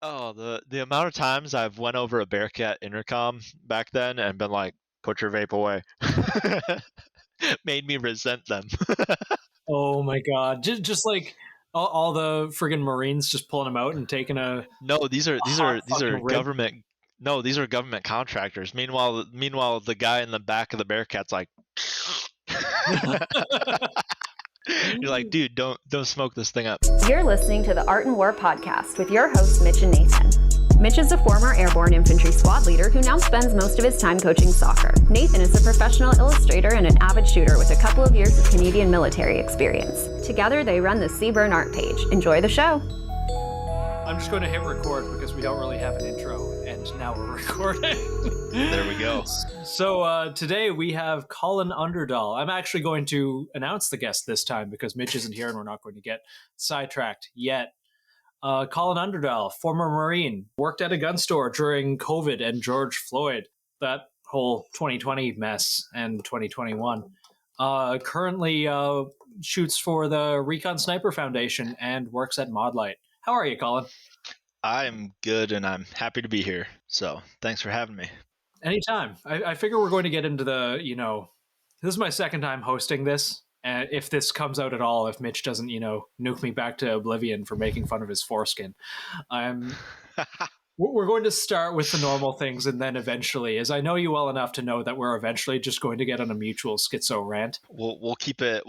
Oh, the amount of times I've went over a Bearcat intercom back then and been like, "Put your vape away," made me resent them. Oh my god! Just like all the friggin' Marines just pulling them out and taking a No, these are these hot are these fucking are rib. government. No, these are government contractors. Meanwhile, the guy in the back of the Bearcat's like, you're like, dude, don't smoke this thing up. You're listening to the Art and War podcast with your hosts, Mitch and Nathan. Mitch is a former airborne infantry squad leader who now spends most of his time coaching soccer. Nathan is a professional illustrator and an avid shooter with a couple of years of Canadian military experience. Together, they run the Seaburn art page. Enjoy the show. I'm just going to hit record because we don't really have an intro, and now we're recording. There we go. So today we have Collin Underdahl. I'm actually going to announce the guest this time because Mitch isn't here and we're not going to get sidetracked yet. Collin Underdahl, former Marine, worked at a gun store during COVID and George Floyd, that whole 2020 mess, and 2021. Currently shoots for the Recon Sniper Foundation and works at Modlite. How are you, Collin? I'm good and I'm happy to be here. So thanks for having me. Anytime. I figure we're going to get into the, this is my second time hosting this. And if this comes out at all, if Mitch doesn't, nuke me back to oblivion for making fun of his foreskin, we're going to start with the normal things, and then eventually, as I know you well enough to know that we're eventually just going to get on a mutual schizo rant. We'll keep it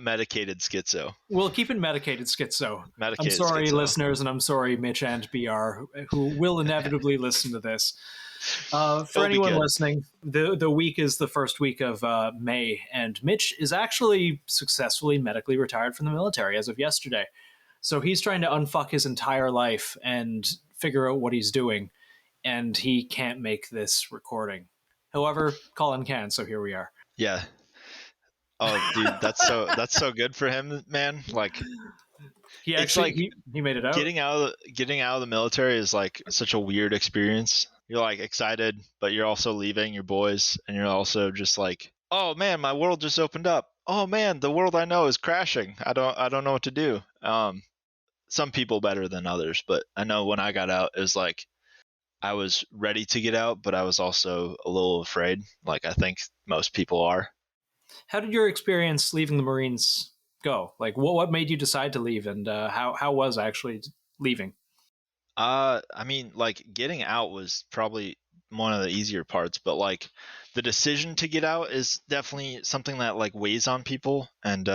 medicated schizo. We'll keep it medicated schizo. Medicated I'm sorry, schizo. listeners, and I'm sorry, Mitch and BR, who will inevitably listen to this. For anyone listening, the week is the first week of May, and Mitch is actually successfully medically retired from the military as of yesterday. So he's trying to unfuck his entire life and figure out what he's doing, and he can't make this recording. However, Collin can, so here we are. Yeah. Oh, dude, that's so good for him, man. Like, he actually he made it out. Getting out of the military is like such a weird experience. You're like excited, but you're also leaving your boys, and you're also just like, oh man, my world just opened up. Oh man, the world I know is crashing. I don't know what to do. Some people better than others, but I know when I got out, it was like I was ready to get out, but I was also a little afraid. Like I think most people are. How did your experience leaving the Marines go? Like what made you decide to leave, and how was actually leaving? I mean, like getting out was probably one of the easier parts, but like the decision to get out is definitely something that like weighs on people. And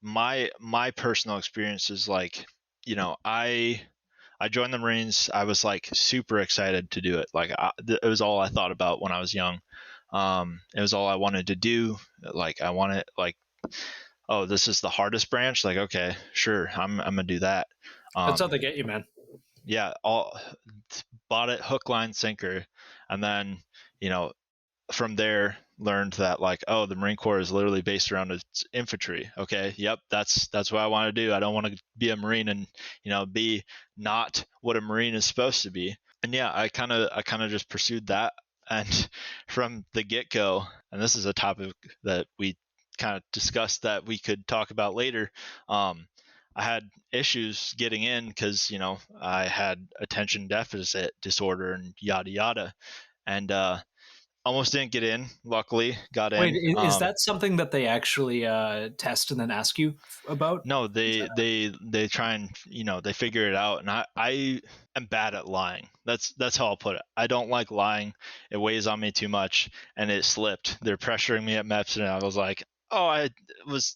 my personal experience is like, I joined the Marines. I was like super excited to do it. Like it was all I thought about when I was young. It was all I wanted to do. Like I wanted like, oh, this is the hardest branch. Like, okay, sure, I'm gonna do that. That's how they get you, man. Yeah, bought it hook, line, sinker, and then from there learned that like, oh, the Marine Corps is literally based around its infantry. Okay, yep, that's what I want to do. I don't want to be a Marine and be not what a Marine is supposed to be. And yeah, I kind of just pursued that, and from the get go, and this is a topic that we kind of discussed that we could talk about later. I had issues getting in because I had attention deficit disorder and yada yada, and almost didn't get in. Luckily, got in. Wait, is that something that they actually test and then ask you about? No, they try and they figure it out, and I am bad at lying. That's how I'll put it. I don't like lying. It weighs on me too much, and it slipped. They're pressuring me at MEPS, and I was like, oh, I was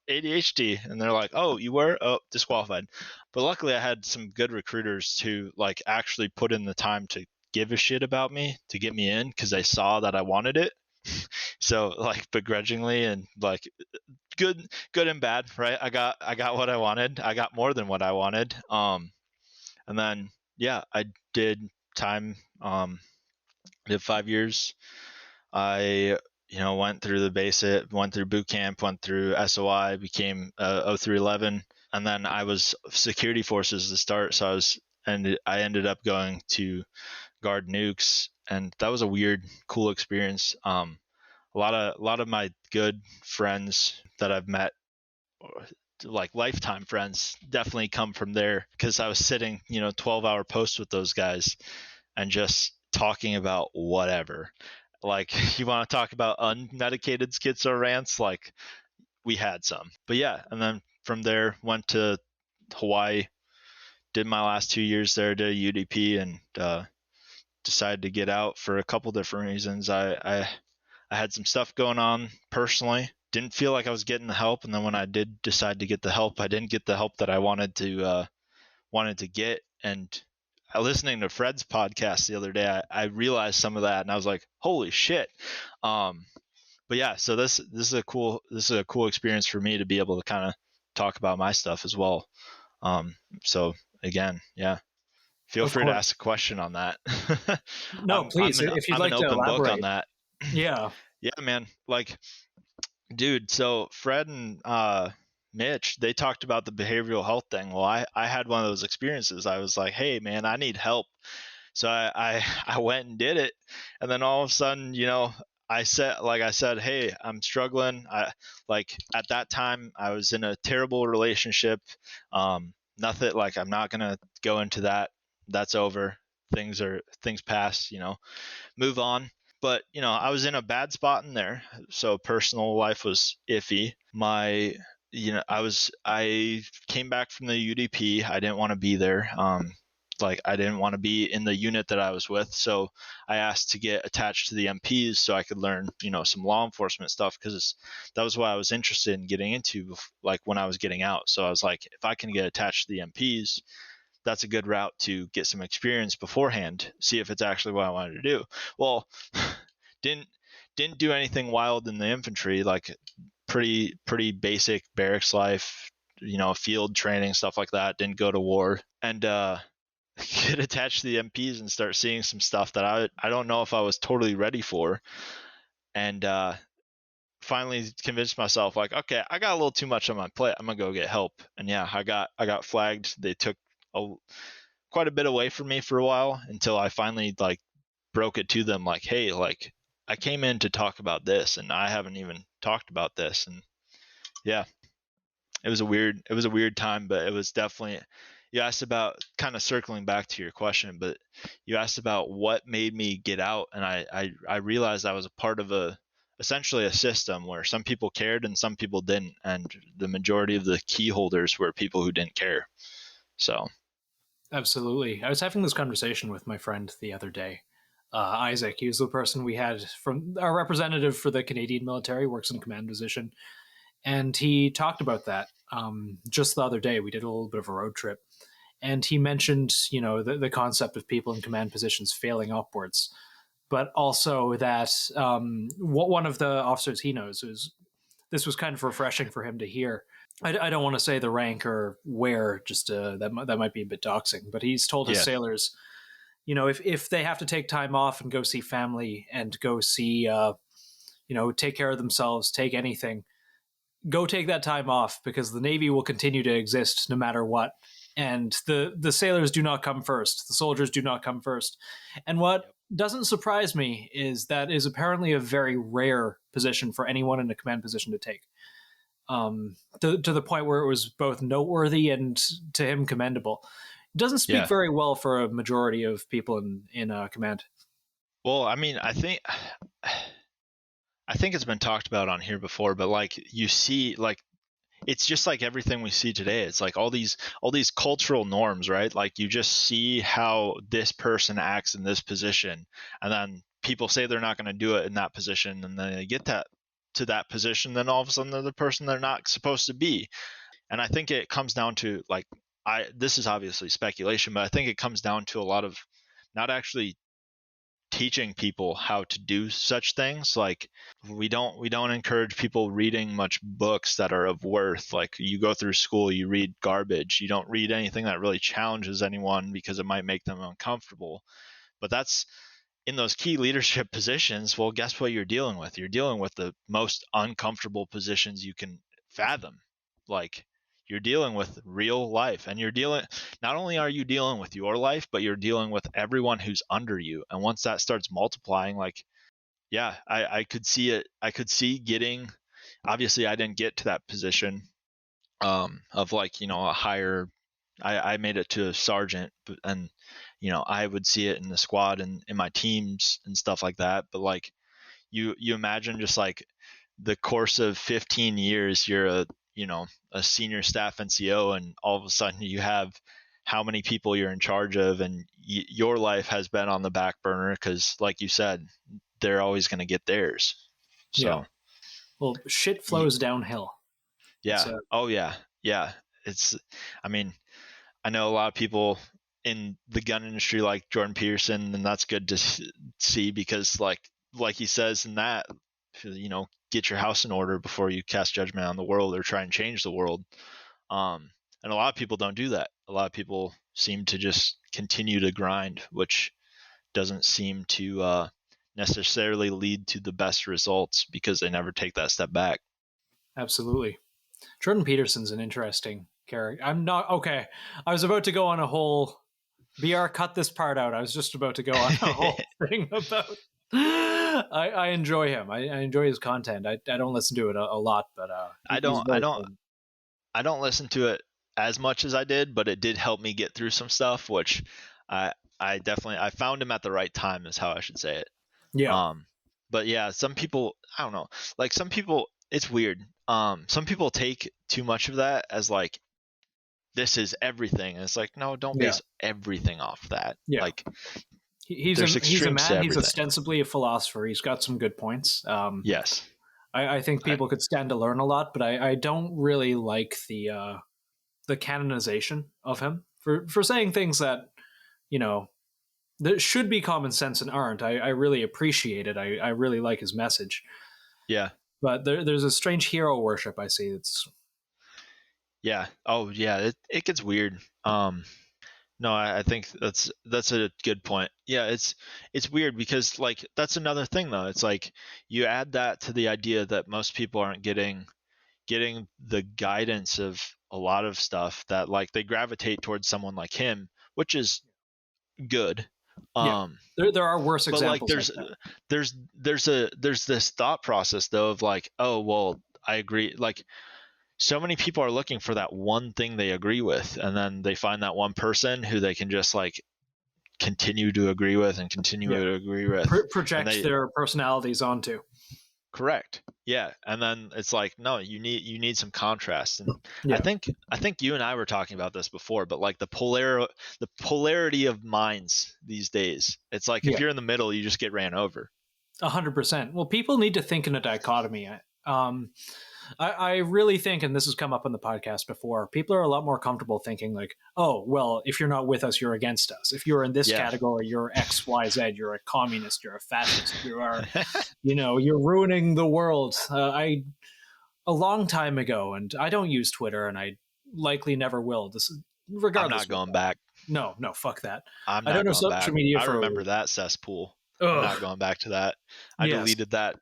ADHD, and they're like, oh, you were disqualified. But luckily I had some good recruiters who like actually put in the time to give a shit about me to get me in because they saw that I wanted it. So like begrudgingly and like good and bad, right? I got what I wanted. I got more than what I wanted. And then yeah, I did time did 5 years. I went through the basic, went through boot camp, went through SOI, became 0311, and then I was security forces to start. So I ended up going to guard nukes, and that was a weird, cool experience. A lot of my good friends that I've met like lifetime friends definitely come from there, because I was sitting, 12-hour posts with those guys and just talking about whatever. Like, you want to talk about unmedicated schizo rants? Like, we had some. But yeah, and then from there went to Hawaii, did my last 2 years there, did a UDP, and decided to get out for a couple different reasons. I had some stuff going on personally. Didn't feel like I was getting the help, and then when I did decide to get the help, I didn't get the help that I wanted to get. And listening to Fred's podcast the other day, I realized some of that, and I was like, holy shit. But yeah, so this is a cool experience for me to be able to kind of talk about my stuff as well. So again, yeah, feel free to ask a question on that. No, please, if you'd like to elaborate. Book on that. Yeah. Yeah, man. Like, dude, so Fred and Mitch, they talked about the behavioral health thing. Well, I had one of those experiences. I was like, hey, man, I need help. So I went and did it. And then all of a sudden, I said, hey, I'm struggling. At that time, I was in a terrible relationship. Nothing, like, I'm not going to go into that. That's over. Things pass, move on. But, I was in a bad spot in there. So personal life was iffy. I came back from the UDP. I didn't want to be there. I didn't want to be in the unit that I was with. So I asked to get attached to the MPs so I could learn, some law enforcement stuff, because that was what I was interested in getting into, like, when I was getting out. So I was like, if I can get attached to the MPs, that's a good route to get some experience beforehand, see if it's actually what I wanted to do. Well, didn't do anything wild in the infantry, like pretty basic barracks life, field training, stuff like that. Didn't go to war, and get attached to the MPs and start seeing some stuff that I don't know if I was totally ready for. And finally convinced myself, like, okay, I got a little too much on my plate. I'm gonna go get help. And yeah, I got flagged. They took quite a bit away from me for a while, until I finally, like, broke it to them, like, hey, like, I came in to talk about this, and I haven't even talked about this. And yeah, it was a weird time, but it was definitely, you asked about, kind of circling back to your question, but you asked about what made me get out. And I realized I was a part of essentially a system where some people cared and some people didn't. And the majority of the key holders were people who didn't care. So. Absolutely. I was having this conversation with my friend the other day. Isaac, he was the person we had from our representative for the Canadian military, works in a command position. And he talked about that just the other day. We did a little bit of a road trip. And he mentioned, the concept of people in command positions failing upwards. But also that one of the officers he knows, this was kind of refreshing for him to hear. I don't want to say the rank or where, just that might be a bit doxing, but he's told his sailors, if they have to take time off and go see family and go see, take care of themselves, take anything, go take that time off, because the Navy will continue to exist no matter what. And the sailors do not come first. The soldiers do not come first. And what doesn't surprise me is that is apparently a very rare position for anyone in a command position to take. To the point where it was both noteworthy and, to him, commendable. It doesn't speak very well for a majority of people in command. Well, I mean, I think it's been talked about on here before, but, like, you see, like, it's just like everything we see today. It's like all these cultural norms, right? Like, you just see how this person acts in this position, and then people say they're not going to do it in that position, and then they get to that position, then all of a sudden they're the person they're not supposed to be. And I think it comes down to, like, this is obviously speculation, but I think it comes down to a lot of not actually teaching people how to do such things. Like, we don't encourage people reading much books that are of worth. Like, you go through school, you read garbage. You don't read anything that really challenges anyone, because it might make them uncomfortable. But that's in those key leadership positions. Well, guess what you're dealing with? You're dealing with the most uncomfortable positions you can fathom. Like, you're dealing with real life, and not only are you dealing with your life, but you're dealing with everyone who's under you. And once that starts multiplying, like, yeah, I could see it. I could see getting, obviously I didn't get to that position, of like, a higher, I made it to a sergeant, and I would see it in the squad and in my teams and stuff like that. But like you imagine just like the course of 15 years, you're a senior staff NCO, and all of a sudden you have how many people you're in charge of, and your life has been on the back burner because, like you said, they're always going to get theirs. So, yeah. Well, shit flows downhill. Yeah. Oh yeah. Yeah. I mean, I know a lot of people in the gun industry like Jordan Peterson, and that's good to see because like he says in that, get your house in order before you cast judgment on the world or try and change the world. And a lot of people don't do that. A lot of people seem to just continue to grind, which doesn't seem to necessarily lead to the best results because they never take that step back. Absolutely. Jordan Peterson's an interesting character. I'm not okay. I was about to go on a whole BR cut this part out. I was just about to go on a whole thing about I enjoy him. I enjoy his content. I don't listen to it a lot, but I don't listen to it as much as I did, but it did help me get through some stuff, which I found him at the right time is how I should say it. Yeah. But yeah, some people, I don't know, like some people, it's weird. Some people take too much of that as like, this is everything. And it's like, no, don't base everything off that. Yeah. Like he's a man. He's ostensibly a philosopher. He's got some good points. Yes. I think people could stand to learn a lot, but I don't really like the canonization of him for saying things that, that should be common sense and aren't. I really appreciate it. I really like his message. Yeah. But there's a strange hero worship I see. Yeah. Oh yeah. It gets weird. No, I think that's a good point. Yeah, it's weird because like that's another thing though. It's like you add that to the idea that most people aren't getting the guidance of a lot of stuff, that like they gravitate towards someone like him, which is good. There are worse examples. But like there's this thought process though of like, oh well, I agree. Like so many people are looking for that one thing they agree with, and then they find that one person who they can just like continue to agree with and continue to agree with, project their personalities onto. Correct. Yeah, and then it's like, no, you need some contrast. And I think you and I were talking about this before, but like the polarity of minds these days, it's like if you're in the middle, you just get ran over. 100%. Well, people need to think in a dichotomy. I really think, and this has come up on the podcast before, people are a lot more comfortable thinking like, oh, well, if you're not with us, you're against us. If you're in this category, you're X, Y, Z, you're a communist, you're a fascist, you are, you're ruining the world. A long time ago, and I don't use Twitter, and I likely never will. This is regardless. I'm not going back. No, fuck that. I don't know social media. I remember that cesspool. I'm not going back to that. I deleted that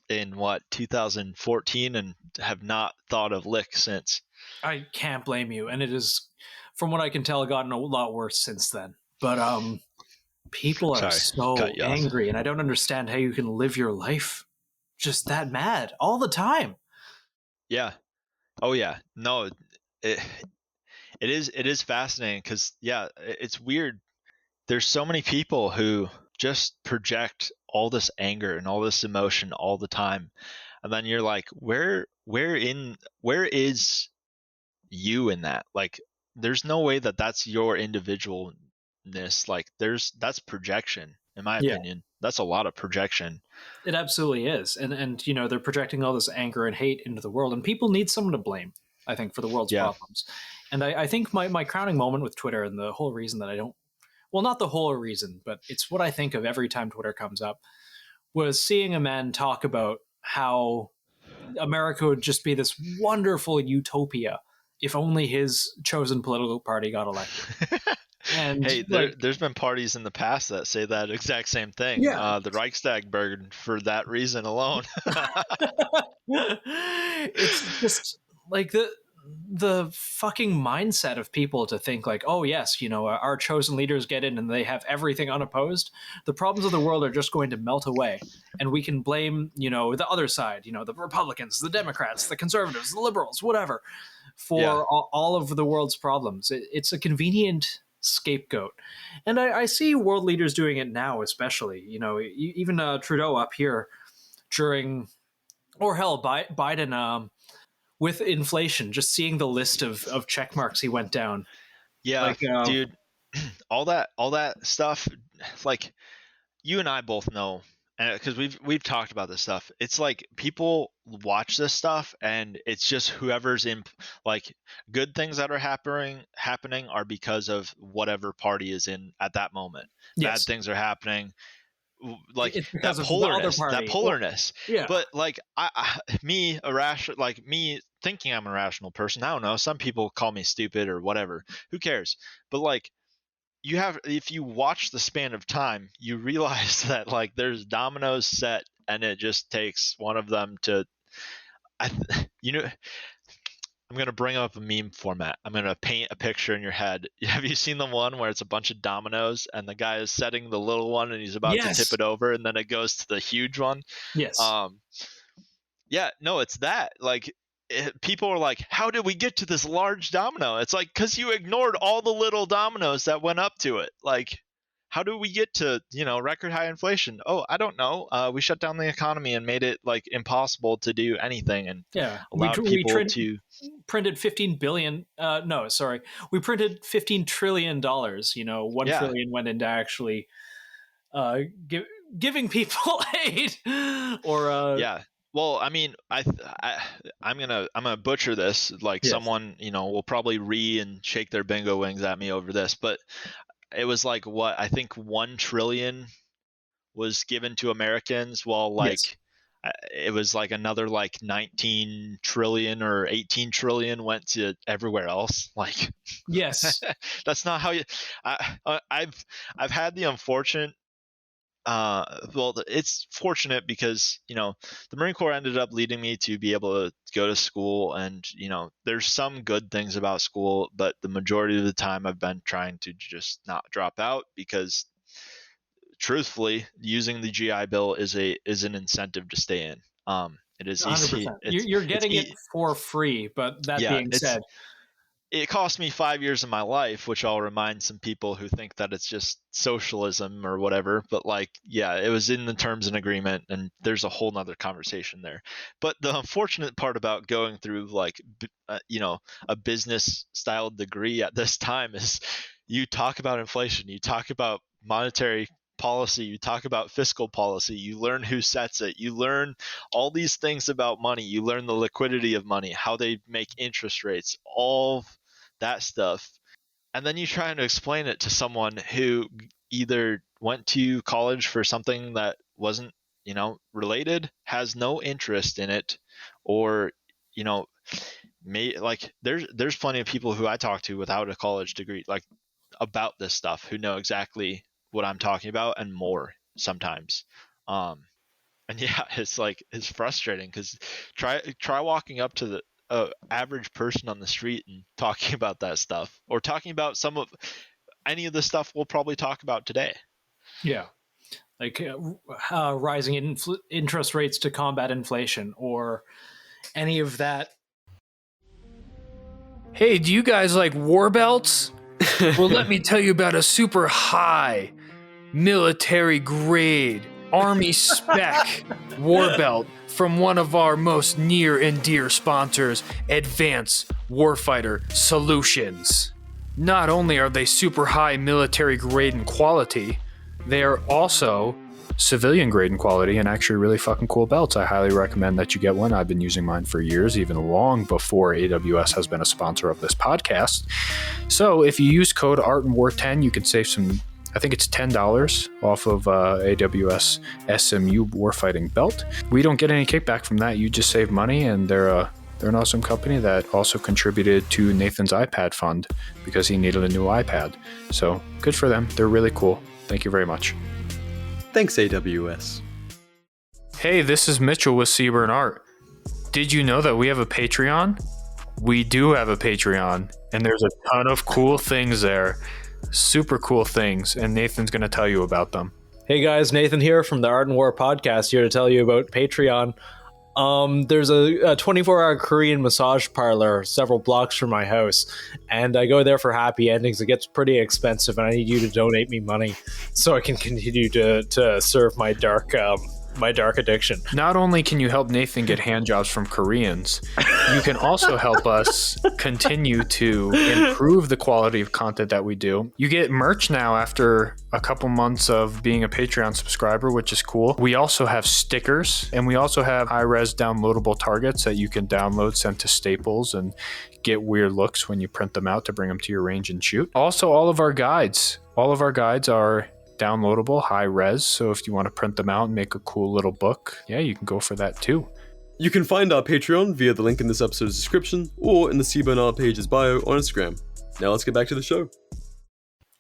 in 2014 and have not thought of lick since. I can't blame you, and it is, from what I can tell, gotten a lot worse since then. But people are so angry, and I don't understand how you can live your life just that mad all the time. Yeah. Oh yeah. No, it is fascinating because it's weird. There's so many people who just project all this anger and all this emotion all the time, and then you're like, where is you in that? Like there's no way that's your individualness. Like that's projection, in my opinion. That's a lot of projection. It absolutely is. And they're projecting all this anger and hate into the world, and people need someone to blame, I think, for the world's problems. And I think my crowning moment with Twitter, and the whole reason that I don't, well, not the whole reason, but it's what I think of every time Twitter comes up, was seeing a man talk about how America would just be this wonderful utopia if only his chosen political party got elected. And hey, there's been parties in the past that say that exact same thing. The Reichstag burned for that reason alone. It's just like the fucking mindset of people to think like, oh yes, our chosen leaders get in and they have everything unopposed. The problems of the world are just going to melt away, and we can blame the other side, the Republicans, the Democrats, the conservatives, the liberals, whatever, for all of the world's problems. It's a convenient scapegoat. And I see world leaders doing it now, especially, even Trudeau up here during, or hell, Biden, with inflation, just seeing the list of check marks he went down. Yeah, dude, all that stuff, like you and I both know, and because we've talked about this stuff, it's like people watch this stuff and it's just whoever's in, like, good things that are happening are because of whatever party is in at that moment. Yes. Bad things are happening, like that polarness. Yeah. But like me thinking I'm a rational person, I don't know, some people call me stupid or whatever, who cares? But like, if you watch the span of time, you realize that like there's dominoes set and it just takes one of them to, I'm going to bring up a meme format. I'm going to paint a picture in your head. Have you seen the one where it's a bunch of dominoes and the guy is setting the little one and he's about to tip it over and then it goes to the huge one? Yes. Yeah, no, it's that. Like, people are like, how did we get to this large domino? It's like, because you ignored all the little dominoes that went up to it. Like, how do we get to, record high inflation? Oh, I don't know. We shut down the economy and made it like impossible to do anything, and allowed people to printed 15 billion. We printed $15 trillion. 1 trillion went into actually giving people aid, or Well, I mean, I'm gonna butcher this. Like, someone will probably and shake their bingo wings at me over this, but it was like, what, I think 1 trillion was given to Americans, while like it was like another like 19 trillion or 18 trillion went to everywhere else. Like, yes, that's not how you. I've had the unfortunate. It's fortunate because the Marine Corps ended up leading me to be able to go to school, and there's some good things about school, but the majority of the time I've been trying to just not drop out, because truthfully, using the GI Bill is an incentive to stay in. It is 100%. You're getting it for free, but that being said, it cost me 5 years of my life, which I'll remind some people who think that it's just socialism or whatever. But like, it was in the terms and agreement, and there's a whole nother conversation there. But the unfortunate part about going through like, a business style degree at this time is you talk about inflation, you talk about monetary policy, you talk about fiscal policy, you learn who sets it, you learn all these things about money, you learn the liquidity of money, how they make interest rates, all that stuff. And then you try to explain it to someone who either went to college for something that wasn't, related, has no interest in it, or, there's plenty of people who I talk to without a college degree, like, about this stuff, who know exactly what I'm talking about and more sometimes. And it's frustrating, because try walking up to the average person on the street and talking about that stuff, or talking about any of the stuff we'll probably talk about today. Yeah. Like rising interest rates to combat inflation, or any of that. Hey, do you guys like war belts? Well, let me tell you about a super high military grade Army spec war belt from one of our most near and dear sponsors, Advanced Warfighter Solutions. Not only are they super high military grade in quality, they are also civilian grade in quality, and actually really fucking cool belts. I highly recommend that you get one. I've been using mine for years, even long before AWS has been a sponsor of this podcast. So if you use code ARTandWar10, you can save some, I think it's $10 off of AWS SMU Warfighting belt. We don't get any kickback from that. You just save money, and they're an awesome company that also contributed to Nathan's iPad fund because he needed a new iPad. So good for them. They're really cool. Thank you very much. Thanks, AWS. Hey, this is Mitchell with Seaburn Art. Did you know that we have a Patreon? We do have a Patreon, and there's a ton of cool things there. Super cool things, and Nathan's going to tell you about them. Hey guys, Nathan here from the Art and War podcast, here to tell you about Patreon. There's a 24-hour Korean massage parlor several blocks from my house, and I go there for happy endings. It gets pretty expensive, and I need you to donate me money so I can continue to serve my dark addiction. Not only can you help Nathan get hand jobs from Koreans, you can also help us continue to improve the quality of content that we do. You get merch now after a couple months of being a Patreon subscriber, which is cool. We also have stickers, and we also have high-res downloadable targets that you can download, send to Staples, and get weird looks when you print them out to bring them to your range and shoot. Also, all of our guides are downloadable, high res, so if you want to print them out and make a cool little book, yeah, you can go for that too. You can find our Patreon via the link in this episode's description or in the C Bernard page's bio on Instagram. Now let's get back to the show.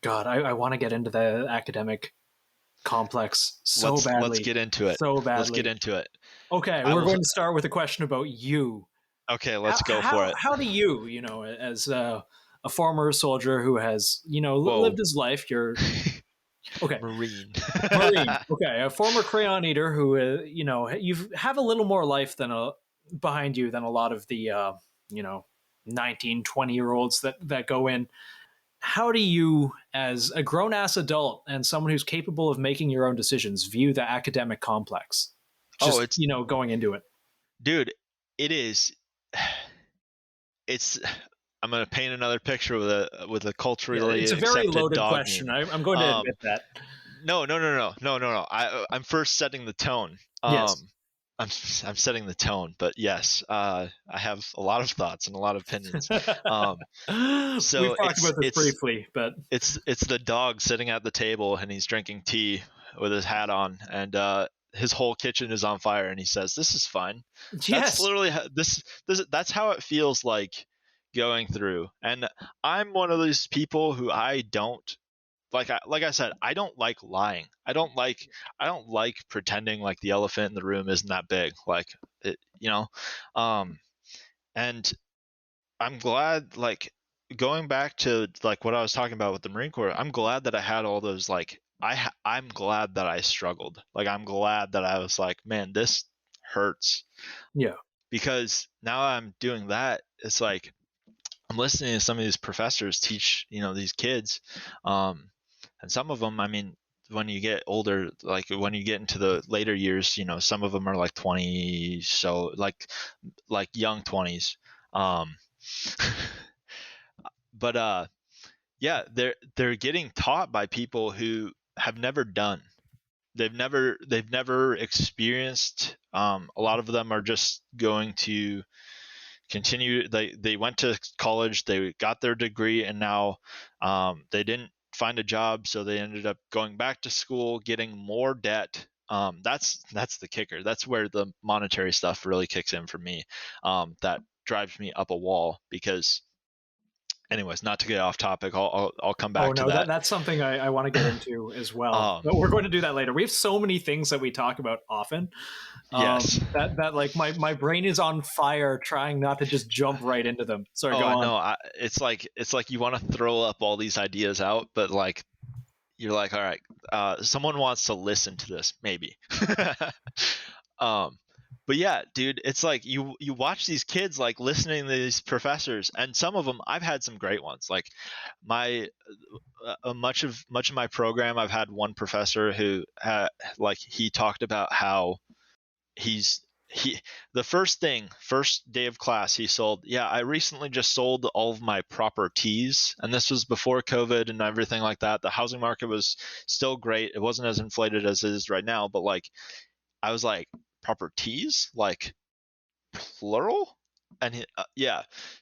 God, I want to get into the academic complex badly. Let's get into it. So badly. Let's get into it. Okay, we're going to start with a question about you. Okay, let's go for it. How do you, as a former soldier who has, lived his life, you're... Okay. Marine. Okay, a former crayon eater who, you have a little more life behind you than a lot of the, 19, 20-year-olds that go in. How do you, as a grown-ass adult and someone who's capable of making your own decisions, view the academic complex? Just, going into it. Dude, it is... It's... I'm going to paint another picture with a culturally it's a very accepted loaded dog question. meme. I'm going to admit that. No. I'm first setting the tone. Yes. I'm setting the tone, but yes, I have a lot of thoughts and a lot of opinions. So we've talked about this briefly, but it's the dog sitting at the table and he's drinking tea with his hat on, and his whole kitchen is on fire, and he says, "This is fine." Yes. That's literally that's how it feels like going through. And I'm one of those people who I don't like I said, I don't like lying. I don't like pretending like the elephant in the room isn't that big, like it, and I'm glad, like, going back to like what I was talking about with the Marine Corps, I'm glad that I had all those, like, I'm glad that I struggled. Like, I'm glad that I was like, man, this hurts. Yeah. Because now I'm doing that, it's like I'm listening to some of these professors teach, these kids. And some of them, I mean, when you get older, like when you get into the later years, some of them are like 20, so like young 20s. But yeah, they're getting taught by people who have never done. They've never experienced. A lot of them are just going to continue. They went to college, they got their degree, and now they didn't find a job, so they ended up going back to school, getting more debt. That's the kicker. That's where the monetary stuff really kicks in for me. That drives me up a wall, because anyways, not to get off topic, I'll come back to that. That's something I want to get into as well. But we're going to do that later. We have so many things that we talk about often. Yes. That like my brain is on fire trying not to just jump right into them. Sorry, go on. No, it's like you want to throw up all these ideas out, but like you're like, all right, someone wants to listen to this, maybe. But yeah, dude, it's like you watch these kids like listening to these professors, and some of them, I've had some great ones. Like much of my program, I've had one professor who like he talked about how the first day of class, he sold, I recently just sold all of my properties, and this was before COVID and everything like that. The housing market was still great. It wasn't as inflated as it is right now, but like I was like, properties, like plural? And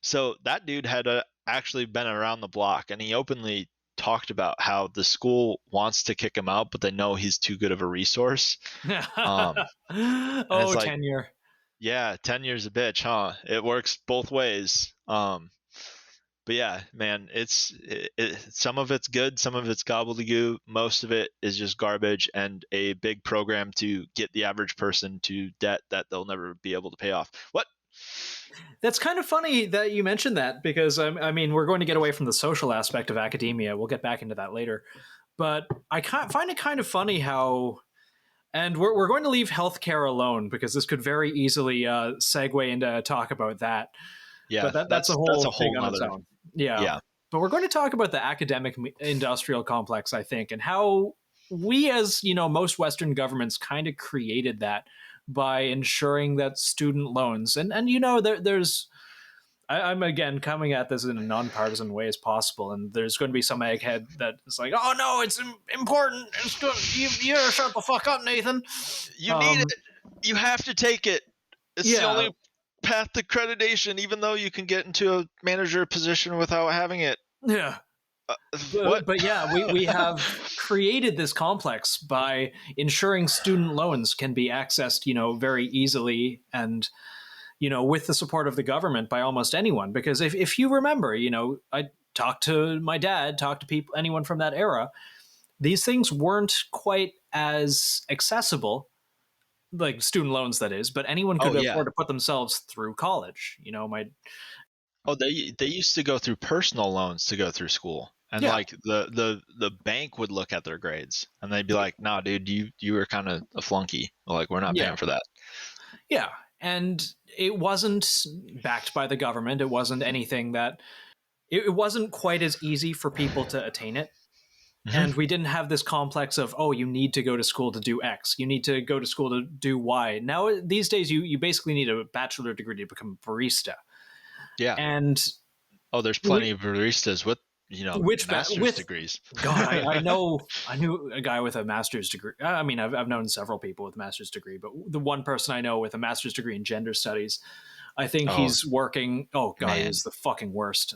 so that dude had actually been around the block, and he openly talked about how the school wants to kick him out, but they know he's too good of a resource. Like, tenure. Yeah, tenure's a bitch, huh? It works both ways. But yeah, man, it's some of it's good, some of it's gobbledygook, most of it is just garbage and a big program to get the average person to debt that they'll never be able to pay off. What? That's kind of funny that you mentioned that, because I mean, we're going to get away from the social aspect of academia. We'll get back into that later. But I find it kind of funny how And we're going to leave healthcare alone because this could very easily segue into talk about that. Yeah, But that's a whole thing on its nother. own. Yeah. Yeah. But we're going to talk about the academic industrial complex, I think, and how we, as most Western governments, kind of created that by ensuring that student loans and there's. I'm again coming at this in a nonpartisan way as possible, and there's going to be some egghead that is like, "Oh no, it's important. It's good. You shut the fuck up, Nathan. You need it. You have to take it. It's the only path to accreditation, even though you can get into a manager position without having it." Yeah. What? But yeah, we have created this complex by ensuring student loans can be accessed, very easily and, with the support of the government by almost anyone. Because if you remember, I talked to my dad, talked to people, anyone from that era, these things weren't quite as accessible, like student loans, that is, but anyone could afford to put themselves through college. They used to go through personal loans to go through school. And like the bank would look at their grades and they'd be like, "Nah, dude, you were kind of a flunky. Like, we're not paying for that." Yeah. And it wasn't backed by the government. It wasn't anything that it wasn't quite as easy for people to attain it. Mm-hmm. And we didn't have this complex of, oh, you need to go to school to do X. You need to go to school to do Y. Now, these days, you basically need a bachelor degree to become a barista. Yeah. And there's plenty of baristas with master's degrees. God, I knew a guy with a master's degree. I mean, I've known several people with a master's degree, but the one person I know with a master's degree in gender studies, I think he's working. Oh God, he's the fucking worst.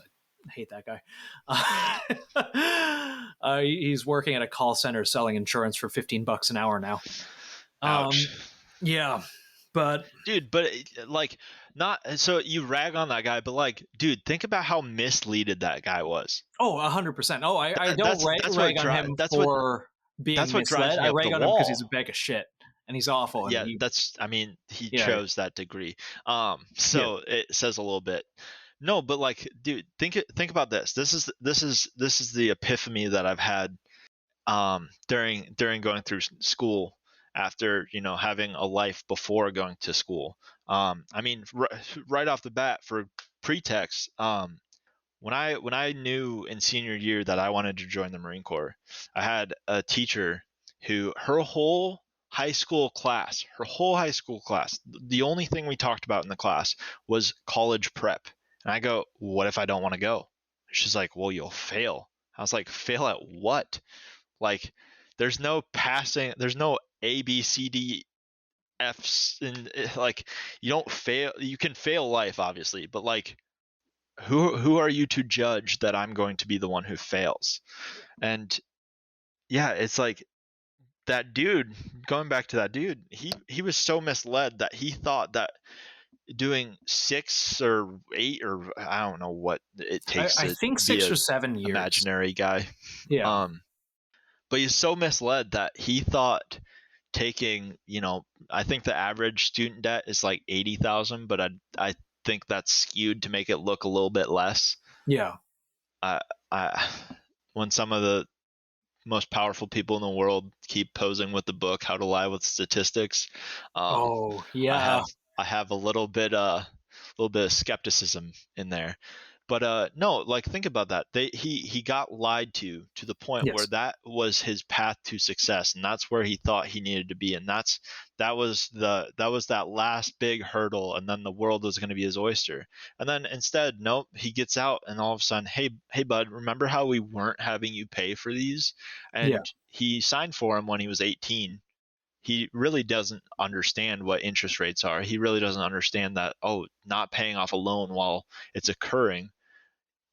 I hate that guy. He's working at a call center selling insurance for $15 an hour now. Ouch. Yeah, but dude, like, not so you rag on that guy, but like, dude, think about how misleaded that guy was. Oh, 100%. Oh, I don't rag on him for being misled. I rag on him because he's a bag of shit and he's awful. Yeah, he chose that degree. So it says a little bit. No, but like, dude, think about this. This is the epiphany that I've had during going through school, after having a life before going to school. I mean, right off the bat, for pretext, when I knew in senior year that I wanted to join the Marine Corps, I had a teacher who her whole high school class, the only thing we talked about in the class was college prep. And I go, "What if I don't want to go?" She's like, "Well, you'll fail." I was like, "Fail at what?" Like, there's no passing, there's no A, B, C, D, F's, and like, you don't fail. You can fail life, obviously, but like, who are you to judge that I'm going to be the one who fails? And yeah, it's like, that dude, going back to that dude, he was so misled that he thought that doing 6 or 8, or I don't know what it takes. I think 6 or 7 years. Imaginary guy. Yeah. But he's so misled that he thought taking, I think the average student debt is like 80,000, but I think that's skewed to make it look a little bit less. Yeah. When some of the most powerful people in the world keep posing with the book How to Lie with Statistics, I have a little bit of skepticism in there. But no, like, think about that. He got lied to the point where that was his path to success, and that's where he thought he needed to be, and that was that last big hurdle, and then the world was going to be his oyster. And then instead, nope, he gets out, and all of a sudden, hey bud, remember how we weren't having you pay for these? And he signed for them when he was 18. He really doesn't understand what interest rates are. He really doesn't understand that, not paying off a loan while it's occurring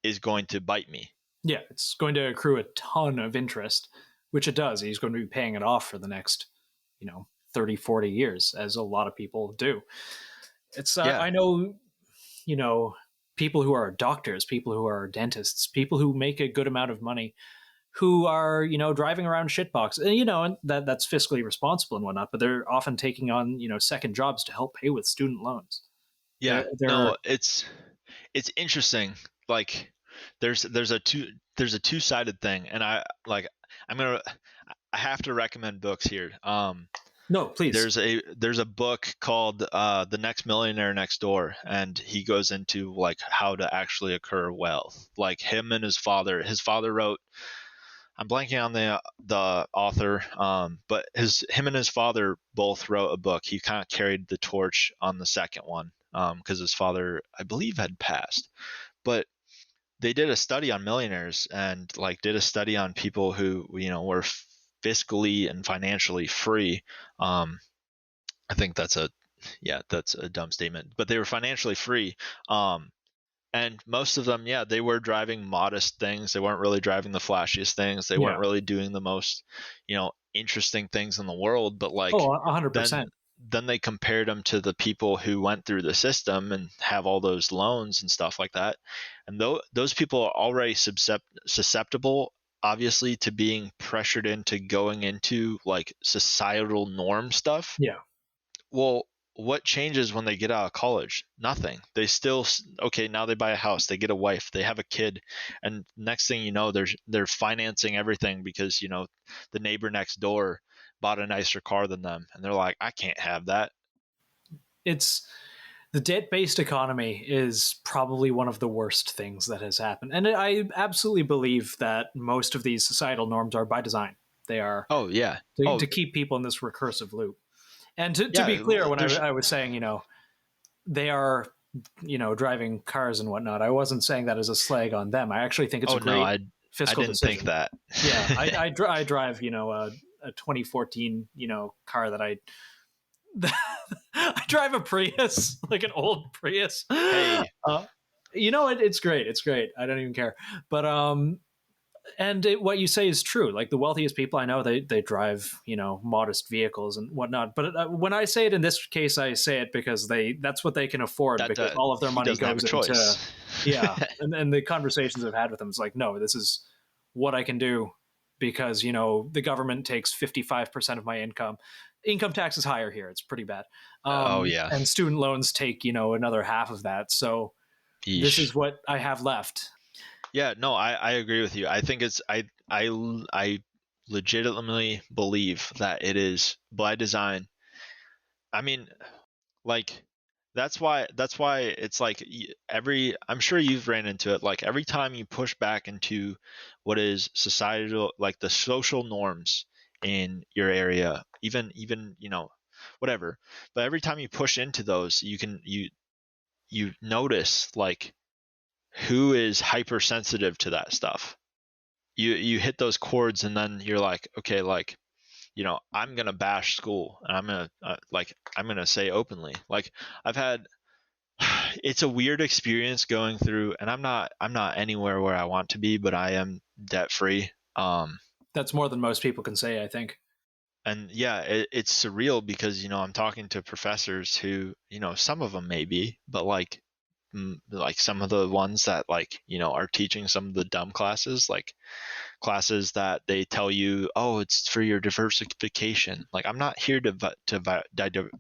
is going to bite me. Yeah, it's going to accrue a ton of interest, which it does. He's going to be paying it off for the next, 30, 40 years, as a lot of people do. It's I know, people who are doctors, people who are dentists, people who make a good amount of money, who are, driving around shitbox, and that's fiscally responsible and whatnot, but they're often taking on, second jobs to help pay with student loans. Yeah, it's interesting. Like, there's a two-sided thing, and I have to recommend books here. No, please. There's a book called The Next Millionaire Next Door, and he goes into like how to actually accrue wealth. Like him and his father wrote, I'm blanking on the author, but him and his father both wrote a book. He kind of carried the torch on the second one, because his father, I believe, had passed. But they did a study on millionaires and like did a study on people who, were fiscally and financially free. I think that's a dumb statement, but they were financially free. And most of them, they were driving modest things. They weren't really driving the flashiest things. They weren't really doing the most, interesting things in the world. But like, 100%. Then they compared them to the people who went through the system and have all those loans and stuff like that. And those people are already susceptible, obviously, to being pressured into going into like societal norm stuff. Yeah. Well, what changes when they get out of college? Nothing. They still, okay, now they buy a house, they get a wife, they have a kid, and next thing you know, they're financing everything because, the neighbor next door bought a nicer car than them, and they're like, I can't have that. It's the debt-based economy is probably one of the worst things that has happened. And I absolutely believe that most of these societal norms are by design. They are to keep people in this recursive loop. And to be clear, when I was saying, they are, driving cars and whatnot, I wasn't saying that as a slag on them. I actually think it's a great fiscal decision. Think that. Yeah, I drive, a 2014, car that I drive a Prius, like an old Prius. Hey. It's great. It's great. I don't even care. But what you say is true. Like the wealthiest people I know, they drive, modest vehicles and whatnot. But when I say it in this case, I say it because that's what they can afford, because all of their money goes into, and the conversations I've had with them is like, no, this is what I can do because, the government takes 55% of my income. Income tax is higher here. It's pretty bad. And student loans take, another half of that. So this is what I have left. Yeah, no, I agree with you. I think I legitimately believe that it is by design. I mean, like that's why it's like I'm sure you've ran into it. Like every time you push back into what is societal, like the social norms in your area, even whatever. But every time you push into those, you notice like who is hypersensitive to that stuff. You hit those chords and then you're like, okay, like, I'm going to bash school and I'm going to say openly, like it's a weird experience going through, and I'm not anywhere where I want to be, but I am debt free. That's more than most people can say, I think. And it's surreal because, I'm talking to professors who, some of them maybe, but like some of the ones that are teaching some of the dumb classes, like classes that they tell you, oh, it's for your diversification. Like I'm not here to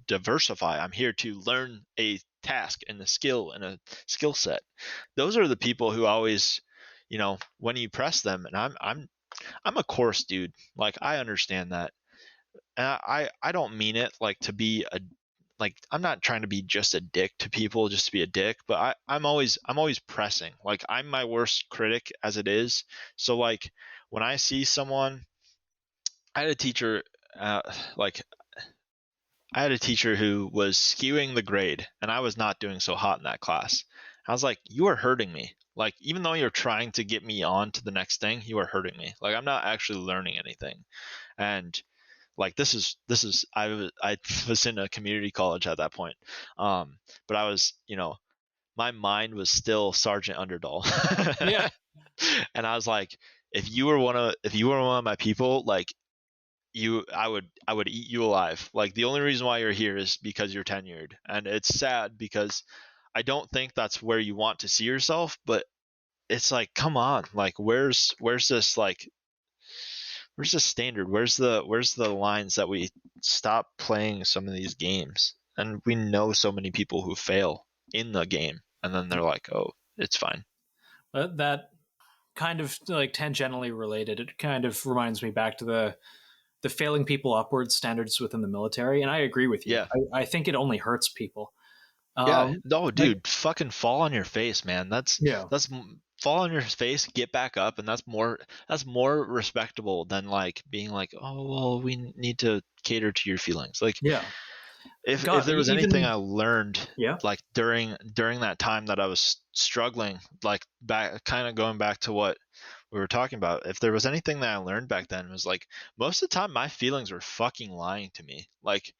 diversify. I'm here to learn a task and a skill and a skill set. Those are the people who always, when you press them, and I'm a course dude. Like I understand that. And I don't mean it like to be I'm not trying to be just a dick to people just to be a dick, but I'm always pressing. Like I'm my worst critic as it is. So like when I see someone, I had a teacher who was skewing the grade and I was not doing so hot in that class. I was like, you are hurting me. Like even though you're trying to get me on to the next thing, you are hurting me. Like I'm not actually learning anything. And like this is I was in a community college at that point, but I was my mind was still Sergeant Underdahl. Yeah. And I was like, if you were one of my people, like I would eat you alive. Like the only reason why you're here is because you're tenured, and it's sad because I don't think that's where you want to see yourself, but it's like, come on, like where's this like. Where's the standard? Where's the lines that we stop playing some of these games? And we know so many people who fail in the game, and then they're like, "Oh, it's fine." That kind of like tangentially related. It kind of reminds me back to the failing people upwards standards within the military, and I agree with you. Yeah. I think it only hurts people. Yeah. No, Like, dude, fucking fall on your face, man. yeah, Fall on your face, get back up, and that's more respectable than like being like, oh well, we need to cater to your feelings. Like, yeah. if God, there was anything even I learned, yeah, like during that time that I was struggling, like back, kind of going back to what we were talking about, if there was anything that I learned back then, it was like most of the time my feelings were fucking lying to me. Like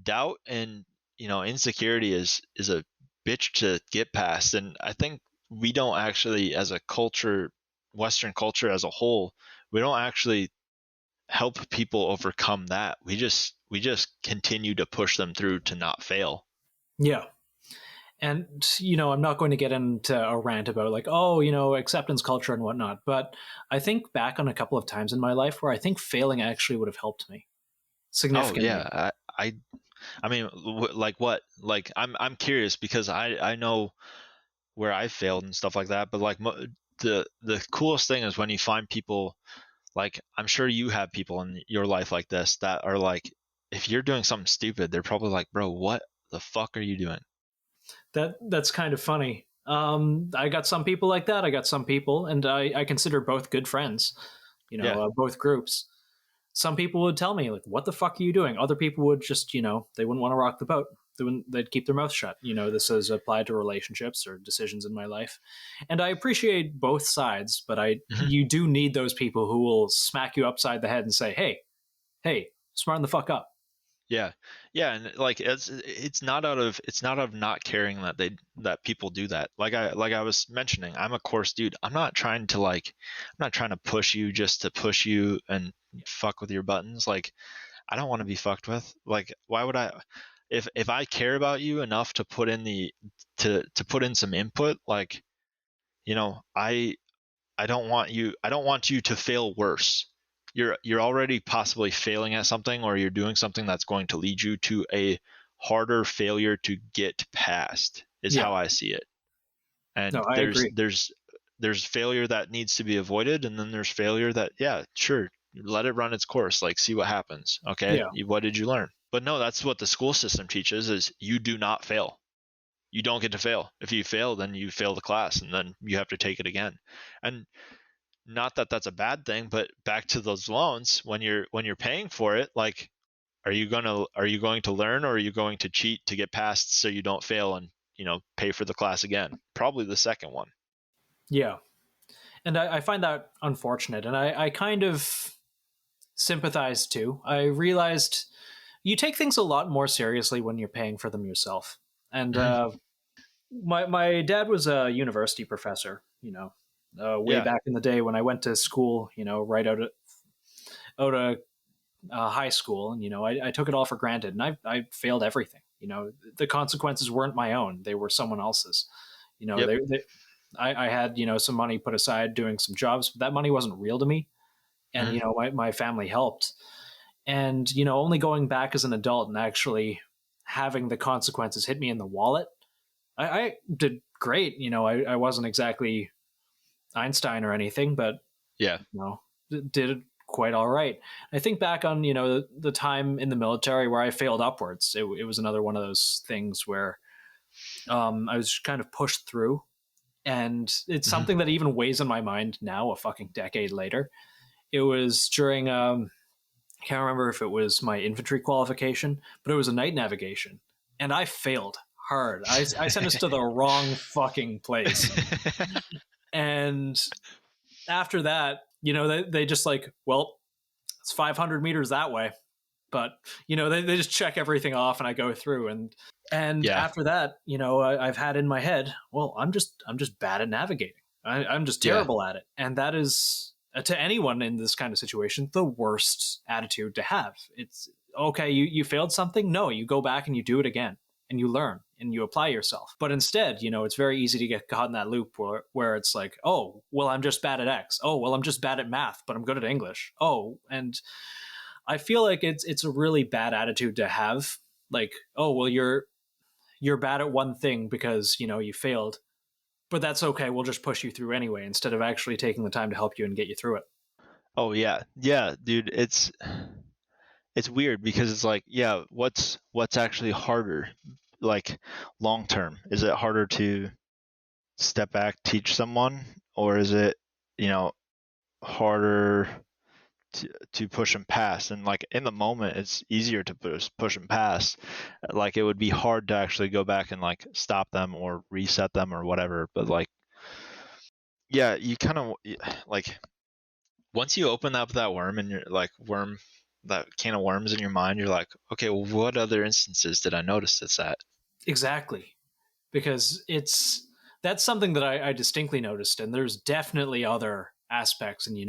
doubt and insecurity is a bitch to get past, and I think we don't actually, as a culture, Western culture as a whole, we don't actually help people overcome that. We just continue to push them through to not fail. yeah. And I'm not going to get into a rant about like, oh, acceptance culture and whatnot, but I think back on a couple of times in my life where I think failing actually would have helped me significantly. Oh yeah, I mean, like what? Like I'm curious because I know where I failed and stuff like that. But like the coolest thing is when you find people, like I'm sure you have people in your life like this that are like, if you're doing something stupid, they're probably like, bro, what the fuck are you doing? That's kind of funny. I got some people like that. I got some people, and I consider both good friends. Yeah. Both groups. Some people would tell me like, "What the fuck are you doing?" Other people would just, they wouldn't want to rock the boat. They'd keep their mouth shut. This is applied to relationships or decisions in my life, and I appreciate both sides. But you do need those people who will smack you upside the head and say, "Hey, smarten the fuck up." Yeah, yeah, and like it's not out of not caring that people do that. Like I was mentioning, I'm a course dude. I'm not trying to push you just to push you and fuck with your buttons. Like I don't want to be fucked with. Like why would I? If I care about you enough to put in to put in some input, like I don't want you to fail worse. You're already possibly failing at something, or you're doing something that's going to lead you to a harder failure to get past, is how I see it. And No, I agree. there's failure that needs to be avoided, and then there's failure that, yeah, sure, let it run its course, like see what happens. Okay, what did you learn? But no, that's what the school system teaches, is you do not fail. You don't get to fail. If you fail, then you fail the class, and then you have to take it again. And not that that's a bad thing, but back to those loans, when you're paying for it, like are you going to learn, or are you going to cheat to get past so you don't fail and pay for the class again? Probably the second one. Yeah. And I find that unfortunate, and I kind of sympathize too. I realized you take things a lot more seriously when you're paying for them yourself. And my dad was a university professor, way back in the day when I went to school, right out of high school. And, I took it all for granted, and I failed everything. The consequences weren't my own. They were someone else's. I had, some money put aside doing some jobs, but that money wasn't real to me. And, my family helped. And, only going back as an adult and actually having the consequences hit me in the wallet, I did great. I wasn't exactly Einstein or anything, but did quite all right. I think back on the time in the military where I failed upwards. It was another one of those things where I was kind of pushed through, and it's something that even weighs on my mind now, a fucking decade later. It was during I can't remember if it was my infantry qualification, but it was a night navigation, and I failed hard. I sent us to the wrong fucking place. And after that, they just like, well, it's 500 meters that way. But, they just check everything off, and I go through. And after that, I've had in my head, well, I'm just bad at navigating. I'm just terrible at it. And that is, to anyone in this kind of situation, the worst attitude to have. It's, okay, you failed something? No, you go back and you do it again, and you learn and you apply yourself. But instead, it's very easy to get caught in that loop where it's like, oh, well, I'm just bad at X. Oh, well, I'm just bad at math, but I'm good at English. Oh, and I feel like it's a really bad attitude to have. Like, oh, well, you're bad at one thing because, you failed, but that's okay. We'll just push you through anyway, instead of actually taking the time to help you and get you through it. Oh yeah. Yeah, dude, it's weird because it's like, yeah, what's actually harder, like long term? Is it harder to step back, teach someone, or is it, harder to push them past? And like in the moment, it's easier to push them past. Like it would be hard to actually go back and like stop them or reset them or whatever. But like, yeah, you kind of like once you open up that worm and you're like that can of worms in your mind, you're like, okay, well, what other instances did I notice this at? Exactly. Because that's something that I distinctly noticed. And there's definitely other aspects in,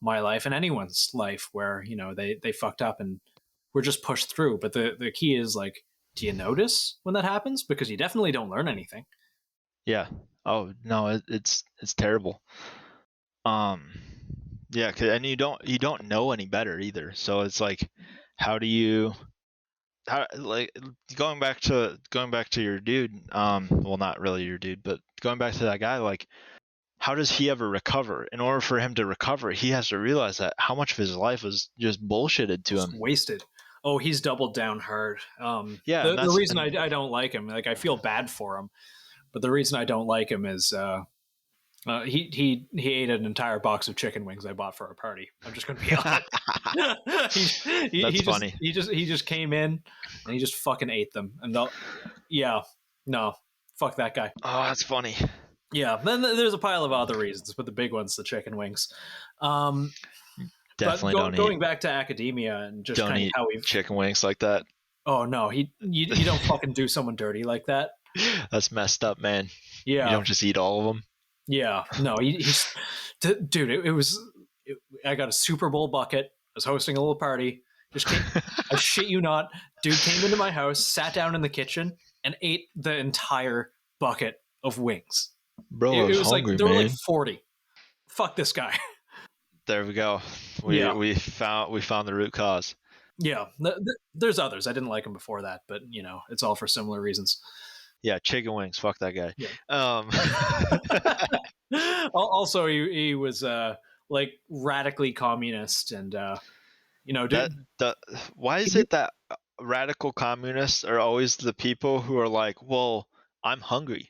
my life and anyone's life where, they fucked up and we're just pushed through. But the key is like, do you notice when that happens? Because you definitely don't learn anything. Yeah. Oh no, it's terrible. Yeah, and you don't know any better either. So it's like, how like going back to your dude, well, not really your dude, but going back to that guy, like, how does he ever recover? In order for him to recover, he has to realize that how much of his life was just bullshitted to him, wasted. Oh, he's doubled down hard. Yeah, the reason I don't like him, like I feel bad for him, but the reason I don't like him is he ate an entire box of chicken wings I bought for a party. I'm just going to be honest. That's funny. He just came in and he just fucking ate them. And no, fuck that guy. Oh, that's funny. Yeah, then there's a pile of other reasons, but the big one's the chicken wings. Definitely but going back to academia and just don't eat how we've chicken wings like that. Oh no, you don't fucking do someone dirty like that. That's messed up, man. Yeah, you don't just eat all of them. Yeah, no, dude. I got a Super Bowl bucket. I was hosting a little party. I shit you not, dude came into my house, sat down in the kitchen, and ate the entire bucket of wings. Bro, it was hungry, like there man. were like 40. Fuck this guy. There we go. We found the root cause. Yeah, there's others. I didn't like him before that, but it's all for similar reasons. Yeah, chicken wings. Fuck that guy. Yeah. Also, he was like radically communist, and why is it that radical communists are always the people who are like, well, I'm hungry.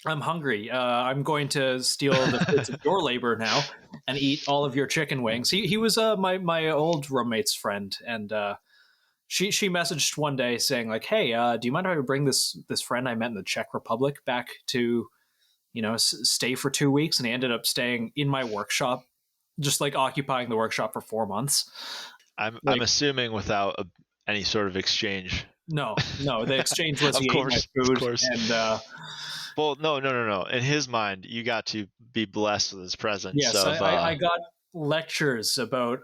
I'm going to steal the fruits of your labor now and eat all of your chicken wings. He was my old roommate's friend, and she messaged one day saying like, hey, do you mind if I bring this friend I met in the Czech Republic back to, stay for 2 weeks? And he ended up staying in my workshop, just like occupying the workshop for 4 months. I'm assuming without any sort of exchange. No, the exchange was he ate my food. Of course. And well, no. In his mind, you got to be blessed with his presence. Yes, I got lectures about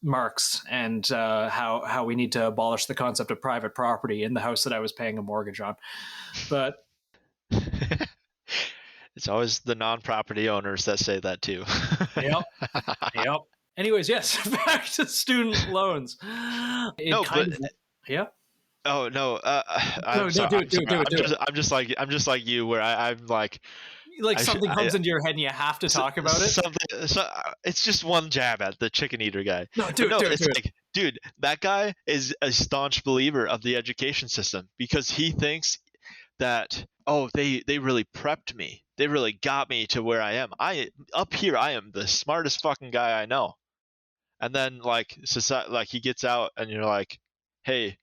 Marx and how we need to abolish the concept of private property in the house that I was paying a mortgage on. But it's always the non-property owners that say that too. Yep. Anyways, yes, back to student loans. Yeah. Oh no! I'm just like you, where I'm like something comes into your head and you have to talk about it. It's just one jab at the chicken eater guy. Dude, that guy is a staunch believer of the education system because he thinks that they really prepped me, they really got me to where I am. Up here I am the smartest fucking guy I know, and then like society, like he gets out and you're like, hey,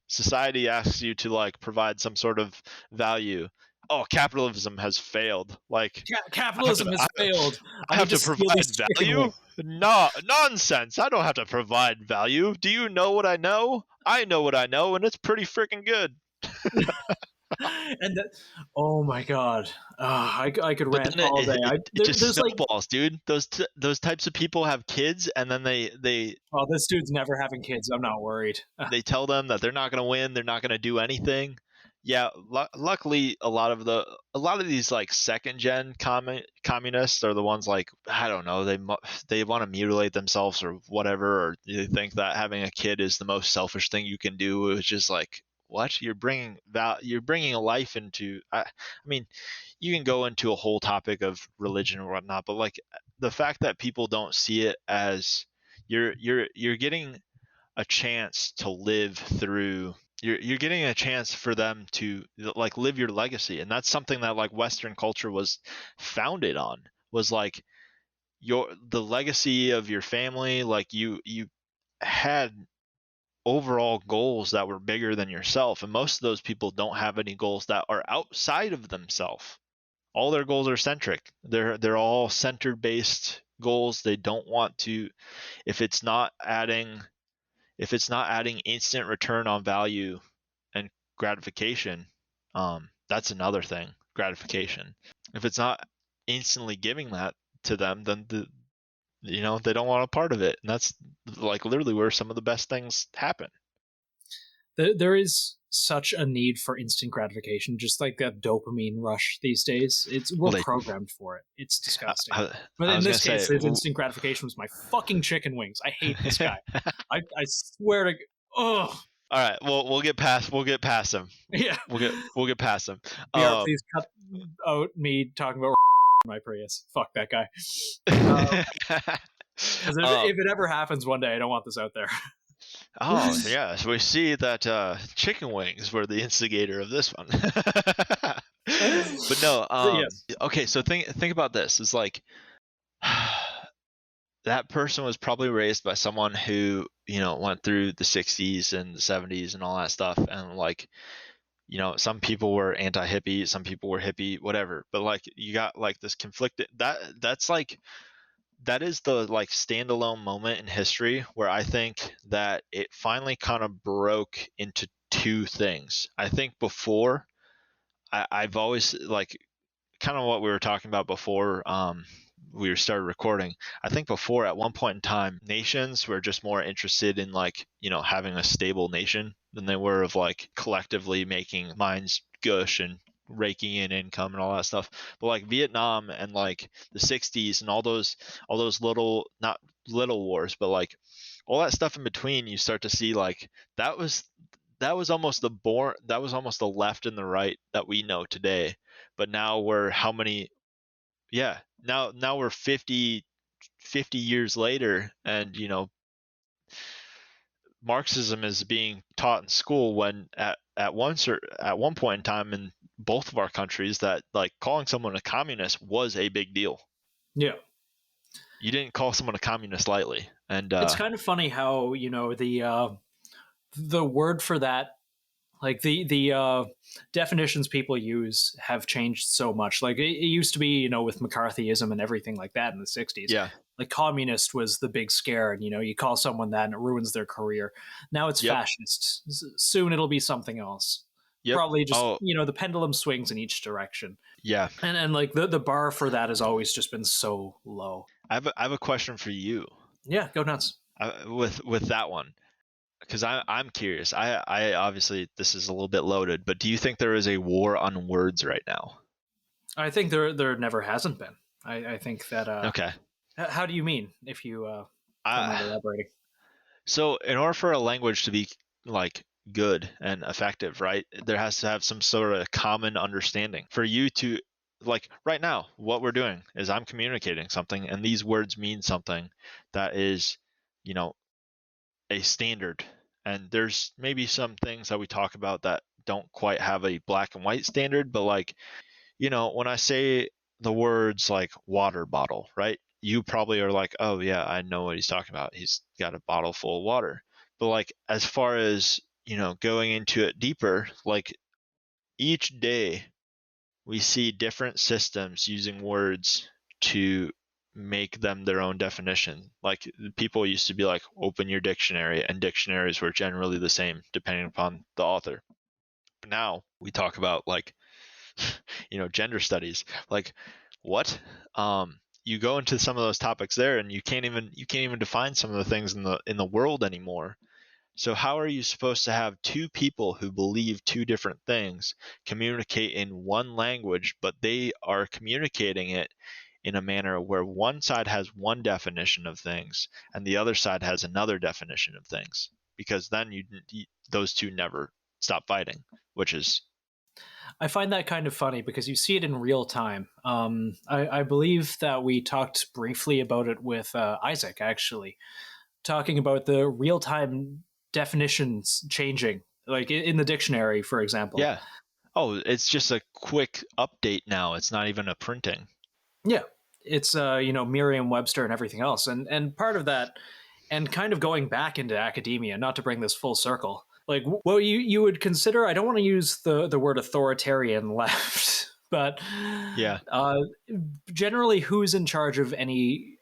society asks you to like provide some sort of value. Oh, capitalism has failed. Like capitalism has failed. I have to provide value? No, nonsense. I don't have to provide value. Do you know what I know? I know what I know, and it's pretty freaking good. And oh my god, I could rant all day. It just snowballs, dude. Those types of people have kids, and then they. Oh, this dude's never having kids. I'm not worried. They tell them that they're not going to win. They're not going to do anything. Yeah, luckily, a lot of these like second gen communists are the ones like, I don't know, they want to mutilate themselves or whatever, or they think that having a kid is the most selfish thing you can do. It's just like, what? You're bringing a life into. I mean, you can go into a whole topic of religion or whatnot, but like the fact that people don't see it as, you're getting a chance to live through. You're getting a chance for them to like live your legacy, and that's something that like Western culture was founded on. Was like the legacy of your family. Like you had overall goals that were bigger than yourself, and most of those people don't have any goals that are outside of themselves. All their goals are centric. They're all center based goals. They don't want to, if it's not adding instant return on value and gratification, that's another thing, gratification. If it's not instantly giving that to them, then they don't want a part of it, and that's like literally where some of the best things happen. There is such a need for instant gratification, just like that dopamine rush these days. We're programmed for it. It's disgusting. But in this case, his instant gratification was my fucking chicken wings. I hate this guy. I swear to. Ugh. All right, well, we'll get past him. Yeah, we'll get past him. Please cut out me talking about my Prius. Fuck that guy. Because if it ever happens one day, I don't want this out there. Oh, yeah. So we see that chicken wings were the instigator of this one. But no. Yes. Okay, so think about this. It's like that person was probably raised by someone who, went through the 60s and the 70s and all that stuff. And like, some people were anti-hippie, some people were hippie, whatever. But like you got like this conflicted, that is the like standalone moment in history where I think that it finally kind of broke into two things. I think before, I've always like kind of what we were talking about before we started recording. I think before, at one point in time, nations were just more interested in like, having a stable nation than they were of like collectively making mines gush and raking in income and all that stuff. But like Vietnam and like the 60s and all those little, not little wars, but like all that stuff in between, you start to see like that was almost the left and the right that we know today. But now we're now we're 50 years later, and Marxism is being taught in school, when at one point in time in both of our countries that like calling someone a communist was a big deal. Yeah. You didn't call someone a communist lightly. And it's kind of funny how, the word for that, like the definitions people use have changed so much. Like it used to be, with McCarthyism and everything like that in the 60s. Yeah. Like communist was the big scare, and you call someone that and it ruins their career. Now it's fascist. Soon it'll be something else. Yep. Probably just the pendulum swings in each direction. Yeah. And like the bar for that has always just been so low. I have a question for you. Yeah, go nuts. With that one, because I'm curious. I obviously, this is a little bit loaded, but do you think there is a war on words right now? I think there never hasn't been. I think that. Okay. How do you mean? If you elaborating. So in order for a language to be like good and effective, right, there has to have some sort of common understanding. For you to, like right now, what we're doing is I'm communicating something, and these words mean something that is, a standard. And there's maybe some things that we talk about that don't quite have a black and white standard, but like, when I say the words like water bottle, right, you probably are like, oh yeah, I know what he's talking about. He's got a bottle full of water. But like, as far as, going into it deeper, like each day we see different systems using words to make them their own definition. Like people used to be like, open your dictionary, and dictionaries were generally the same depending upon the author. But now we talk about like, gender studies. Like what? You go into some of those topics there, and you can't even define some of the things in the world anymore. So how are you supposed to have two people who believe two different things communicate in one language, but they are communicating it in a manner where one side has one definition of things and the other side has another definition of things? Because then those two never stop fighting, which is... I find that kind of funny because you see it in real time. I believe that we talked briefly about it with Isaac, actually. talking about the real-time definitions changing, like in the dictionary, for example. Yeah. Oh, it's just a quick update now. It's not even a printing. Yeah, it's Merriam-Webster and everything else, and part of that, and kind of going back into academia, not to bring this full circle, like what you would consider. I don't want to use the word authoritarian left, but Yeah. Generally, who's in charge of any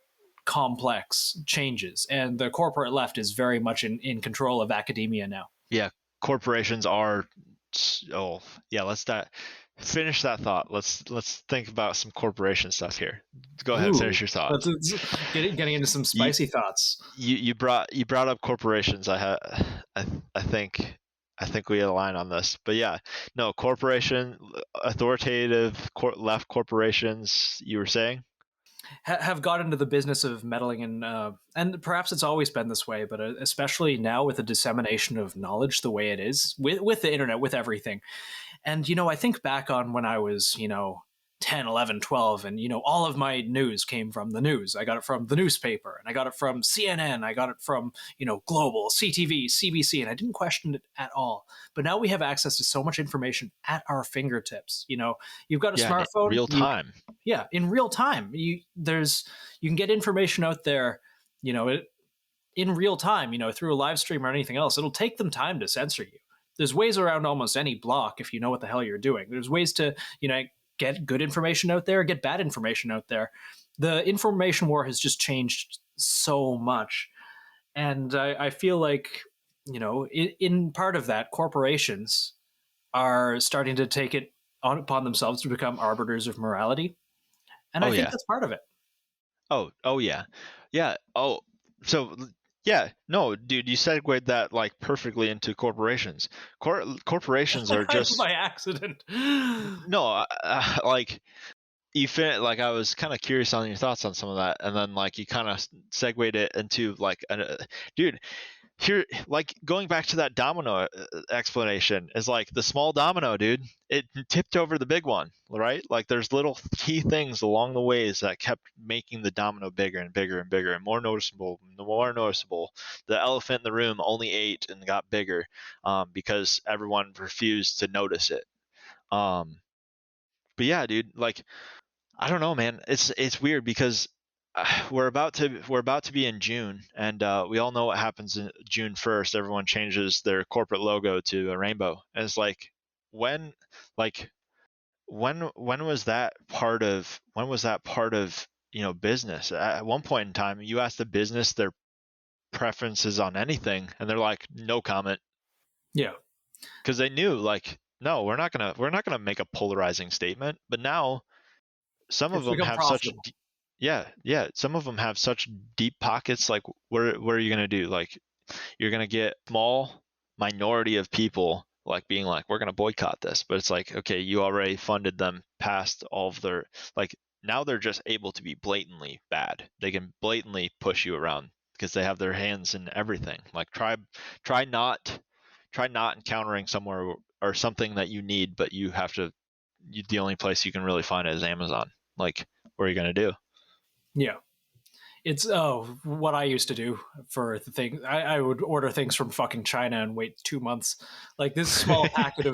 complex changes, and the corporate left is very much in control of academia now. Yeah, corporations are. Oh, yeah. Let's finish that thought. Let's think about some corporation stuff here. Go ahead, finish your thought. Getting into some spicy thoughts. You brought up corporations. I think we align on this. But yeah, no, corporation, authoritative left corporations. You were saying have got into the business of meddling in, and perhaps it's always been this way, but especially now with the dissemination of knowledge the way it is with the internet, with everything. And, I think back on when I was, 10, 11, 12, and, all of my news came from the news. I got it from the newspaper, and I got it from CNN. I got it from, Global, CTV, CBC, and I didn't question it at all. But now we have access to so much information at our fingertips. You've got a smartphone. Real time. In real time. You can get information out there, in real time, through a live stream or anything else. It'll take them time to censor you. There's ways around almost any block if you know what the hell you're doing. There's ways to, get good information out there, get bad information out there. The information war has just changed so much. And I feel like, in part of that, corporations are starting to take it upon themselves to become arbiters of morality. And I think that's part of it. Oh yeah. Yeah. Oh, so yeah, no, dude, you segued that like perfectly into corporations. Corporations are just by accident. No, like I was kind of curious on your thoughts on some of that, and then like you kind of segued it into like, dude. Here, like going back to that domino explanation, is like the small domino, dude. It tipped over the big one, right? Like there's little key things along the ways that kept making the domino bigger and bigger and bigger and more noticeable. The elephant in the room only ate and got bigger because everyone refused to notice it. But yeah, dude, like I don't know, man. It's weird because we're about to be in June, and we all know what happens in June 1st. Everyone changes their corporate logo to a rainbow, and it's like when was that part of business? At one point in time, you ask the business their preferences on anything, and they're like, no comment. Yeah, because they knew like, no, we're not gonna make a polarizing statement. But now some of them have such some of them have such deep pockets. Like, what are you going to do? Like, you're going to get small minority of people like being like, we're going to boycott this. But it's like, okay, you already funded them past all of their, like, now they're just able to be blatantly bad. They can blatantly push you around because they have their hands in everything. Like, try not encountering somewhere or something that you need, but the only place you can really find it is Amazon. Like, what are you going to do? Yeah. It's what I used to do for the thing. I would order things from fucking China and wait 2 months. Like this small packet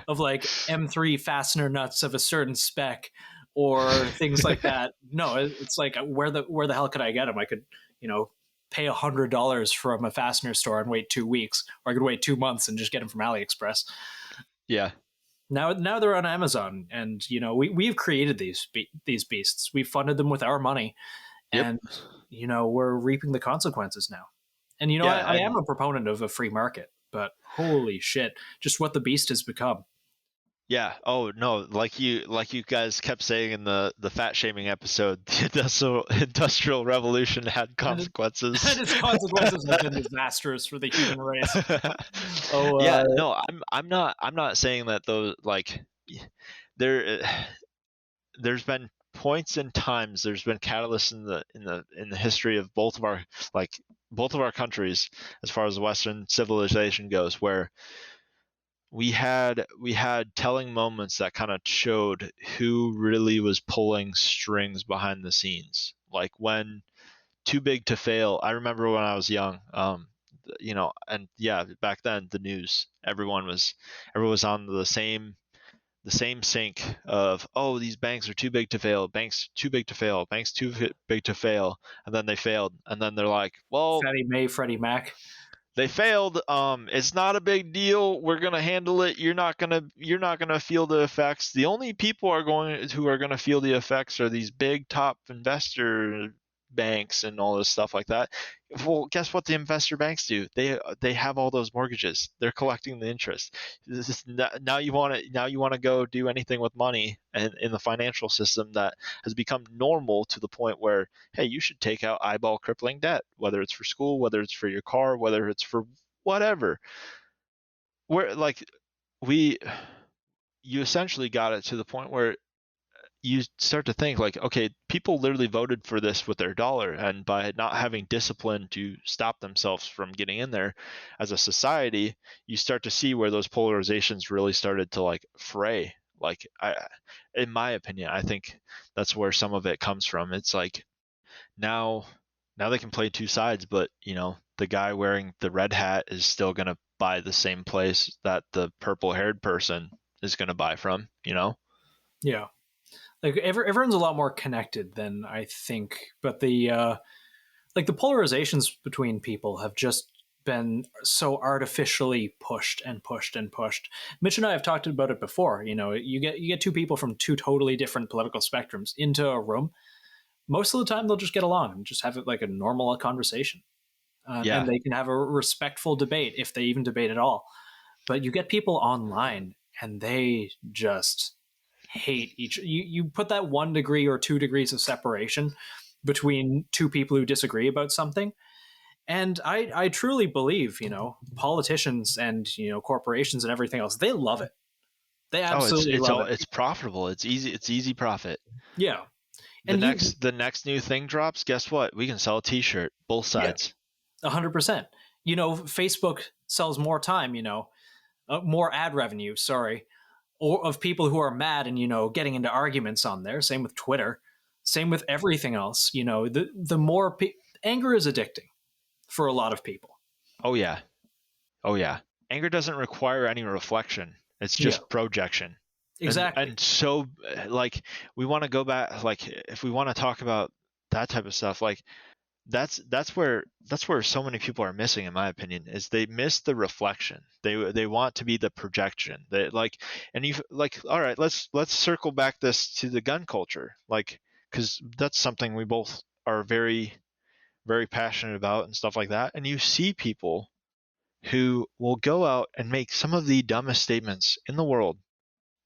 of like M3 fastener nuts of a certain spec or things like that. No, it's like where the hell could I get them? I could, pay $100 from a fastener store and wait 2 weeks, or I could wait 2 months and just get them from AliExpress. Yeah. Now they're on Amazon, and we've created these beasts. We've funded them with our money, and we're reaping the consequences now. And I am a proponent of a free market, but holy shit, just what the beast has become. Yeah. Oh no, like you guys kept saying in the fat shaming episode, the industrial revolution had consequences. And its consequences have been disastrous for the human race. No, I'm not saying that those like there's been points and times, there's been catalysts in the history of both of our countries as far as the Western civilization goes, where we had telling moments that kind of showed who really was pulling strings behind the scenes. Like when too big to fail. I remember when I was young, and yeah, back then the news, everyone was on the same sync of, oh, these banks are too big to fail, banks too big to fail, banks too big to fail, and then they failed, and then they're like, well, Fannie Mae, Freddie Mac. they failed. It's not a big deal. We're gonna handle it. You're not gonna feel the effects. The only people who are gonna feel the effects are these big top investor banks and all this stuff like that. Well, guess what the investor banks do? They have all those mortgages. They're collecting the interest. Now you want to go do anything with money and in the financial system that has become normal to the point where, hey, you should take out eyeball crippling debt, whether it's for school, whether it's for your car, whether it's for whatever. Where like you essentially got it to the point where you start to think like, okay, people literally voted for this with their dollar, and by not having discipline to stop themselves from getting in there as a society, you start to see where those polarizations really started to like fray. Like, in my opinion, I think that's where some of it comes from. It's like now they can play two sides, but the guy wearing the red hat is still going to buy the same place that the purple haired person is going to buy from, Yeah. Like everyone's a lot more connected than I think, but the like the polarizations between people have just been so artificially pushed and pushed and pushed. Mitch and I have talked about it before. You get two people from two totally different political spectrums into a room. Most of the time, they'll just get along and just have it like a normal conversation, Yeah. and they can have a respectful debate if they even debate at all. But you get people online, and they just hate you put that 1 degree or 2 degrees of separation between two people who disagree about something, and I truly believe politicians and corporations and everything else, they love it. They absolutely love it. It's profitable. It's easy profit. Yeah. And the next new thing drops, guess what? We can sell a t-shirt, both sides. 100%. Facebook sells more time, more ad revenue, sorry, or of people who are mad and getting into arguments on there. Same with Twitter, same with everything else. The more anger is addicting for a lot of people. Oh yeah. Anger doesn't require any reflection. It's just projection. Exactly. And so like we want to go back, like if we want to talk about that type of stuff, like that's where so many people are missing, in my opinion, is they miss the reflection. They want to be the projection. They like, and you like, all right, let's circle back this to the gun culture, like, because that's something we both are very, very passionate about and stuff like that. And you see people who will go out and make some of the dumbest statements in the world,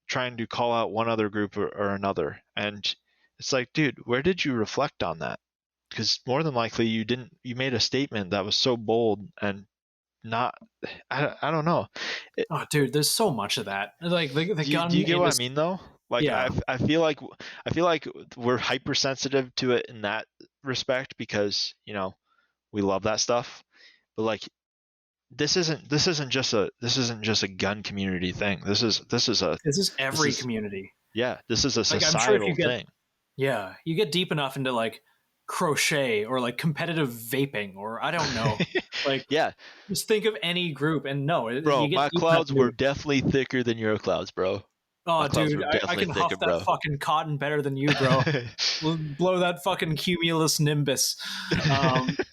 trying to call out one other group or another, and it's like, dude, where did you reflect on that? Because more than likely you didn't. You made a statement that was so bold and not. I don't know. Oh, dude, there's so much of that. Like the gun. Do you get what I mean, though? Like, yeah. I feel like we're hypersensitive to it in that respect because we love that stuff. But like, this isn't just a gun community thing. This is every community. Yeah, this is a societal thing. Yeah, you get deep enough into like crochet or like competitive vaping, or I don't know. Like, yeah, just think of any group and bro, my clouds were definitely thicker than your clouds, bro. Oh, dude, I can huff that fucking cotton better than you, bro. We'll blow that fucking cumulus nimbus. I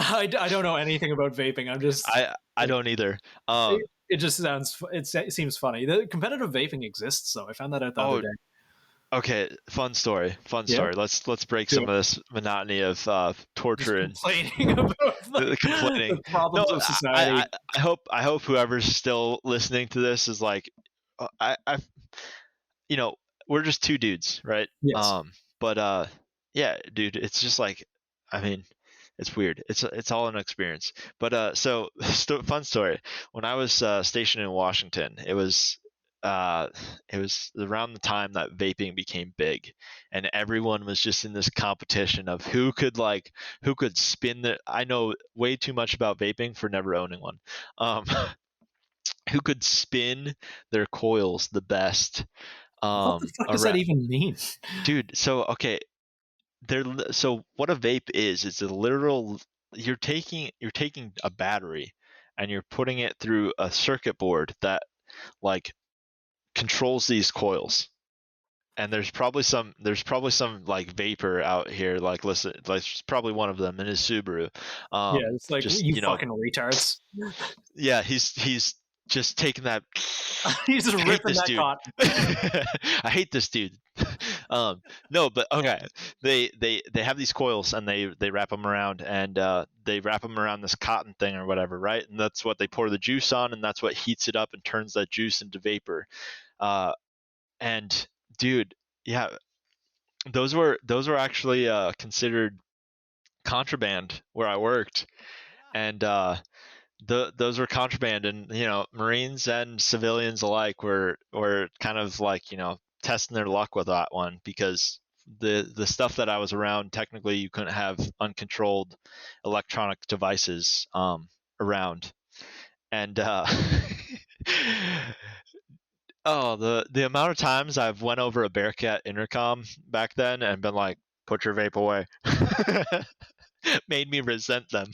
don't know anything about vaping. I'm just I don't either. It just it seems funny. The competitive vaping exists, so I found that out the other day. Okay, fun story. Let's break some of this monotony of torture and complaining about the problems of society. I hope whoever's still listening to this is like, we're just two dudes, right? Yes. But yeah, dude, it's just like, I mean, it's weird. It's all an experience. But so fun story. When I was stationed in Washington, it was around the time that vaping became big, and everyone was just in this competition of who could spin the. I know way too much about vaping for never owning one. Who could spin their coils the best? What the fuck does that even mean, dude? So okay, so what a vape is, it's a literal, you're taking a battery and you're putting it through a circuit board that like controls these coils. And there's probably some like vapor out here, like listen, like it's probably one of them in his Subaru. Yeah, it's like, just, you you know, fucking retards. yeah, he's just taking that. He's just I hate ripping this that dude. cotton. I hate this dude. No, but okay. They have these coils and they wrap them around, and they wrap them around this cotton thing or whatever, right? And that's what they pour the juice on, and that's what heats it up and turns that juice into vapor. And dude, yeah, those were actually considered contraband where I worked, and those were contraband, and you know, Marines and civilians alike were kind of like, you know, testing their luck with that one, because the stuff that I was around, technically you couldn't have uncontrolled electronic devices around, and oh, the amount of times I've went over a Bearcat intercom back then and been like, put your vape away, made me resent them.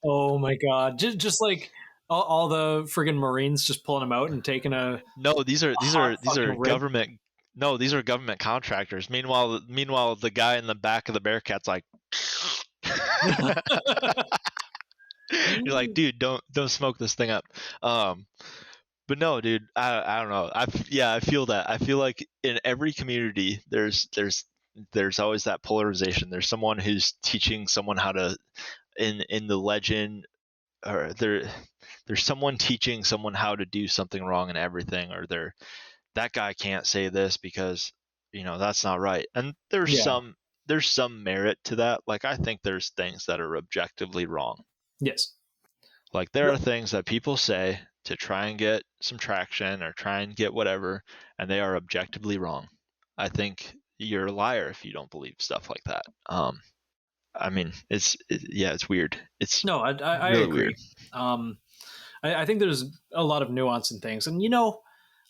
Oh my god! Just like all the friggin' Marines just pulling them out and taking a No, these are fucking rib. government. No, these are government contractors. Meanwhile, the guy in the back of the Bearcat's like, you're like, dude, don't smoke this thing up. But no, dude, I don't know. I feel that. I feel like in every community, there's always that polarization. There's someone who's teaching someone how to, in the legend, or there's someone teaching someone how to do something wrong in everything, or that guy can't say this because, you know, that's not right. And there's some merit to that. Like, I think there's things that are objectively wrong. Yes. Like, there are things that people say to try and get some traction or try and get whatever, and they are objectively wrong. I think you're a liar if you don't believe stuff like that. I mean, it's weird. It's No, I really agree. weird. I think there's a lot of nuance in things, and you know,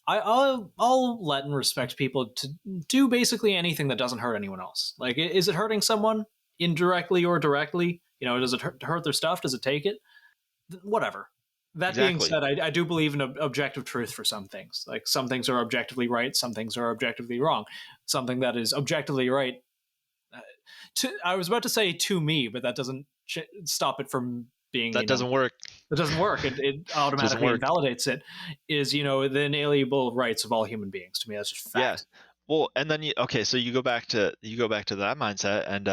I'll let and respect people to do basically anything that doesn't hurt anyone else. Like, is it hurting someone indirectly or directly? You know, does it hurt their stuff? Does it take it? Whatever. That being said, I do believe in objective truth for some things. Like, some things are objectively right, some things are objectively wrong. Something that is objectively right, I was about to say to me, but that doesn't stop it from being. That doesn't work. It doesn't work. It automatically invalidates it. Is, you know, the inalienable rights of all human beings. To me, that's just fact. Yeah. Well, and then so you go back to that mindset, and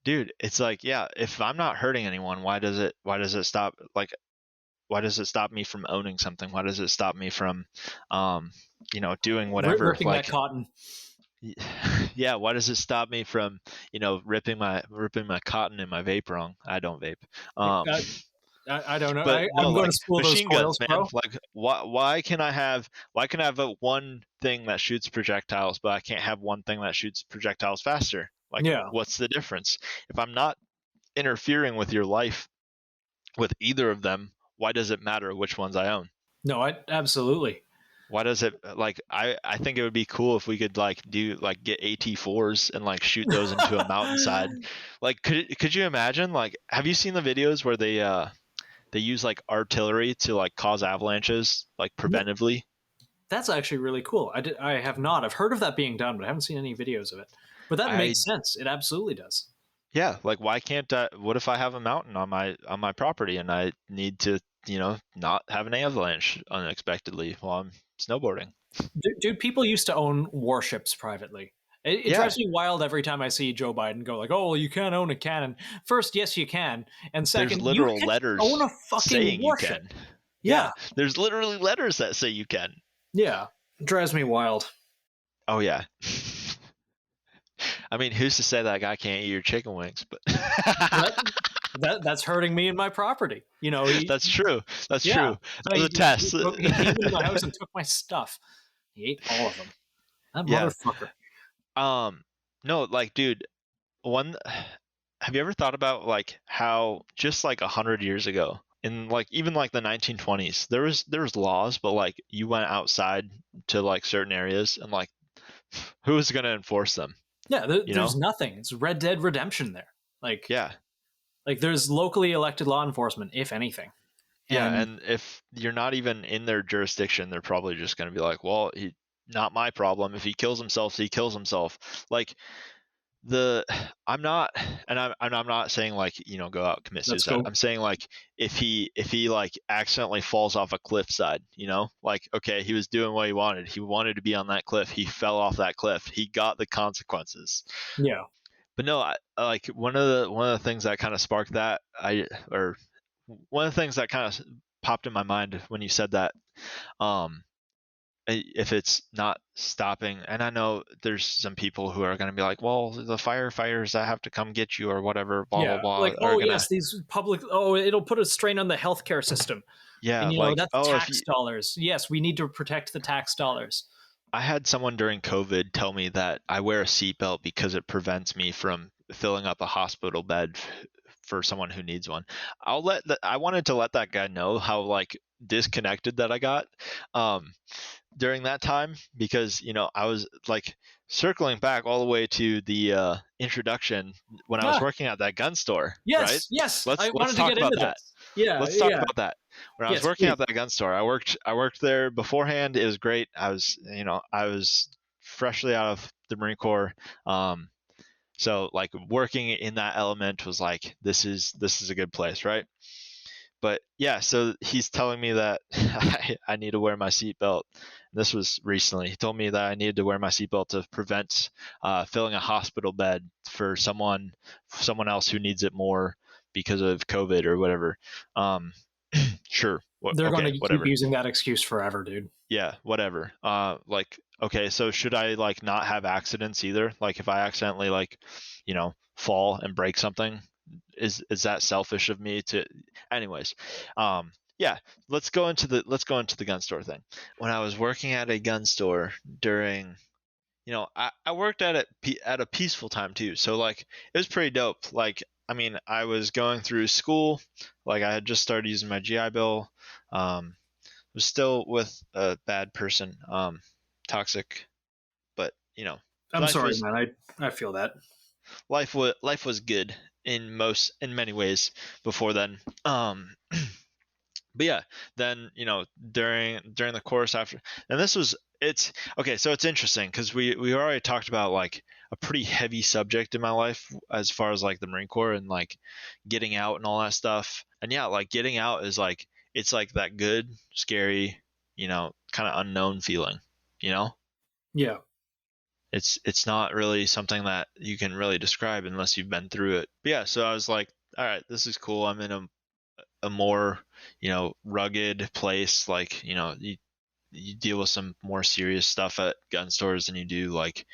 dude, it's like, yeah, if I'm not hurting anyone, why does it stop? Like, why does it stop me from owning something? Why does it stop me from, you know, doing whatever? Ripping that cotton. Yeah, why does it stop me from, you know, ripping my cotton in my vape wrong? I don't vape. I don't know. But I'm going to spool those coils, man. bro. Like, why can I have a one thing that shoots projectiles, but I can't have one thing that shoots projectiles faster? Like, what's the difference? If I'm not interfering with your life with either of them, why does it matter which ones I own? No, absolutely. Why does it, like, I think it would be cool if we could like get AT4s and like shoot those into a mountainside. Like, could you imagine, like, have you seen the videos where they use like artillery to like cause avalanches, like preventively? That's actually really cool. I have not. I've heard of that being done, but I haven't seen any videos of it. But that makes sense. It absolutely does. Yeah, like, why can't what if I have a mountain on my property and I need to, you know, not have an avalanche unexpectedly while I'm snowboarding? Dude, people used to own warships privately. It drives me wild every time I see Joe Biden go like, "Oh, well, you can't own a cannon." First, yes, you can, and second, there's literal you can letters own a fucking saying warship. You can. Yeah, there's literally letters that say you can. Yeah, it drives me wild. Oh yeah. I mean, who's to say that guy can't eat your chicken wings? But that's hurting me and my property. You know, that's true. That's true. That was a test. He came into my house and took my stuff. He ate all of them. That motherfucker. No, like, dude, have you ever thought about like how just like 100 years ago, in like even like the 1920s, there was laws, but like you went outside to like certain areas and like who's going to enforce them? Yeah, You there's know? nothing. It's Red Dead Redemption there. Yeah. Like there's locally elected law enforcement, if anything. Yeah, and if you're not even in their jurisdiction, they're probably just going to be like, well, not my problem. If he kills himself, he kills himself. Like I'm not, and I'm not saying like, go out and commit Let's suicide. go. I'm saying like if he like accidentally falls off a cliffside, like, okay, he was doing what he wanted. He wanted to be on that cliff. He fell off that cliff. He got the consequences. Yeah. But no, like one of the things that kind of sparked that, one of the things that kind of popped in my mind when you said that, if it's not stopping, and I know there's some people who are going to be like, well, the firefighters that have to come get you or whatever, blah, Yeah. blah, blah. Like, are yes, these public, it'll put a strain on the healthcare system. Yeah. And, like, that's tax dollars. Yes, we need to protect the tax dollars. I had someone during COVID tell me that I wear a seatbelt because it prevents me from filling up a hospital bed for someone who needs one. I wanted to let that guy know how like disconnected that I got during that time, because I was like circling back all the way to the introduction when I was working at that gun store. Yes, right? yes. Let's wanted talk to get about into that. this. Yeah, Let's talk about that. When I was working please. at that gun store, I worked there beforehand. It was great. I was freshly out of the Marine Corps. So like working in that element was like, this is a good place, right? But yeah, so he's telling me that I need to wear my seatbelt. This was recently. He told me that I needed to wear my seatbelt to prevent filling a hospital bed for someone else who needs it more because of COVID or whatever. Sure. They're going to keep using that excuse forever, dude. Yeah, whatever. Like, okay, so should I like not have accidents either? Like if I accidentally like, fall and break something, is that selfish of me to? Anyways, yeah, let's go into the gun store thing. When I was working at a gun store during, I worked at it at a peaceful time too. So like it was pretty dope. Like, I mean, I was going through school, like I had just started using my GI Bill. Was still with a bad person, toxic, but I'm sorry, man. I feel that life was good in many ways before then. But yeah, then during the course after, and it's okay. So it's interesting because we already talked about like a pretty heavy subject in my life as far as like the Marine Corps and like getting out and all that stuff. And yeah, like getting out is like, it's like that good, scary, kind of unknown feeling, Yeah. It's not really something that you can really describe unless you've been through it. But yeah, so I was like, all right, this is cool. I'm in a more, rugged place. Like, you deal with some more serious stuff at gun stores than you do like,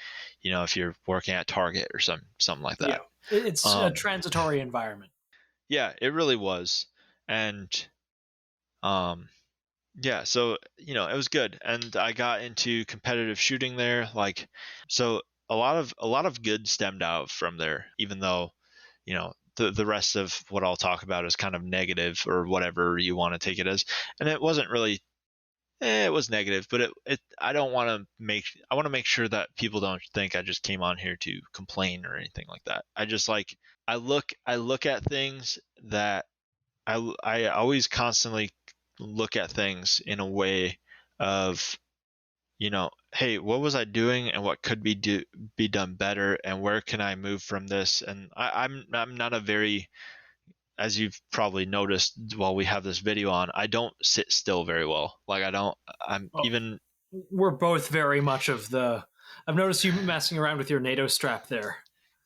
if you're working at Target or something like that. Yeah. It's a transitory environment. Yeah, it really was. And yeah, so it was good, and I got into competitive shooting there. Like, so a lot of good stemmed out from there, even though the rest of what I'll talk about is kind of negative or whatever you want to take it as. And it wasn't really, it was negative, but I want to make sure that people don't think I just came on here to complain or anything like that. I just like, I look at things that I always constantly look at things in a way of, hey, what was I doing and what could be done better, and where can I move from this? And I'm not a very, as you've probably noticed while we have this video on, I don't sit still very well. Like we're both very much of the, I've noticed you messing around with your NATO strap there.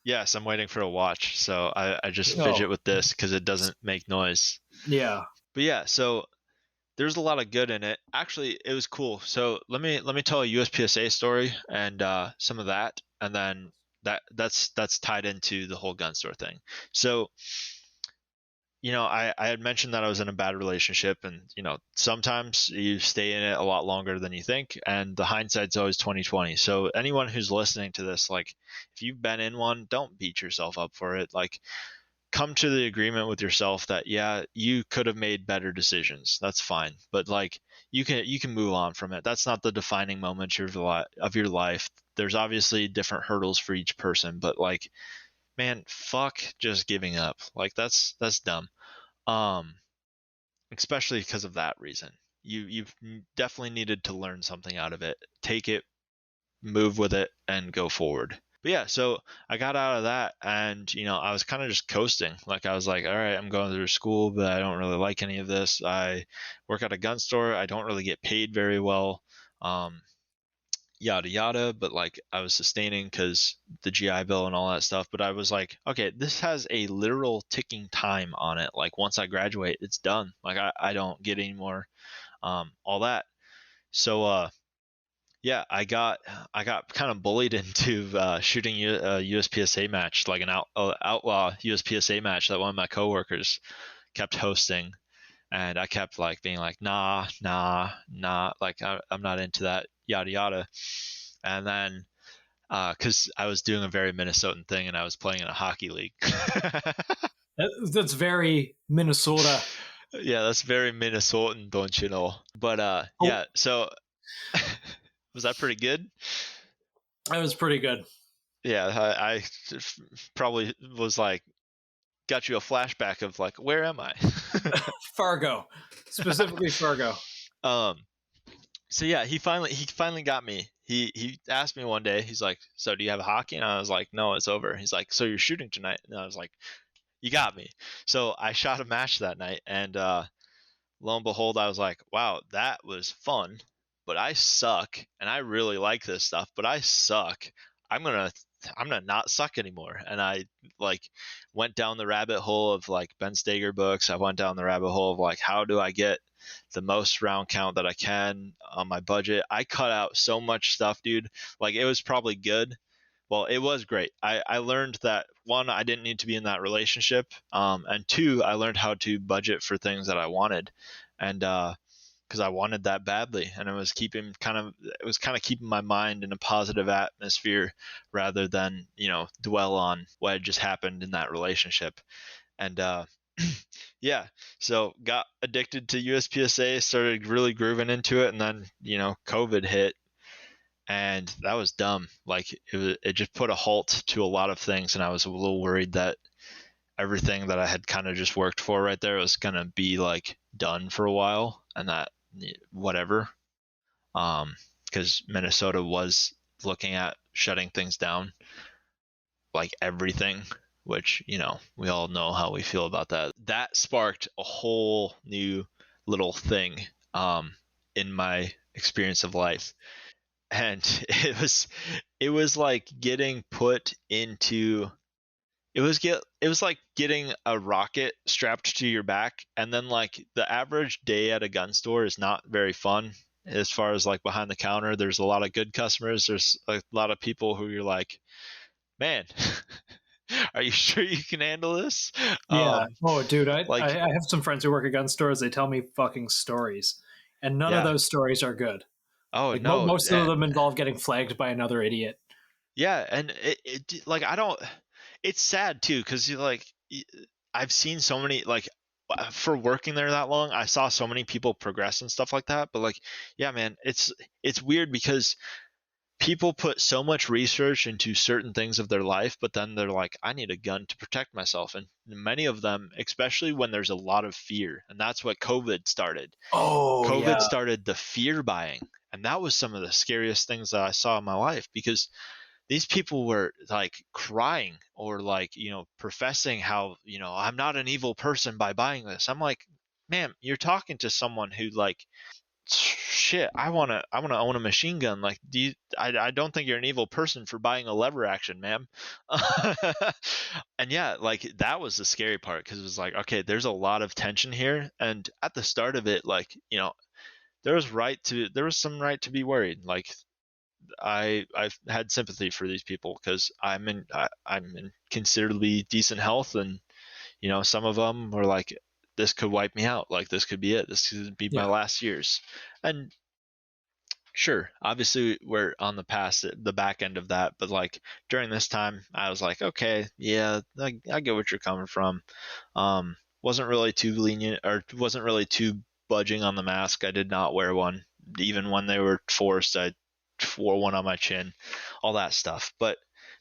Yes, I'm waiting for a watch, so I just fidget with this because it doesn't make noise. Yeah. But yeah, so there's a lot of good in it. Actually, it was cool. So let me tell a USPSA story and some of that, and then that's tied into the whole gun store thing. So, I had mentioned that I was in a bad relationship, and sometimes you stay in it a lot longer than you think, and the hindsight's always 20/20. So anyone who's listening to this, like, if you've been in one, don't beat yourself up for it. Like, come to the agreement with yourself that, yeah, you could have made better decisions. That's fine. But like, you can move on from it. That's not the defining moment of your life. there's obviously different hurdles for each person, but like, man, fuck just giving up. Like that's dumb. Especially because of that reason. You've definitely needed to learn something out of it. Take it, move with it, and go forward. But yeah, so I got out of that, and I was kind of just coasting. Like I was like, all right, I'm going through school, but I don't really like any of this. I work at a gun store. I don't really get paid very well. Yada yada, but like I was sustaining because the GI Bill and all that stuff. But I was like, okay, this has a literal ticking time on it. Like once I graduate, it's done. Like I don't get any more all that. So yeah, I got kind of bullied into shooting a USPSA match, like an outlaw USPSA match that one of my coworkers kept hosting, and I kept like being like, nah, like I'm not into that, yada yada. And then because I was doing a very Minnesotan thing, and I was playing in a hockey league. That's very Minnesota. Yeah, that's very Minnesotan, don't you know? But yeah, so was that pretty good? That was pretty good. Yeah, I probably was like, got you a flashback of like, where am I? Fargo, specifically Fargo. So yeah, he finally got me. He asked me one day, he's like, so do you have hockey? And I was like, no, it's over. He's like, so you're shooting tonight? And I was like, you got me. So I shot a match that night, and lo and behold, I was like, wow, that was fun, but I suck, and I really like this stuff, but I suck. I'm gonna not suck anymore. And I like went down the rabbit hole of like Ben Steger books. I went down the rabbit hole of like, how do I get the most round count that I can on my budget? I cut out so much stuff, dude. Like it was probably good. Well, it was great. I learned that one, I didn't need to be in that relationship, and two, I learned how to budget for things that I wanted, and because I wanted that badly, and it was kind of keeping my mind in a positive atmosphere rather than dwell on what had just happened in that relationship, and yeah, so got addicted to USPSA, started really grooving into it, and then COVID hit. And that was dumb. Like it just put a halt to a lot of things, and I was a little worried that everything that I had kind of just worked for right there was gonna be like done for a while, and that whatever. Because Minnesota was looking at shutting things down, like everything, which we all know how we feel about that. That sparked a whole new little thing in my experience of life. And it was like getting put into it was like getting a rocket strapped to your back, and then like the average day at a gun store is not very fun as far as like behind the counter. There's a lot of good customers, there's a lot of people who you're like, man, are you sure you can handle this? Yeah. Oh dude, I have some friends who work at gun stores. They tell me fucking stories, and none of those stories are good. Oh like, no! Most of them involve getting flagged by another idiot. Yeah, and it like I don't. It's sad too, because I've seen so many like for working there that long, I saw so many people progress and stuff like that. But like, yeah, man, it's weird because people put so much research into certain things of their life, but then they're like, I need a gun to protect myself. And many of them, especially when there's a lot of fear, and that's what COVID started. COVID started the fear buying. And that was some of the scariest things that I saw in my life, because these people were like crying or like, professing how, I'm not an evil person by buying this. I'm like, man, you're talking to someone who like, shit, I want to own a machine gun. Like, I don't think you're an evil person for buying a lever action, ma'am. And yeah, like that was the scary part, because it was like, okay, there's a lot of tension here. And at the start of it, like, there was some right to be worried. Like I've had sympathy for these people, because I'm in considerably decent health, and some of them were like, this could wipe me out. Like this could be it. This could be my last years. And sure, obviously we're on the back end of that, but like during this time, I was like, okay, yeah, I get what you're coming from. Wasn't really too lenient, or wasn't really too budging on the mask. I did not wear one, even when they were forced. I wore one on my chin, all that stuff. But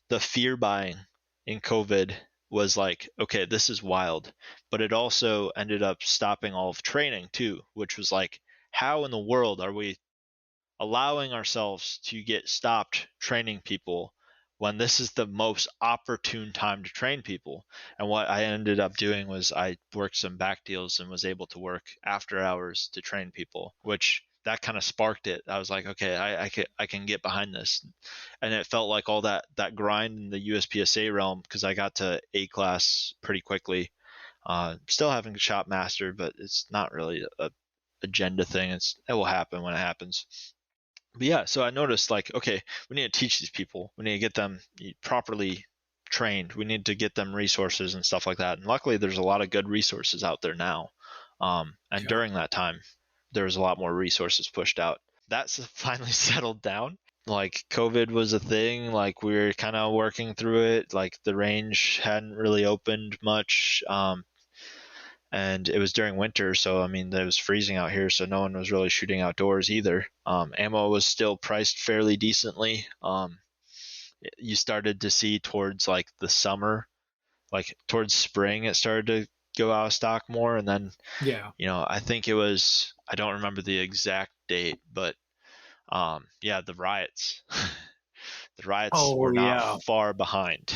the fear buying in COVID was like, okay, this is wild. But it also ended up stopping all of training too, which was like, how in the world are we allowing ourselves to get stopped training people when this is the most opportune time to train people? And what I ended up doing was I worked some back deals and was able to work after hours to train people, which that kind of sparked it. I was like, okay, I can get behind this. And it felt like all that grind in the USPSA realm, because I got to A class pretty quickly. Still having shop master, but it's not really a agenda thing. It will happen when it happens. But yeah, so I noticed like, okay, we need to teach these people. We need to get them properly trained. We need to get them resources and stuff like that. And luckily, there's a lot of good resources out there now. And during that time, there was a lot more resources pushed out. That's finally settled down. Like COVID was a thing. Like we were kind of working through it. Like the range hadn't really opened much. And it was during winter, so I mean it was freezing out here, so no one was really shooting outdoors either. Ammo was still priced fairly decently. You started to see towards like the summer, like towards spring, it started to go out of stock more, and then I think it was, I don't remember the exact date, but the riots, were not far behind.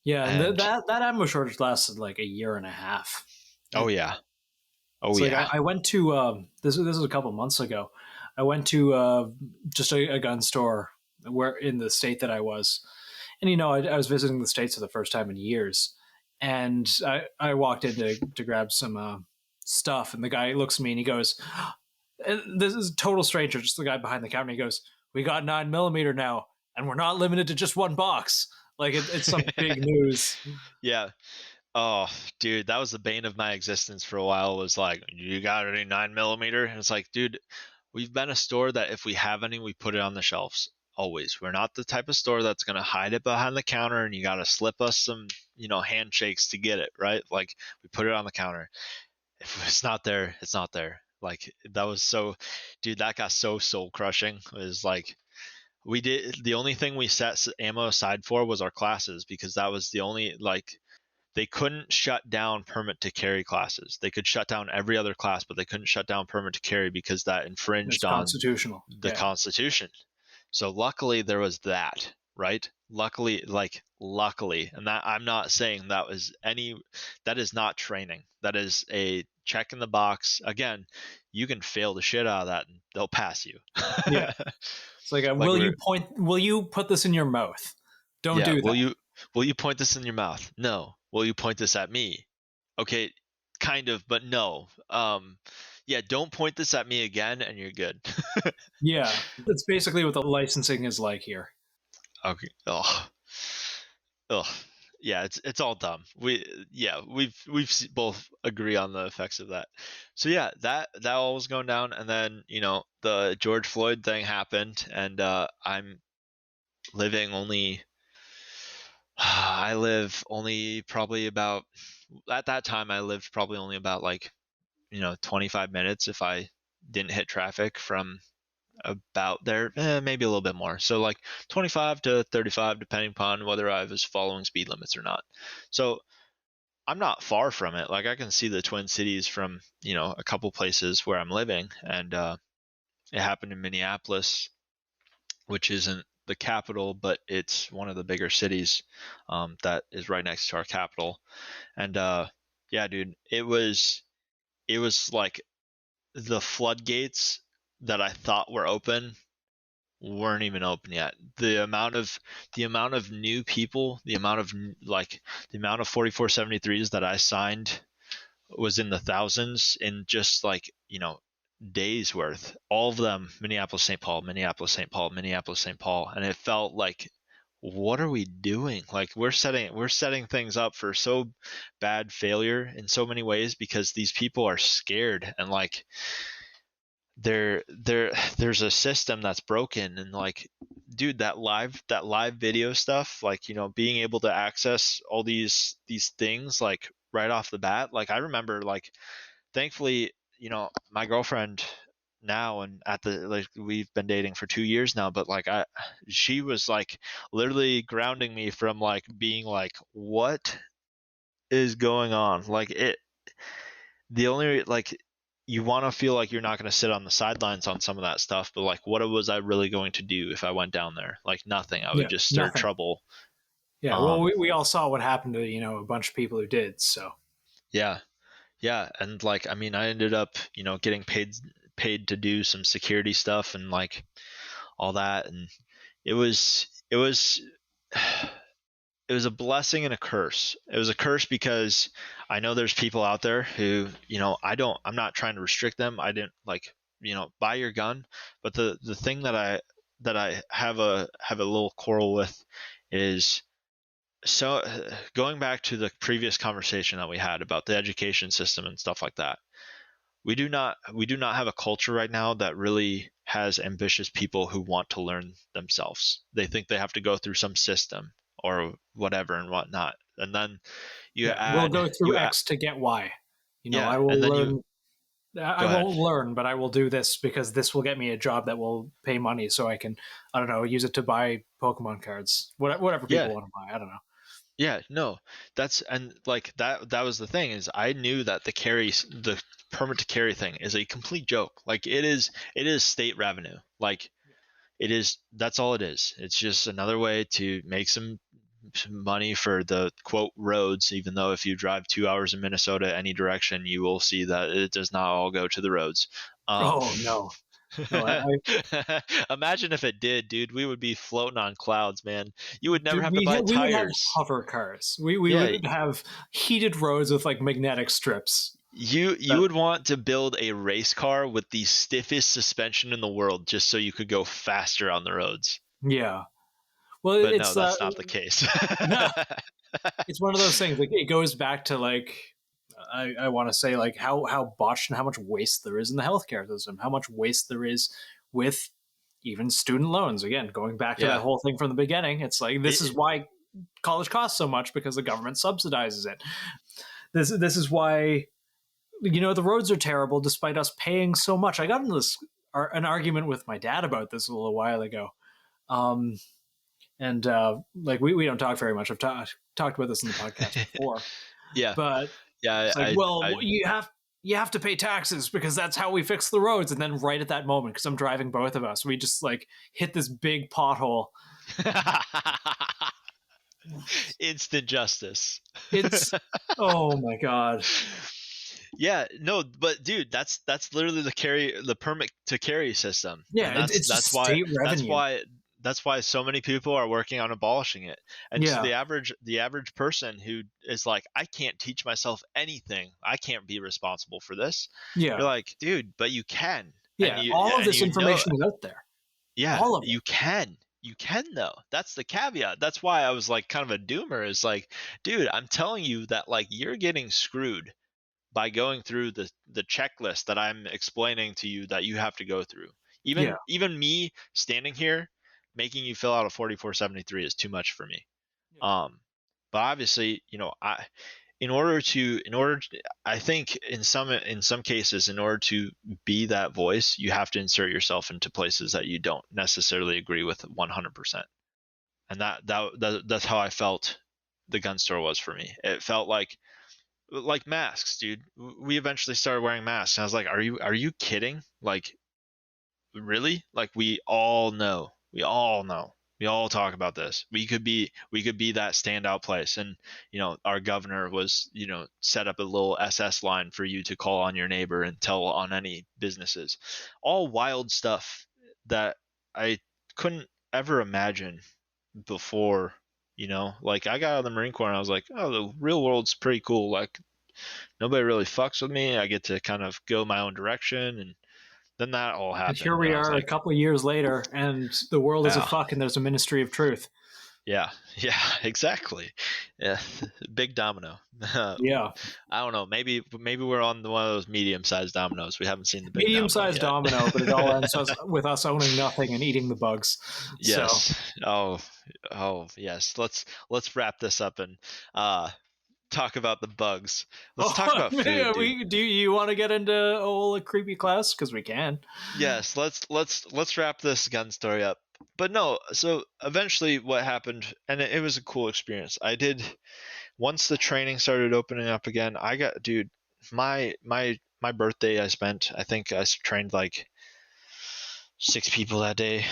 Yeah, and that ammo shortage lasted like a year and a half. Oh yeah. Like I went to this was a couple months ago. I went to just a gun store where in the state that I was, and I was visiting the States for the first time in years, and I walked in to grab some stuff, and the guy looks at me and he goes, and this is a total stranger, just the guy behind the counter. He goes, "We got 9mm now, and we're not limited to just one box." Like it's some big news. Yeah. Oh, dude, that was the bane of my existence for a while. Was like, you got any 9mm? And it's like, dude, we've been a store that if we have any, we put it on the shelves. Always. We're not the type of store that's going to hide it behind the counter and you got to slip us some, handshakes to get it, right? Like we put it on the counter. If it's not there, it's not there. Like that was so, dude, that got so soul crushing. It was like, the only thing we set ammo aside for was our classes, because that was the only, like, they couldn't shut down permit to carry classes. They could shut down every other class, but they couldn't shut down permit to carry because that infringed on the Constitution. So luckily there was that, right? Luckily, and that I'm not saying that is not training. That is a check in the box. Again, you can fail the shit out of that and they'll pass you. Yeah. It's like, will you put this in your mouth? Don't do that. Will you point this in your mouth? No. Will you point this at me? Okay, kind of, but no. Don't point this at me again and you're good. Yeah, that's basically what the licensing is like here. Okay. Oh. Yeah, it's all dumb. We've both agree on the effects of that. So yeah, that all was going down, and then the George Floyd thing happened, and I'm living only. I live only probably about, at that time I lived probably only about 25 minutes if I didn't hit traffic from about there, maybe a little bit more. So 25 to 35, depending upon whether I was following speed limits or not. So I'm not far from it. Like I can see the Twin Cities from, a couple places where I'm living, and it happened in Minneapolis, which isn't the capital, but it's one of the bigger cities that is right next to our capital. And dude, it was like the floodgates that I thought were open weren't even open yet. The amount of new people, the amount of 4473s that I signed was in the thousands in just days worth. All of them Minneapolis, St. Paul, Minneapolis, St. Paul, Minneapolis, St. Paul, and it felt like, what are we doing? Like we're setting things up for so bad failure in so many ways, because these people are scared, and there's a system that's broken. And dude, that live video stuff, being able to access all these things right off the bat. I remember thankfully, my girlfriend now, and we've been dating for 2 years now, but like she was like literally grounding me from like being like, what is going on? Like the only like you want to feel like you're not going to sit on the sidelines on some of that stuff, but like what was I really going to do if I went down there? Like nothing. I would just stir nothing. trouble. Yeah, well, we all saw what happened to a bunch of people who did. So yeah, and like I mean, I ended up getting paid to do some security stuff and like all that, and it was it was a blessing and a curse. It was a curse because I know there's people out there who, I'm not trying to restrict them. I didn't like, buy your gun. But the thing that I have a little quarrel with is, so going back to the previous conversation that we had about the education system and stuff like that, we do not have a culture right now that really has ambitious people who want to learn themselves. They think they have to go through some system or whatever and whatnot, and then we'll go through X to get Y. I will learn. I won't learn, but I will do this because this will get me a job that will pay money, so I can, I don't know, use it to buy Pokemon cards, whatever people want to buy. I don't know. Yeah, no, and like that was the thing, is I knew that the permit to carry thing is a complete joke. Like it is state revenue. Like that's all it is. It's just another way to make some money for the quote roads, even though if you drive 2 hours in Minnesota any direction, you will see that it does not all go to the roads. Oh no. Imagine if it did, dude. We would be floating on clouds, man. You would never have to buy tires. We would have hover cars. We would have heated roads with like magnetic strips. You would want to build a race car with the stiffest suspension in the world just so you could go faster on the roads. Yeah. Well, but no, that's not the case. No. It's one of those things. Like it goes back to like, I want to say like how botched and how much waste there is in the healthcare system, how much waste there is with even student loans. Again, going back to that whole thing from the beginning, it's like this is why college costs so much, because the government subsidizes it. This is why the roads are terrible despite us paying so much. I got into an argument with my dad about this a little while ago, and like we don't talk very much. I've talked about this in the podcast before. Yeah, but. Yeah, it's like, you have to pay taxes because that's how we fix the roads. And then right at that moment, because I'm driving both of us, we just like hit this big pothole. Instant justice. It's oh my god. Yeah, no, but dude, that's literally the permit to carry system. Yeah, that's why revenue. That's why so many people are working on abolishing it. And so the average person who is like, I can't teach myself anything. I can't be responsible for this. Yeah. You're like, dude, but you can. Yeah. All of this information is out there. Yeah. All of it. You can. You can though. That's the caveat. That's why I was like kind of a doomer, is like, dude, I'm telling you that like you're getting screwed by going through the checklist that I'm explaining to you that you have to go through. Even me standing here making you fill out a 4473 is too much for me. But obviously, I think in some cases, in order to be that voice, you have to insert yourself into places that you don't necessarily agree with 100%. And that's how I felt the gun store was for me. It felt like masks, dude. We eventually started wearing masks, and I was like, are you kidding? Like, really? Like, we all know. We all talk about this. We could be that standout place. And, our governor was, set up a little SS line for you to call on your neighbor and tell on any businesses. All wild stuff that I couldn't ever imagine before, like I got out of the Marine Corps and I was like, oh, the real world's pretty cool. Like nobody really fucks with me. I get to kind of go my own direction, and then that all happened. And here we are a couple of years later, and the world is a fuck, and there's a ministry of truth. Yeah, exactly. Yeah, big domino. Yeah. I don't know. Maybe we're on one of those medium-sized dominoes. We haven't seen the big medium-sized domino, but it all ends with us owning nothing and eating the bugs. Yes. So. Oh, yes. Let's wrap this up and talk about the bugs. Let's talk about food, yeah, dude. do you want to get into old creepy Klaus? Because we can. Yes, let's wrap this gun story up. But no, so eventually what happened, and it was a cool experience. I did once the training started opening up again. I got, dude, my birthday. I think I trained like 6 people that day.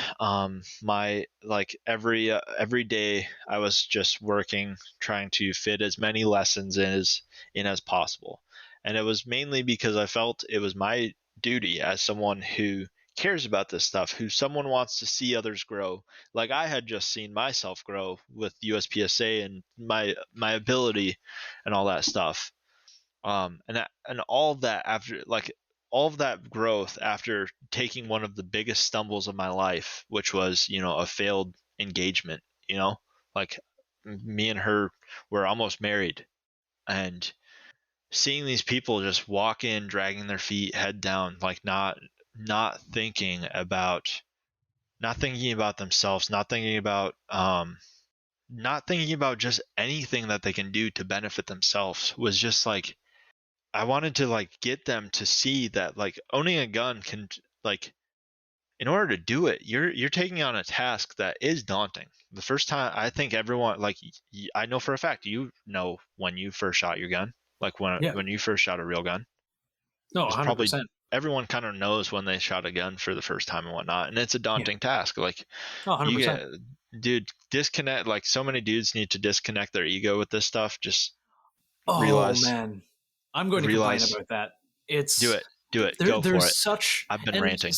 My like every day I was just working, trying to fit as many lessons in as possible, and it was mainly because I felt it was my duty as someone who cares about this stuff, who someone wants to see others grow. Like I had just seen myself grow with USPSA and my ability and all that stuff. And all of that after like all of that growth after taking one of the biggest stumbles of my life, which was, a failed engagement, like me and her were almost married, and seeing these people just walk in dragging their feet head down, like not thinking about themselves, not thinking about just anything that they can do to benefit themselves, was just like I wanted to like get them to see that like owning a gun can, like, in order to do it, you're taking on a task that is daunting. The first time, I think everyone, like, I know for a fact, when you first shot your gun, like Yeah. when you first shot a real gun, No, it's 100%. probably everyone kind of knows when they shot a gun for the first time and whatnot, and it's a daunting task. Like, No, 100%. you get, dude, disconnect. Like, so many dudes need to disconnect their ego with this stuff. Just realize, man, I'm going to complain about that. It's do it, go for it. Such. I've been ranting.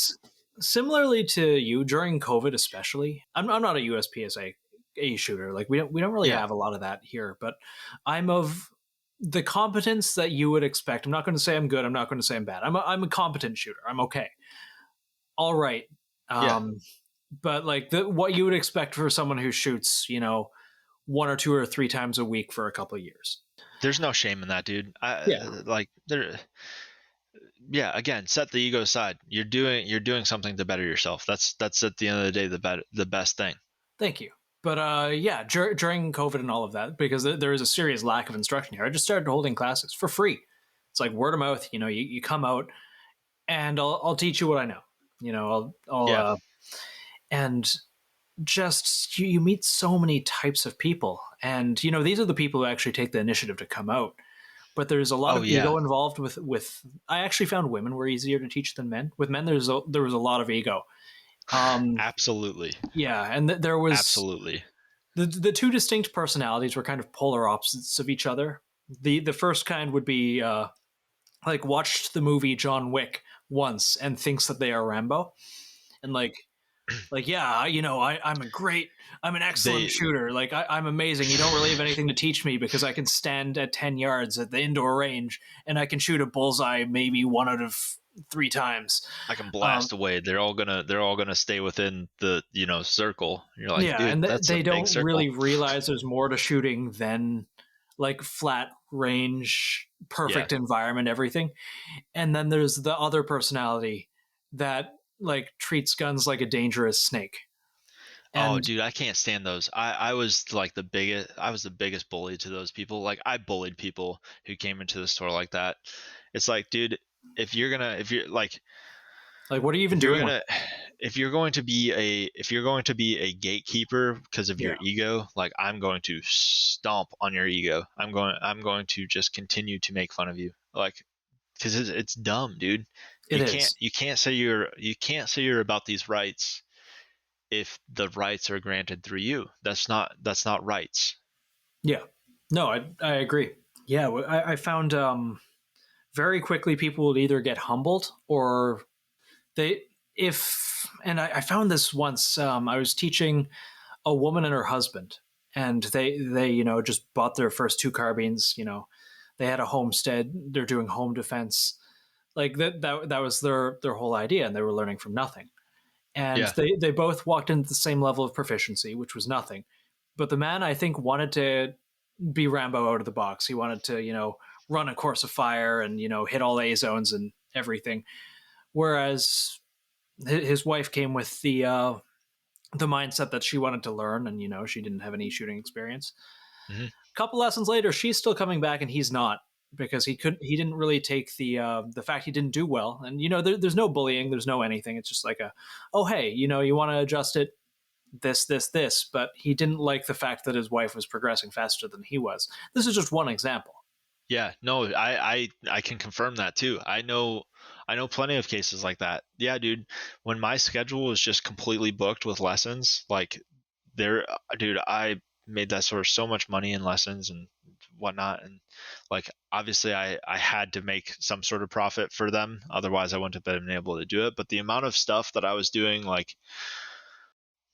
Similarly to you during COVID, especially, I'm not a USPSA shooter. Like we don't really have a lot of that here, but I'm of the competence that you would expect. I'm not going to say I'm good. I'm not going to say I'm bad. I'm a competent shooter. I'm okay. All right. But like what you would expect for someone who shoots, 1 or 2 or 3 times a week for a couple of years. There's no shame in that, dude. Again, set the ego aside. You're doing something to better yourself. That's at the end of the day the best thing. Thank you. But during COVID and all of that, because there is a serious lack of instruction here, I just started holding classes for free. It's like word of mouth. You come out, and I'll teach you what I know. And just you meet so many types of people, and these are the people who actually take the initiative to come out. But there's a lot of ego involved with. I actually found women were easier to teach than men. With men, there was a lot of ego. Absolutely. Yeah, and there was absolutely the 2 distinct personalities were kind of polar opposites of each other. The first kind would be like watched the movie John Wick once and thinks that they are Rambo, and like I'm an excellent shooter. Like I'm amazing. You don't really have anything to teach me because I can stand at 10 yards at the indoor range and I can shoot a bullseye maybe 1 out of 3 times. I can blast away. They're all gonna stay within the circle. You're like, dude, and that's they a don't big circle. really realize there's more to shooting than like flat range, perfect environment, everything. And then there's the other personality that like treats guns like a dangerous snake. And, dude, I can't stand those. I was like the biggest bully to those people. Like I bullied people who came into the store like that. It's like, dude, if you're like what are you even doing? If you're going to be a gatekeeper because of your ego, like I'm going to stomp on your ego. I'm going to just continue to make fun of you, like, because it's dumb, dude. You can't say you're about these rights if the rights are granted through you. That's not rights. Yeah, no, I agree. Yeah, I found very quickly people would either get humbled or I found this once. I was teaching a woman and her husband, and they just bought their first 2 carbines. They had a homestead. They're doing home defense. Like that was their whole idea, and they were learning from nothing. And they both walked into the same level of proficiency, which was nothing. But the man, I think, wanted to be Rambo out of the box. He wanted to, run a course of fire and, hit all A zones and everything. Whereas his wife came with the mindset that she wanted to learn, and, she didn't have any shooting experience. couple lessons later, she's still coming back and he's not, because he didn't really take the fact he didn't do well. And, there's no bullying, there's no anything. It's just like oh, hey, you want to adjust it, this, but he didn't like the fact that his wife was progressing faster than he was. This is just one example. Yeah, no, I can confirm that too. I know plenty of cases like that. Yeah, dude, when my schedule was just completely booked with lessons, like dude, I made that sort of so much money in lessons and whatnot. And like, obviously I had to make some sort of profit for them. Otherwise I wouldn't have been able to do it. But the amount of stuff that I was doing, like,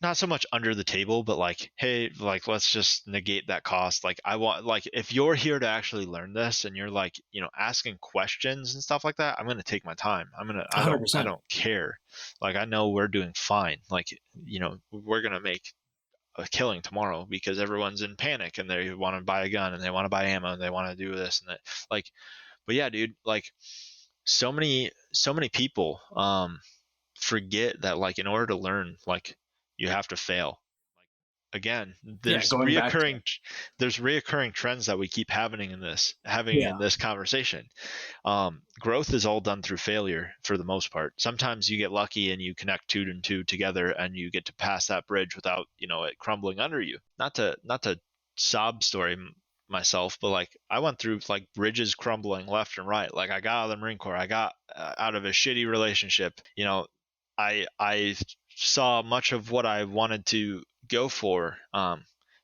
not so much under the table, but like, hey, like, let's just negate that cost. Like, I want, like, if you're here to actually learn this and you're like, asking questions and stuff like that, I'm going to take my time. I don't care. Like, I know we're doing fine. Like, we're going to make a killing tomorrow because everyone's in panic and they want to buy a gun and they want to buy ammo and they want to do this and that. Like, but yeah, dude, like, so many people forget that, like, in order to learn, like, you have to fail. Like, again, there's reoccurring trends that we keep having in this conversation. Growth is all done through failure for the most part. Sometimes you get lucky and you connect two and two together and you get to pass that bridge without, it crumbling under you. Not to sob story myself, but like, I went through like bridges crumbling left and right. Like, I got out of the Marine Corps, I got out of a shitty relationship. I saw much of what I wanted to go for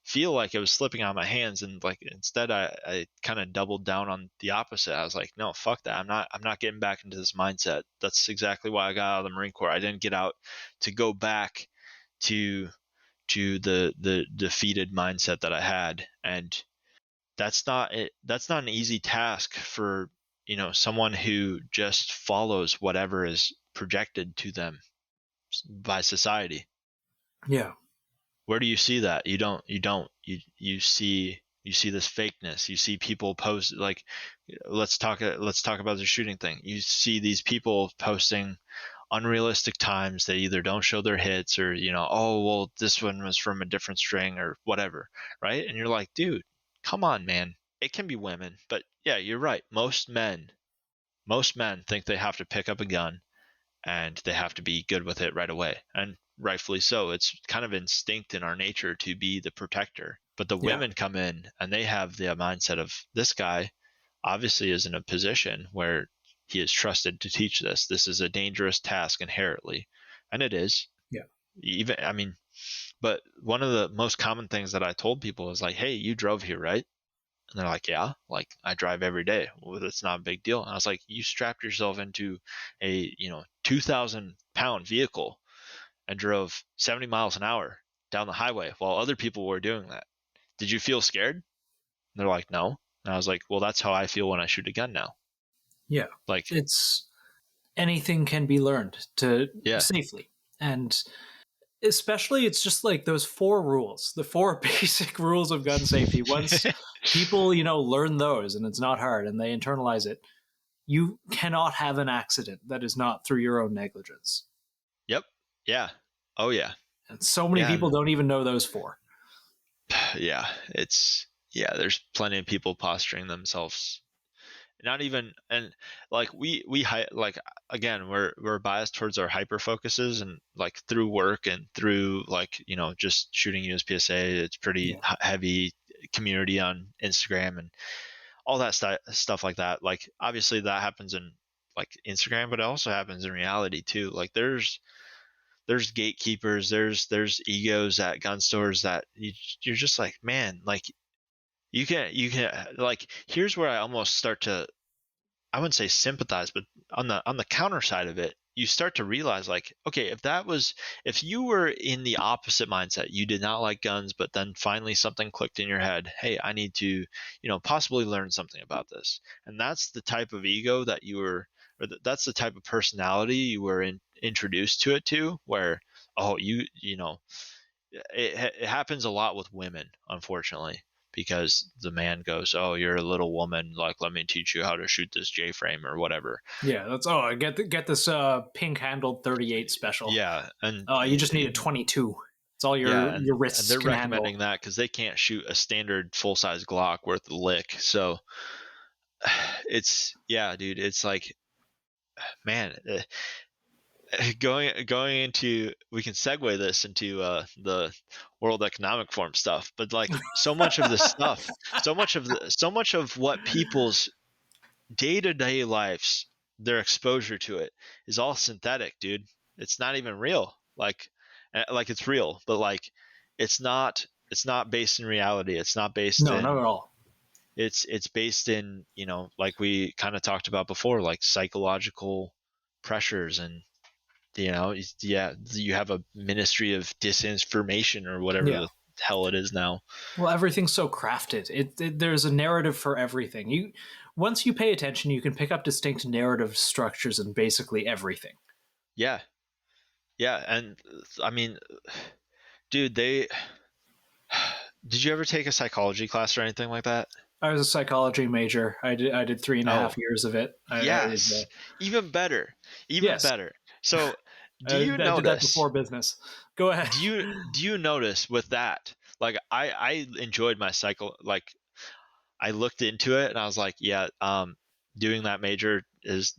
feel like it was slipping out of my hands, and like, instead I kind of doubled down on the opposite. I was like, no, fuck that. I'm not getting back into this mindset. That's exactly why I got out of the Marine Corps. I didn't get out to go back to the defeated mindset that I had, and that's not an easy task for someone who just follows whatever is projected to them by society. Yeah. Where do you see that? You don't. You see this fakeness. You see people post, like, let's talk about the shooting thing. You see these people posting unrealistic times. They either don't show their hits or, oh, well, this one was from a different string or whatever, right? And you're like, dude, come on, man. It can be women, but yeah, you're right. Most men think they have to pick up a gun and they have to be good with it right away. And rightfully so. It's kind of instinct in our nature to be the protector. But the women come in and they have the mindset of, this guy obviously is in a position where he is trusted to teach this. This is a dangerous task inherently. And it is. Yeah. But one of the most common things that I told people is like, hey, you drove here, right? And they're like, yeah, like, I drive every day. Well, that's not a big deal. And I was like, you strapped yourself into a 2,000-pound vehicle and drove 70 miles an hour down the highway while other people were doing that. Did you feel scared? And they're like, no. And I was like, well, that's how I feel when I shoot a gun now. Yeah. Like, it's anything can be learned to safely. And especially, it's just like those 4 rules, the 4 basic rules of gun safety. Once people, learn those, and it's not hard, and they internalize it, you cannot have an accident that is not through your own negligence. Yep. Yeah. Oh, yeah. And so many people don't even know those 4. Yeah. There's plenty of people posturing themselves. Not even, and like, like, again, we're biased towards our hyper focuses, and like, through work and through, like, just shooting USPSA, it's pretty heavy community on Instagram and all that stuff like that. Like, obviously that happens in like Instagram, but it also happens in reality too. Like, there's gatekeepers, there's egos at gun stores that you're just like, man, like, you can like, here's where I almost start to, I wouldn't say sympathize, but on the counter side of it, you start to realize, like, okay, if you were in the opposite mindset, you did not like guns, but then finally something clicked in your head, hey, I need to, possibly learn something about this. And that's the type of ego that you were, or that's the type of personality you were introduced to it to, where, oh, it happens a lot with women, unfortunately, because the man goes, oh, you're a little woman, like, let me teach you how to shoot this J-frame or whatever. Yeah, that's, get this pink-handled 38 special. Yeah, and you just need a 22. It's It's all Yeah, your and wrists they're can handle. recommending that because they can't shoot a standard full-size Glock worth a lick. So it's yeah, dude. It's like, man, going into, we can segue this into the World Economic Forum stuff, but like so much of this stuff, so much of what people's day-to-day lives, their exposure to it is all synthetic, dude. It's not even real. Like it's real, but like it's not based in reality. It's not based No, in, not at all. it's based in, like we kind of talked about before, like psychological pressures. And yeah, you have a ministry of disinformation or whatever Yeah. the hell it is now. Well, everything's so crafted. There's a narrative for everything. Once you pay attention, you can pick up distinct narrative structures in basically everything. Yeah. And I mean, dude, did you ever take a psychology class or anything like that? I was a psychology major. I did 3.5 years of it. Yes. Even better. Yes. Better. So do I you did that notice before business. Go ahead. do you notice with that, like I enjoyed my like I looked into it and I was like, yeah, doing that major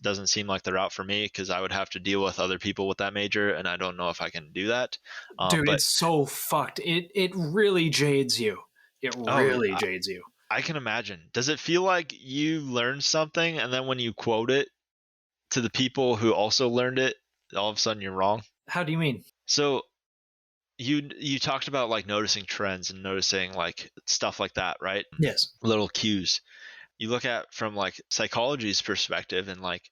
doesn't seem like the route for me, because I would have to deal with other people with that major, and I don't know if I can do that. Dude, but it's so fucked. It really jades you. It really jades you. I can imagine. Does it feel like you learned something and then when you quote it to the people who also learned it, all of a sudden you're wrong? How do you mean? So you talked about like noticing trends and noticing like stuff like that, right? Yes. Little cues. You look at from like psychology's perspective, and like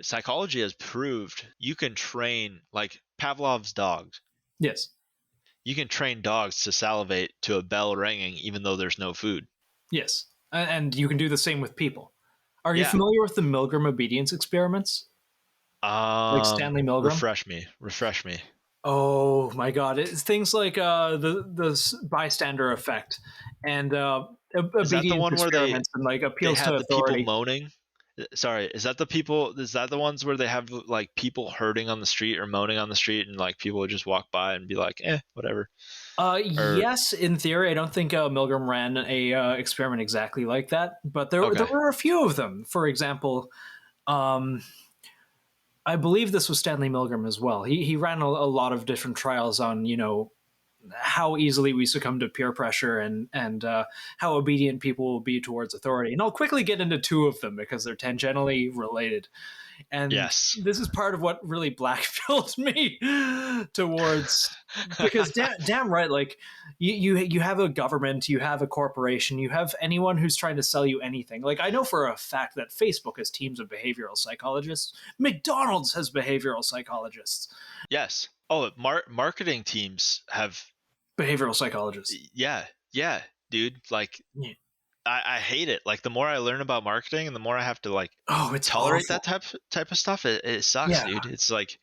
psychology has proved you can train, like Pavlov's dogs. Yes. You can train dogs to salivate to a bell ringing even though there's no food. Yes. And you can do the same with people. Are you familiar with the Milgram obedience experiments? Like Stanley Milgram? Refresh me. Oh my God! It's things like the bystander effect and Is that the obedience one where experiments and like they appeals had to the authority. people moaning? Sorry, is that the ones where they have like people hurting on the street or moaning on the street, and like people would just walk by and be like, whatever? Yes, in theory. I don't think Milgram ran a experiment exactly like that, but there were a few of them. For example, I believe this was Stanley Milgram as well. He ran a lot of different trials on, how easily we succumb to peer pressure and how obedient people will be towards authority. And I'll quickly get into two of them because they're tangentially related. And Yes. This is part of what really black-pilled me towards, because damn right, like you have a government, you have a corporation, you have anyone who's trying to sell you anything. Like I know for a fact that Facebook has teams of behavioral psychologists. McDonald's has behavioral psychologists. Yes. Oh, marketing teams have behavioral psychologists. Yeah, dude. Like, yeah. I hate it. Like, the more I learn about marketing, and the more I have to like it's tolerate awful. that type of stuff. It sucks, dude. It's like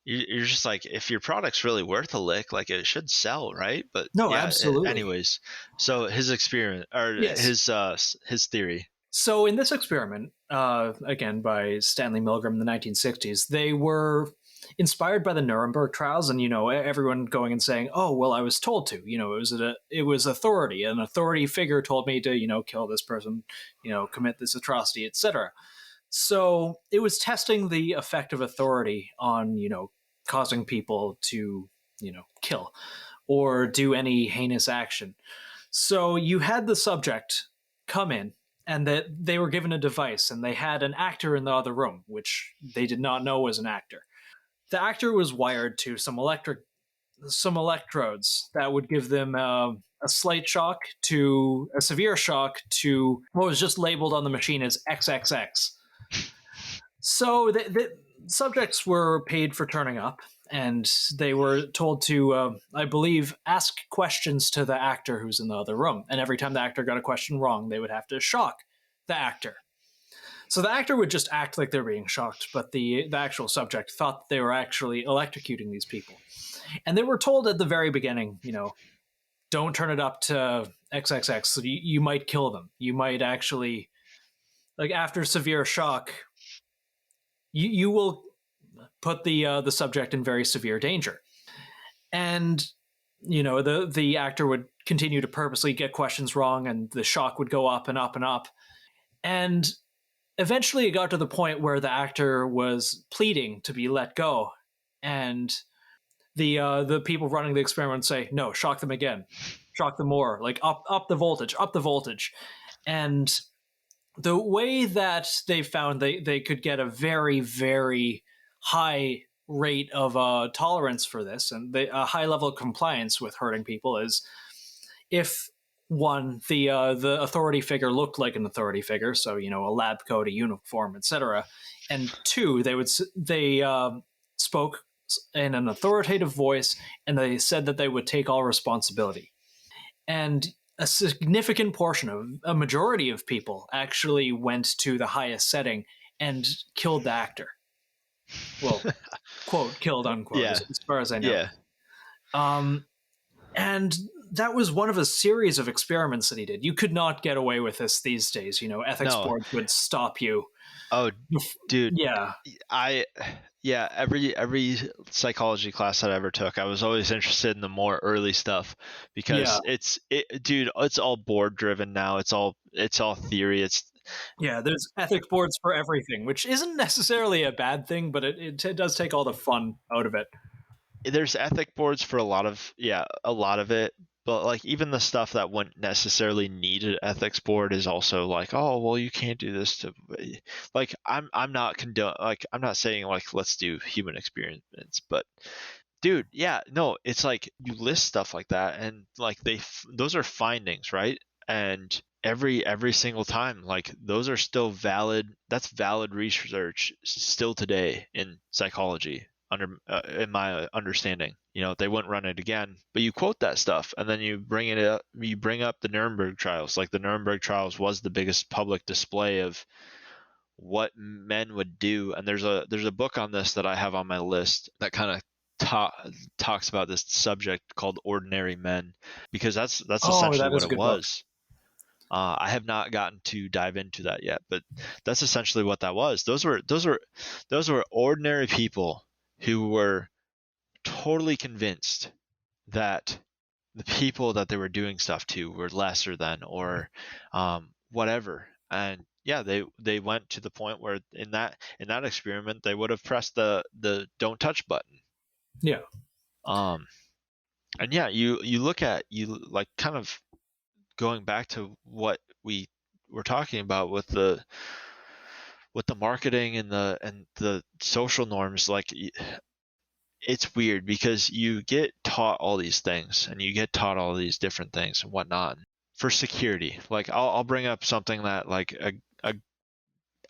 you're just like, if your product's really worth a lick, like it should sell, right? But no, absolutely. Anyways, so his experiment or his theory. So in this experiment, again by Stanley Milgram in the 1960s, they were inspired by the Nuremberg trials, and everyone going and saying, "Oh, well, I was told to." It was authority. An authority figure told me to, kill this person, commit this atrocity, etc. So it was testing the effect of authority on, causing people to, kill or do any heinous action. So you had the subject come in, and that they were given a device, and they had an actor in the other room, which they did not know was an actor. The actor was wired to some electrodes that would give them a slight shock to a severe shock to what was just labeled on the machine as XXX. So the subjects were paid for turning up, and they were told to, I believe, ask questions to the actor who's in the other room. And every time the actor got a question wrong, they would have to shock the actor. So the actor would just act like they're being shocked, but the actual subject thought they were actually electrocuting these people. And they were told at the very beginning, don't turn it up to XXX. So you might kill them. You might actually, like after severe shock, you will put the subject in very severe danger. And the actor would continue to purposely get questions wrong, and the shock would go up and up and up. And eventually it got to the point where the actor was pleading to be let go. And the people running the experiment say, no, shock them again, shock them more, like up the voltage. And the way that they found they could get a very, very high rate of tolerance for this, and a high level of compliance with hurting people, is if one, the authority figure looked like an authority figure, so a lab coat, a uniform, etc., and two, they spoke in an authoritative voice, and they said that they would take all responsibility. And a significant portion of a majority of people actually went to the highest setting and killed the actor. Well, quote, killed, unquote, Yeah. as far as I know. Yeah. And that was one of a series of experiments that he did. You could not get away with this these days. Ethics No. boards would stop you. Oh, dude. Yeah. Every psychology class that I ever took, I was always interested in the more early stuff, because it's all board driven now. It's all theory. There's ethics boards for everything, which isn't necessarily a bad thing, but it does take all the fun out of it. There's ethic boards for a lot of it, but like even the stuff that wouldn't necessarily need an ethics board is also like, oh well, you can't do this to, like, I'm not I'm not saying like let's do human experiments, but dude, no, it's like you list stuff like that, and like those are findings, right? And every single time, like those are still valid. That's valid research still today in psychology, in my understanding. They wouldn't run it again, but you quote that stuff, and then you bring up the Nuremberg trials. Like the Nuremberg trials was the biggest public display of what men would do. And there's a book on this that I have on my list that kind of talks about this subject, called Ordinary Men, because that's essentially what it was. I have not gotten to dive into that yet, but that's essentially what that was. Those were ordinary people who were totally convinced that the people that they were doing stuff to were lesser than, or whatever. And they went to the point where in that experiment they would have pressed the don't touch button. Yeah. And you look at, like, kind of going back to what we were talking about with the marketing and the social norms. Like, it's weird because you get taught all these things, and you get taught all these different things and whatnot for security. Like I'll bring up something that like a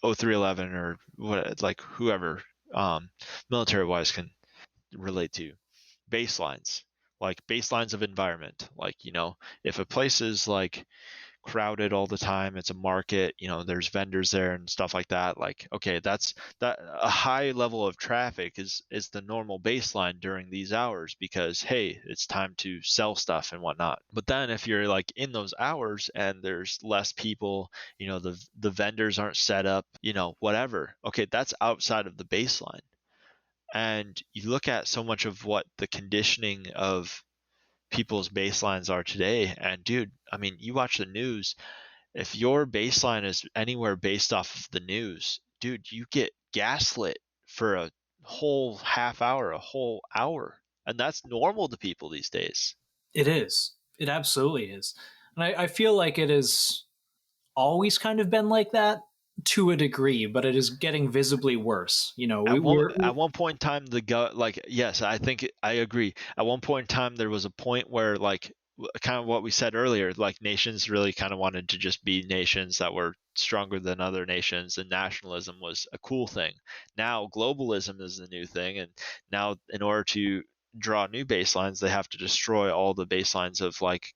0311 or what, like whoever military wise can relate to. Baselines, like baselines of environment. Like, if a place is like crowded all the time, it's a market, there's vendors there and stuff like that, like, okay, that a high level of traffic is the normal baseline during these hours, because hey, it's time to sell stuff and whatnot. But then if you're like in those hours and there's less people, the vendors aren't set up, whatever, okay, that's outside of the baseline. And you look at so much of what the conditioning of people's baselines are today, and dude, I mean, you watch the news, if your baseline is anywhere based off of the news, dude, you get gaslit for a whole half hour, a whole hour, and that's normal to people these days. It is. It absolutely is. And I feel like it has always kind of been like that to a degree, but it is getting visibly worse. At one point in time, yes, I think I agree. At one point in time, there was a point where, like, kind of what we said earlier, like nations really kind of wanted to just be nations that were stronger than other nations, and nationalism was a cool thing. Now globalism is the new thing, and now in order to draw new baselines, they have to destroy all the baselines of, like,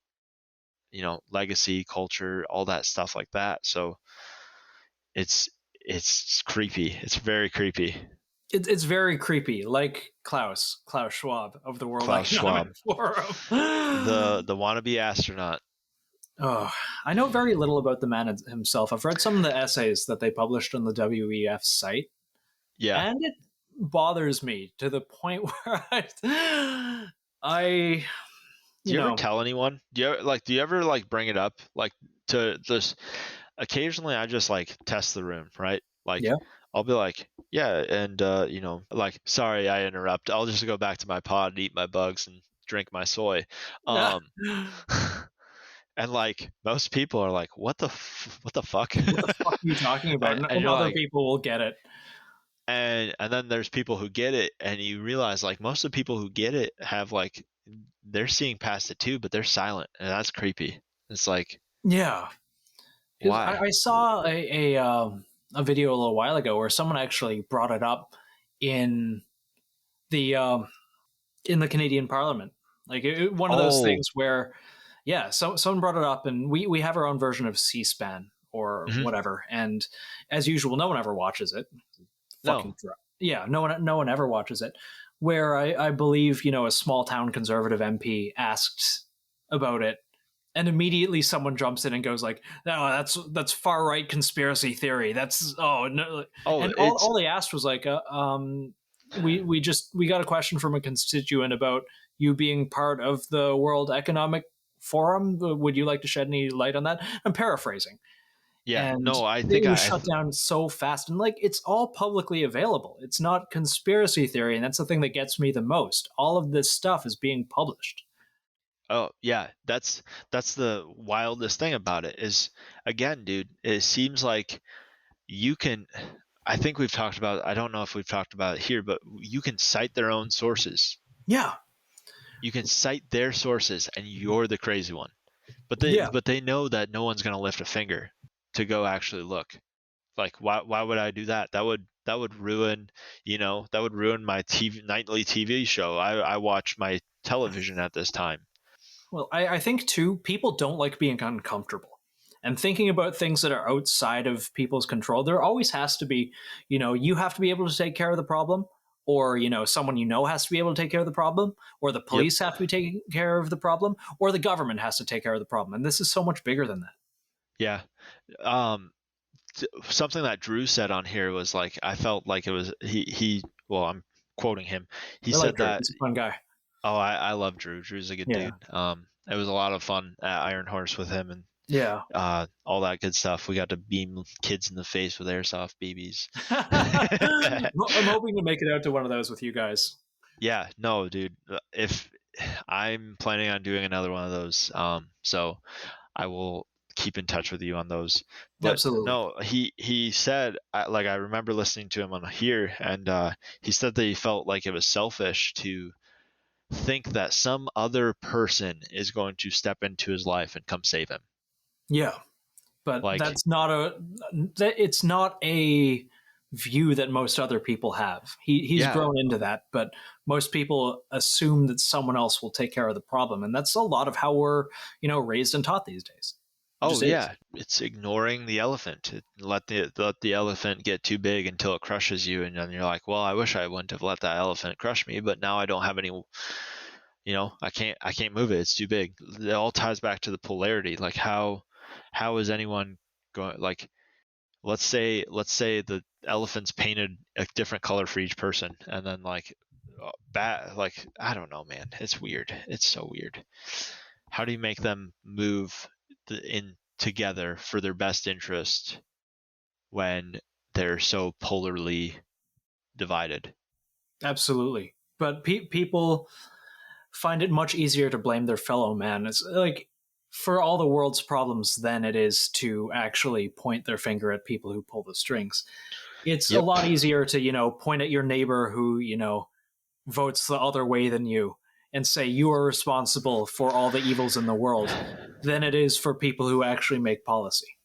legacy, culture, all that stuff like that. So it's creepy. It's very creepy. It's very creepy, like Klaus Schwab of the World Economic Forum. the wannabe astronaut. Oh, I know very little about the man himself. I've read some of the essays that they published on the WEF site. Yeah. And it bothers me to the point where Do you ever tell anyone? Do you ever like bring it up? Like to this occasionally I just like test the room, right? Like Yeah. I'll be like, yeah, and you know, like sorry I interrupt. I'll just go back to my pod and eat my bugs and drink my soy. Um and like most people are like, what the fuck? What the fuck are you talking about? And And you're other like, people will get it. and then there's people who get it, and you realize like most of the people who get it have like they're seeing past it too, but they're silent, and that's creepy. It's like, Yeah. 'Cause why? I saw a video a little while ago where someone actually brought it up in the Canadian Parliament. Like one of those things where, yeah, so someone brought it up, and we have our own version of C-SPAN or Mhm. whatever, and as usual, no one ever watches it. No. Yeah, no one ever watches it. Where I believe, you know, a small town conservative MP asked about it, and immediately someone jumps in and goes like, "No, that's far right conspiracy theory. That's no." And all they asked was like, we got a question from a constituent about you being part of the World Economic Forum. Would you like to shed any light on that? I'm paraphrasing. Yeah, And no, I think it was shut down so fast, and like it's all publicly available. It's not conspiracy theory, and that's the thing that gets me the most. All of this stuff is being published. Oh yeah, that's the wildest thing about it is, again, dude, it seems like you can. I think we've talked about. I don't know if we've talked about it here, but you can cite their own sources. Yeah, You can cite their sources, and you're the crazy one. But Yeah. they know that no one's gonna lift a finger to go actually look. Like why would I do that? That would ruin, you know, that would ruin my nightly TV show. I watch my television at this time. Well, I think too, people don't like being uncomfortable. And thinking about things that are outside of people's control, there always has to be, you know, you have to be able to take care of the problem, or, you know, someone you know has to be able to take care of the problem, or the police have to be taking care of the problem, or the government has to take care of the problem. And this is so much bigger than that. Yeah. Something that Drew said on here was like, I felt like it was he well, I'm quoting him. He I said like Drew. that He's a fun guy. Oh, I love Drew. Drew's a good Yeah. dude. It was a lot of fun at Iron Horse with him, and Yeah. all that good stuff. We got to beam kids in the face with airsoft BBs. I'm hoping to make it out to one of those with you guys. Yeah, no, dude. If I'm planning on doing another one of those, so I will keep in touch with you on those. But Absolutely. no, he said, like, I remember listening to him on here, and he said that he felt like it was selfish to think that some other person is going to step into his life and come save him. Yeah, but Like- it's not a view that most other people have. He's Yeah. grown into that, but most people assume that someone else will take care of the problem, and that's a lot of how we're, you know, raised and taught these days. Oh Just is. yeah, it's ignoring the elephant. Let the elephant get too big until it crushes you, and then you're like, well, I wish I wouldn't have let that elephant crush me, but now I don't have any. You know, I can't move it. It's too big. It all ties back to the polarity. Like how is anyone going? Like, let's say the elephant's painted a different color for each person, and then like I don't know, man. It's weird. It's so weird. How do you make them move in together for their best interest when they're so polarly divided? Absolutely, but people find it much easier to blame their fellow man. It's like for all the world's problems than it is to actually point their finger at people who pull the strings. It's a lot easier to, you know, point at your neighbor who, you know, votes the other way than you and say you are responsible for all the evils in the world than it is for people who actually make policy.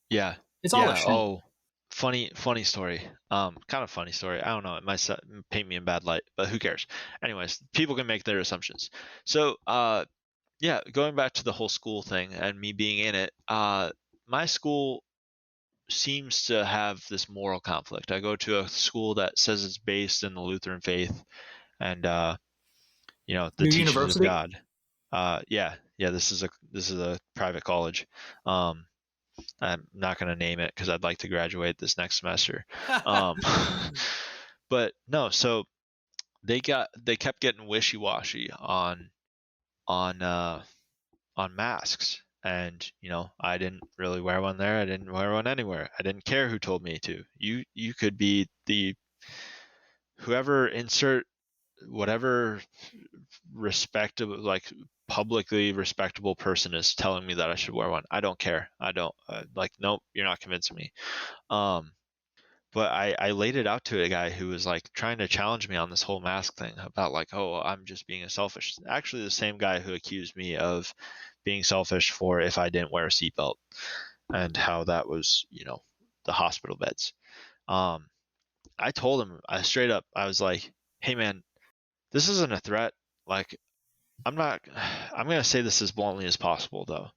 Yeah. It's all a shame. Oh, funny story. Kind of funny story. I don't know. It might paint me in bad light, but who cares? Anyways, people can make their assumptions. So, yeah, going back to the whole school thing and me being in it, my school seems to have this moral conflict. I go to a school that says it's based in the Lutheran faith, and you know, the New teachings university? of God. Yeah. This is a private college. I'm not going to name it because I'd like to graduate this next semester. But no, so they kept getting wishy-washy on on masks. And, you know, I didn't really wear one there. I didn't wear one anywhere. I didn't care who told me to. You could be the whoever insert whatever respectable, like publicly respectable person is telling me that I should wear one. I don't care. I don't like, nope, you're not convincing me. But I laid it out to a guy who was like trying to challenge me on this whole mask thing about like, oh, I'm just being a selfish. Actually, the same guy who accused me of being selfish for if I didn't wear a seatbelt and how that was, you know, the hospital beds. I told him, I straight up, I was like, hey man, this isn't a threat. Like, I'm going to say this as bluntly as possible though.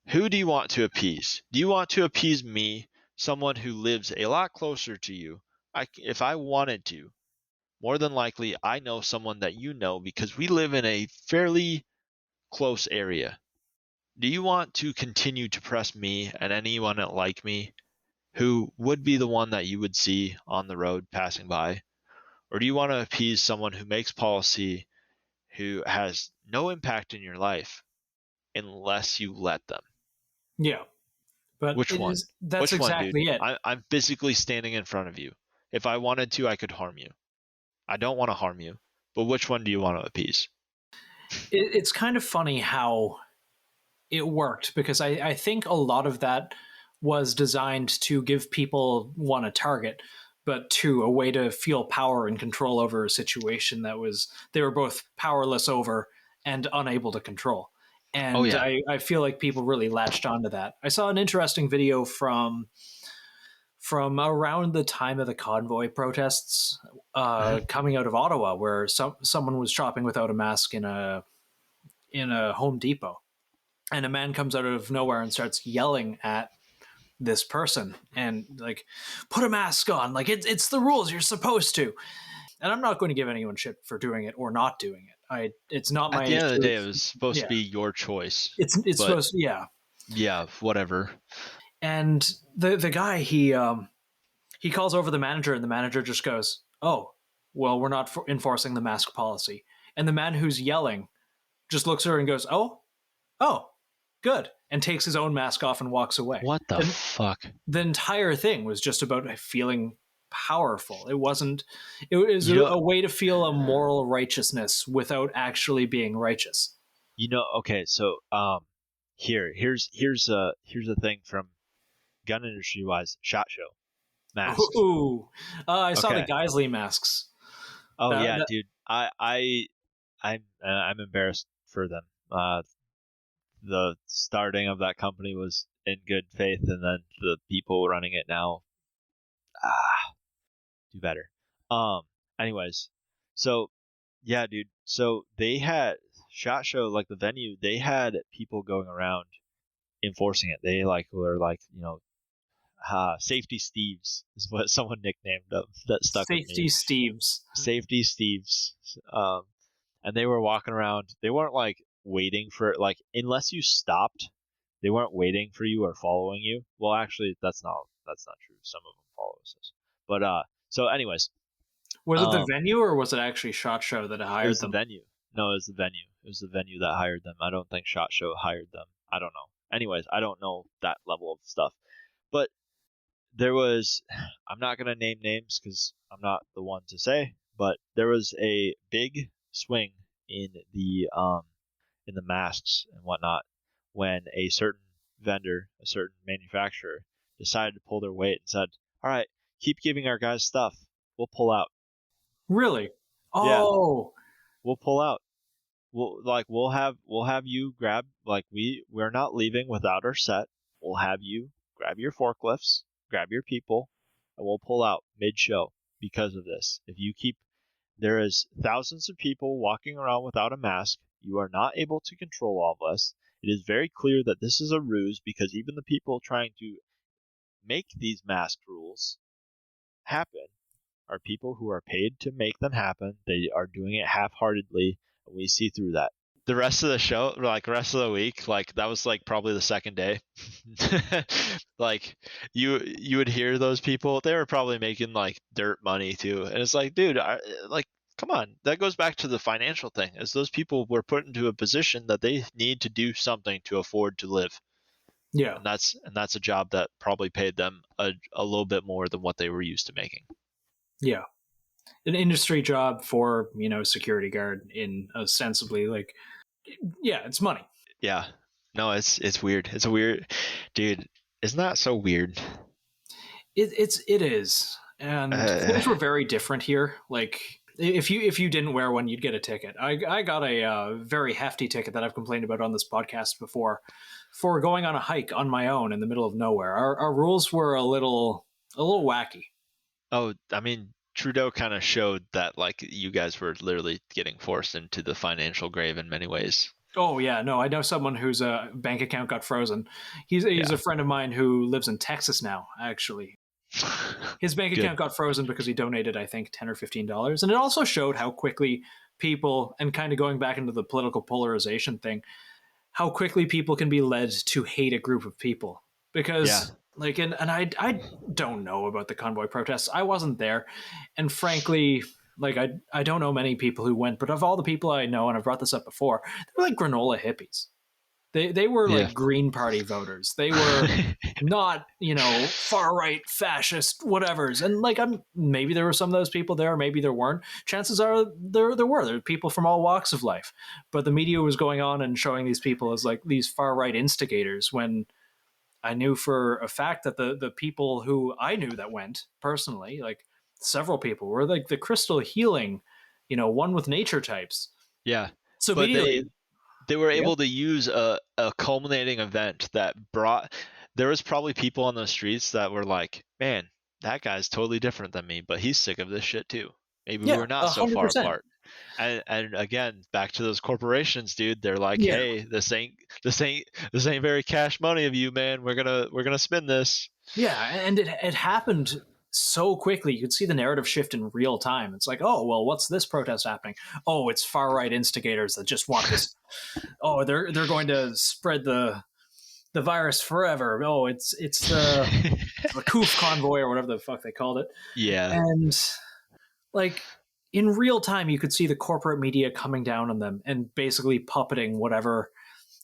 Who do you want to appease? Do you want to appease me, someone who lives a lot closer to you? If I wanted to, more than likely, I know someone that you know because we live in a fairly close area. Do you want to continue to press me and anyone like me who would be the one that you would see on the road passing by? Or do you want to appease someone who makes policy who has no impact in your life unless you let them? Yeah. But Which one? That's Which exactly one, dude? it. I'm physically standing in front of you. If I wanted to, I could harm you. I don't want to harm you. But which one do you want to appease? It's kind of funny how it worked, because I think a lot of that was designed to give people, one, a target, but two, a way to feel power and control over a situation that was they were both powerless over and unable to control. And I feel like people really latched onto that. I saw an interesting video from around the time of the convoy protests coming out of Ottawa, where someone was shopping without a mask in a Home Depot, and a man comes out of nowhere and starts yelling at this person and like, put a mask on, like it's the rules, you're supposed to. And I'm not going to give anyone shit for doing it or not doing it. It's not my issue. At the end of the day, it issue. was supposed to be your choice. It's supposed to, yeah, whatever. And the guy, he calls over the manager, and the manager just goes, oh, well, we're not enforcing the mask policy. And the man who's yelling just looks at her and goes, oh, good, and takes his own mask off and walks away. What the fuck? The entire thing was just about feeling powerful. It was a way to feel a moral righteousness without actually being righteous. You know, okay, so here's a thing from gun industry wise, SHOT Show masks. Ooh, I saw the Geisley masks. Oh dude, I'm embarrassed for them. The starting of that company was in good faith, and then the people running it now do better. Anyways, so yeah, dude. So they had SHOT Show, like the venue, they had people going around enforcing it. They like were like, you know, Safety Steves is what someone nicknamed them. That stuck with me. Safety Steves. And they were walking around. They weren't like waiting for, like, unless you stopped, they weren't waiting for you or following you. Well, actually, that's not true. Some of them follow us. But so anyways, was it the venue or was it actually SHOT Show that hired them? It was the venue. No, it was the venue. It was the venue that hired them. I don't think SHOT Show hired them. I don't know. Anyways, I don't know that level of stuff. But there was, I'm not going to name names because I'm not the one to say, but there was a big swing in the masks and whatnot when a certain vendor, a certain manufacturer decided to pull their weight and said, all right, keep giving our guys stuff. We'll pull out. Really? Oh. Yeah, we'll pull out. We'll have you grab, like, we're not leaving without our set. We'll have you grab your forklifts, grab your people, and we'll pull out mid-show because of this. There is thousands of people walking around without a mask. You are not able to control all of us. It is very clear that this is a ruse, because even the people trying to make these mask rules happen are people who are paid to make them happen. They are doing it half-heartedly, and we see through that. The rest of the show, like rest of the week, like that was like probably the second day. Like you would hear those people, they were probably making like dirt money too, and it's like, dude, like come on, that goes back to the financial thing, as those people were put into a position that they need to do something to afford to live. Yeah. And that's a job that probably paid them a little bit more than what they were used to making. Yeah. An industry job for, security guard in ostensibly like, yeah, it's money. Yeah. No, it's weird. It's a weird, dude. Isn't that so weird? It is. And things were very different here. Like if you didn't wear one, you'd get a ticket. I got a very hefty ticket that I've complained about on this podcast before for going on a hike on my own in the middle of nowhere. Our rules were a little wacky. Oh, I mean, Trudeau kind of showed that like you guys were literally getting forced into the financial grave in many ways. Oh yeah, no, I know someone whose bank account got frozen. He's a friend of mine who lives in Texas now, actually. His bank account got frozen because he donated, I think, $10 or $15. And it also showed how quickly people, and kind of going back into the political polarization thing, how quickly people can be led to hate a group of people. Because, and I don't know about the convoy protests. I wasn't there. And frankly, I don't know many people who went, but of all the people I know, and I've brought this up before, they were like granola hippies. They were like Green Party voters. They were not, far right fascist whatevers. And maybe there were some of those people there, maybe there weren't. Chances are there were people from all walks of life. But the media was going on and showing these people as like these far right instigators, when I knew for a fact that the people who I knew that went personally, like several people, were like the crystal healing, one with nature types. Yeah. So but immediately they were able to use a culminating event that brought, there was probably people on the streets that were like, man, that guy's totally different than me, but he's sick of this shit too. Maybe we're not 100%. So far apart. And again, back to those corporations, dude. They're like, hey, this ain't very cash money of you, man. We're gonna spin this. Yeah, and it happened so quickly. You could see the narrative shift in real time. It's like, oh, well, what's this protest happening? Oh, it's far right instigators that just want this. Oh, they're going to spread the virus forever. Oh, it's the Koof convoy or whatever the fuck they called it. Yeah. And like in real time, you could see the corporate media coming down on them and basically puppeting whatever.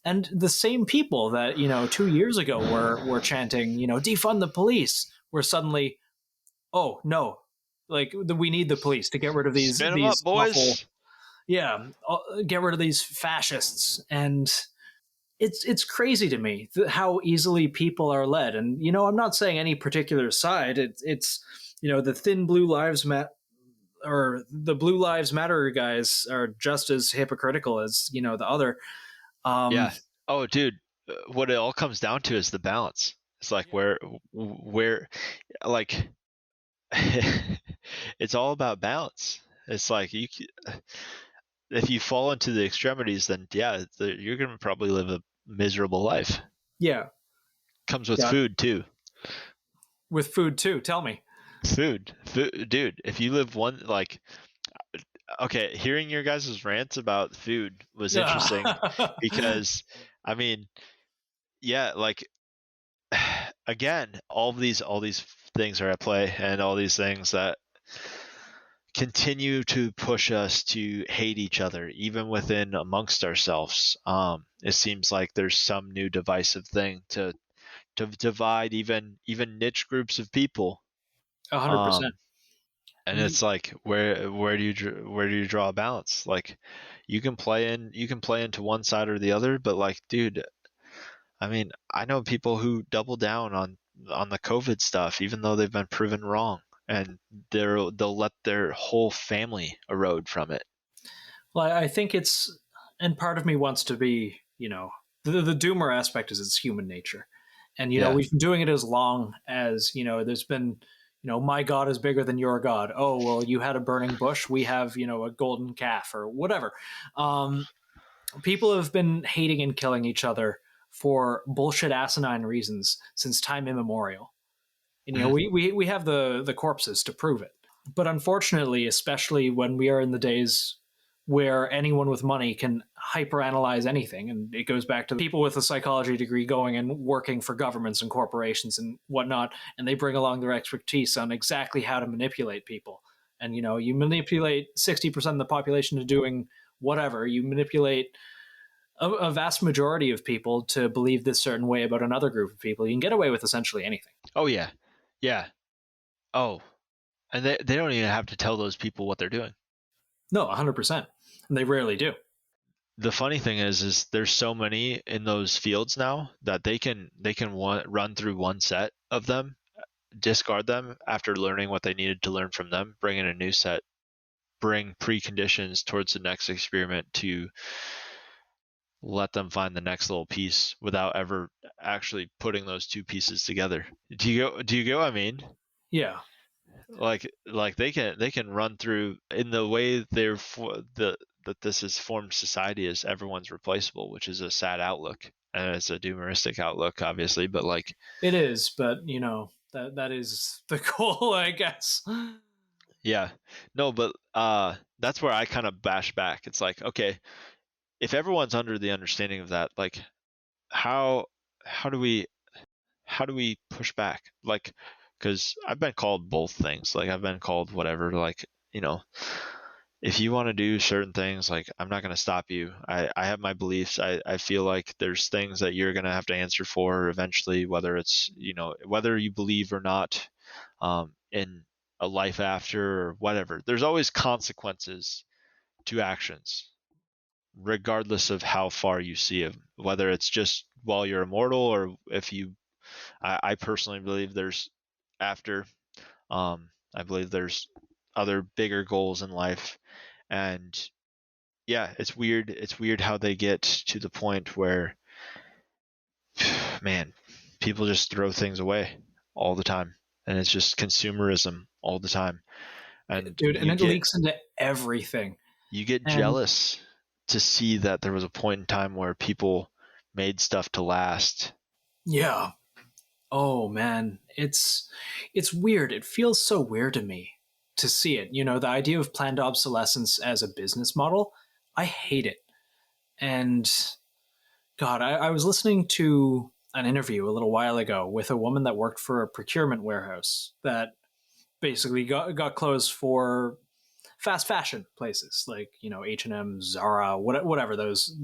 And the same people that 2 years ago were chanting, defund the police, were suddenly, oh no, like we need the police to get rid of these Spin 'em up, boys. Get rid of these fascists. And it's crazy to me how easily people are led. And I'm not saying any particular side. It's the thin blue lives matter, or the Blue Lives Matter guys are just as hypocritical as the other. Oh, dude, what it all comes down to is the balance. It's like where like it's all about balance. It's like if you fall into the extremities, then you're gonna probably live a miserable life. Yeah, comes with food too. With food too. Tell me. Food, dude. If you live hearing your guys' rants about food was interesting because, I mean, again, all these things are at play, and all these things that continue to push us to hate each other, even within amongst ourselves. It seems like there's some new divisive thing to divide even niche groups of people. 100%. And it's like, where do you draw a balance? Like, you can play into one side or the other, but like, dude, I mean, I know people who double down on the COVID stuff, even though they've been proven wrong, and they'll let their whole family erode from it. Well, I think and part of me wants to be, the doomer aspect is it's human nature. And, we've been doing it as long as, there's been, my God is bigger than your God. Oh, well, you had a burning bush. We have, a golden calf or whatever. People have been hating and killing each other for bullshit asinine reasons since time immemorial. And, we have the corpses to prove it. But unfortunately, especially when we are in the days where anyone with money can hyperanalyze anything, and it goes back to people with a psychology degree going and working for governments and corporations and whatnot, and they bring along their expertise on exactly how to manipulate people And, you manipulate 60% of the population to doing whatever. You manipulate a vast majority of people to believe this certain way about another group of people. You can get away with essentially anything. Oh yeah. Yeah. Oh, and they don't even have to tell those people what they're doing. No, 100%. And they rarely do. The funny thing is there's so many in those fields now that they can run through one set of them, discard them after learning what they needed to learn from them, bring in a new set, bring preconditions towards the next experiment to let them find the next little piece without ever actually putting those two pieces together. Do you get what I mean? Yeah. Like they can run through in the way that this is formed society is everyone's replaceable, which is a sad outlook, and it's a doomeristic outlook, obviously, but like it is, but that is the goal, I guess. Yeah, no, but that's where I kind of bash back. It's like, okay, if everyone's under the understanding of that, like how do we push back? Like, because I've been called both things. Like I've been called whatever. Like, if you want to do certain things, like I'm not going to stop you. I have my beliefs. I feel like there's things that you're going to have to answer for eventually, whether it's whether you believe or not in a life after or whatever. There's always consequences to actions, regardless of how far you see them, whether it's just while you're immortal or if you I personally believe there's after. I believe there's other bigger goals in life, and yeah, it's weird how they get to the point where, man, people just throw things away all the time, and it's just consumerism all the time. And dude, and it leaks into everything. You get jealous to see that there was a point in time where people made stuff to last. Yeah. Oh man, it's weird. It feels so weird to me to see it. The idea of planned obsolescence as a business model, I hate it. And God, I was listening to an interview a little while ago with a woman that worked for a procurement warehouse that basically got clothes for fast fashion places like H&M, Zara, whatever those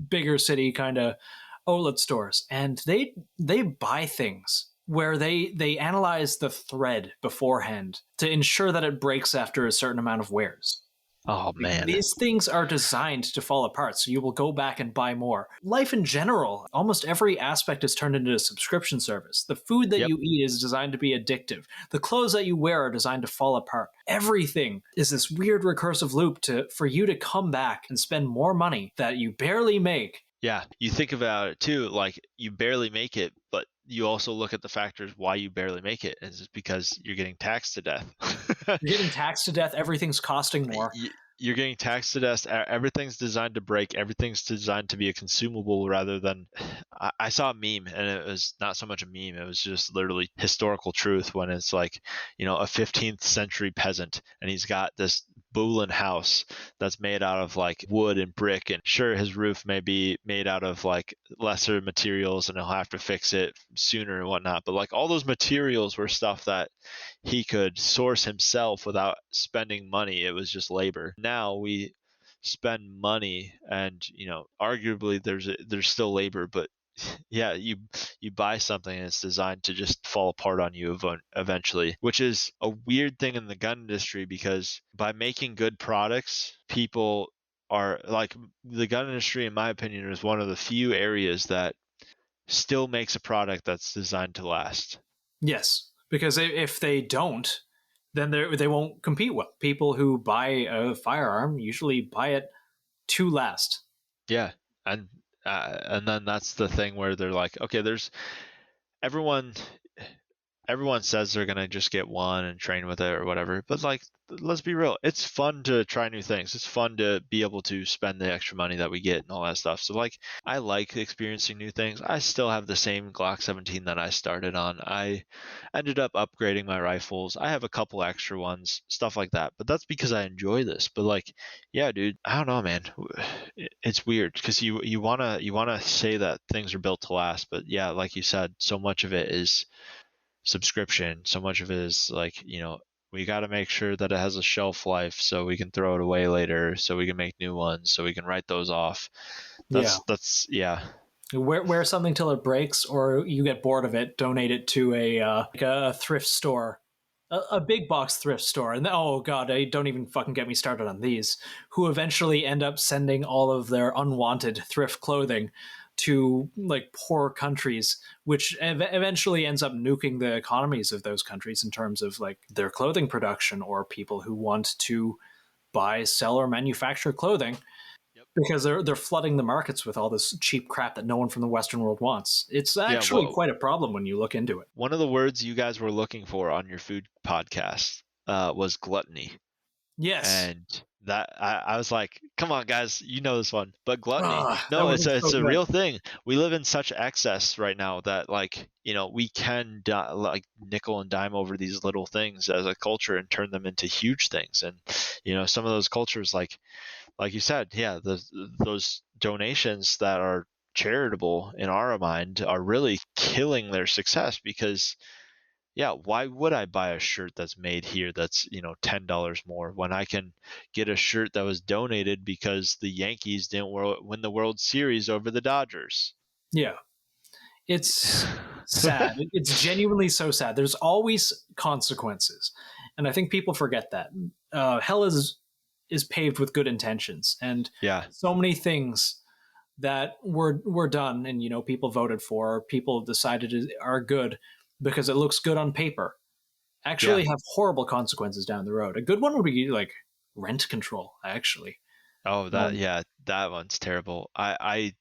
bigger city kind of outlet stores, and they buy things where they analyze the thread beforehand to ensure that it breaks after a certain amount of wears. Oh man, these things are designed to fall apart, so you will go back and buy more. Life in general, almost every aspect is turned into a subscription service. The food that you eat is designed to be addictive. The clothes that you wear are designed to fall apart. Everything is this weird recursive loop for you to come back and spend more money that you barely make. Yeah, you think about it too, like you barely make it, but you also look at the factors why you barely make it. It's just because you're getting taxed to death. You're getting taxed to death. Everything's costing more. You're getting taxed to death. Everything's designed to break. Everything's designed to be a consumable rather than. I saw a meme, and it was not so much a meme. It was just literally historical truth when it's like, a 15th century peasant, and he's got this Boolin house that's made out of like wood and brick, and sure, his roof may be made out of like lesser materials, and he'll have to fix it sooner and whatnot. But like all those materials were stuff that he could source himself without spending money. It was just labor. Now we spend money, and arguably there's still labor, but yeah, you buy something and it's designed to just fall apart on you eventually, which is a weird thing in the gun industry, because by making good products, people are like, the gun industry, in my opinion, is one of the few areas that still makes a product that's designed to last. Yes, because if they don't, then they won't compete well. People who buy a firearm usually buy it to last. Yeah, and then that's the thing where they're like, okay, there's everyone says they're gonna just get one and train with it or whatever, but like, let's be real, it's fun to try new things. It's fun to be able to spend the extra money that we get and all that stuff. So like, I like experiencing new things. I still have the same Glock 17 that I started on. I ended up upgrading my rifles. I have a couple extra ones, stuff like that, but that's because I enjoy this. But like, yeah, dude, I don't know, man, it's weird because you wanna say that things are built to last, but yeah, like you said, so much of it is subscription. So much of it is like, We got to make sure that it has a shelf life so we can throw it away later, so we can make new ones, so we can write those off. That's yeah. Wear something till it breaks, or you get bored of it. Donate it to a thrift store, a big box thrift store, and oh god, don't even fucking get me started on these. Who eventually end up sending all of their unwanted thrift clothing to like poor countries, which eventually ends up nuking the economies of those countries in terms of like their clothing production or people who want to buy, sell, or manufacture clothing. Because they're flooding the markets with all this cheap crap that no one from the Western world wants. It's actually quite a problem when you look into it. One of the words you guys were looking for on your food podcast was gluttony. Yes. And that I was like, come on, guys, you know this one. But gluttony, no, it's a real thing. We live in such excess right now that like, we can like nickel and dime over these little things as a culture and turn them into huge things. And some of those cultures, like you said, yeah, those donations that are charitable in our mind are really killing their success because. Yeah, why would I buy a shirt that's made here that's, $10 more when I can get a shirt that was donated because the Yankees didn't win the World Series over the Dodgers? Yeah. It's sad. It's genuinely so sad. There's always consequences. And I think people forget that. Hell is paved with good intentions. And so many things that were done and, people voted for, people decided are good because it looks good on paper, actually have horrible consequences down the road. A good one would be like rent control, actually. Oh, that one's terrible. I've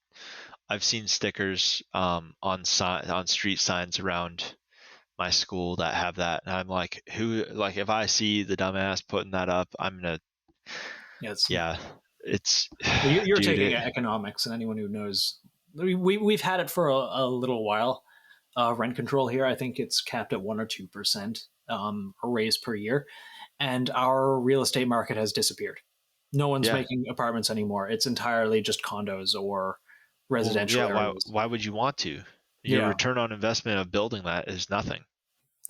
seen stickers on street signs around my school that have that, and I'm like, if I see the dumbass putting that up, I'm gonna. It's you're taking economics, and anyone who knows, we've had it for a little while. Rent control here, I think it's capped at 1 or 2% a raise per year, and our real estate market has disappeared. No one's making apartments anymore. It's entirely just condos or residential areas. Why would you want to? Your return on investment of building that is nothing.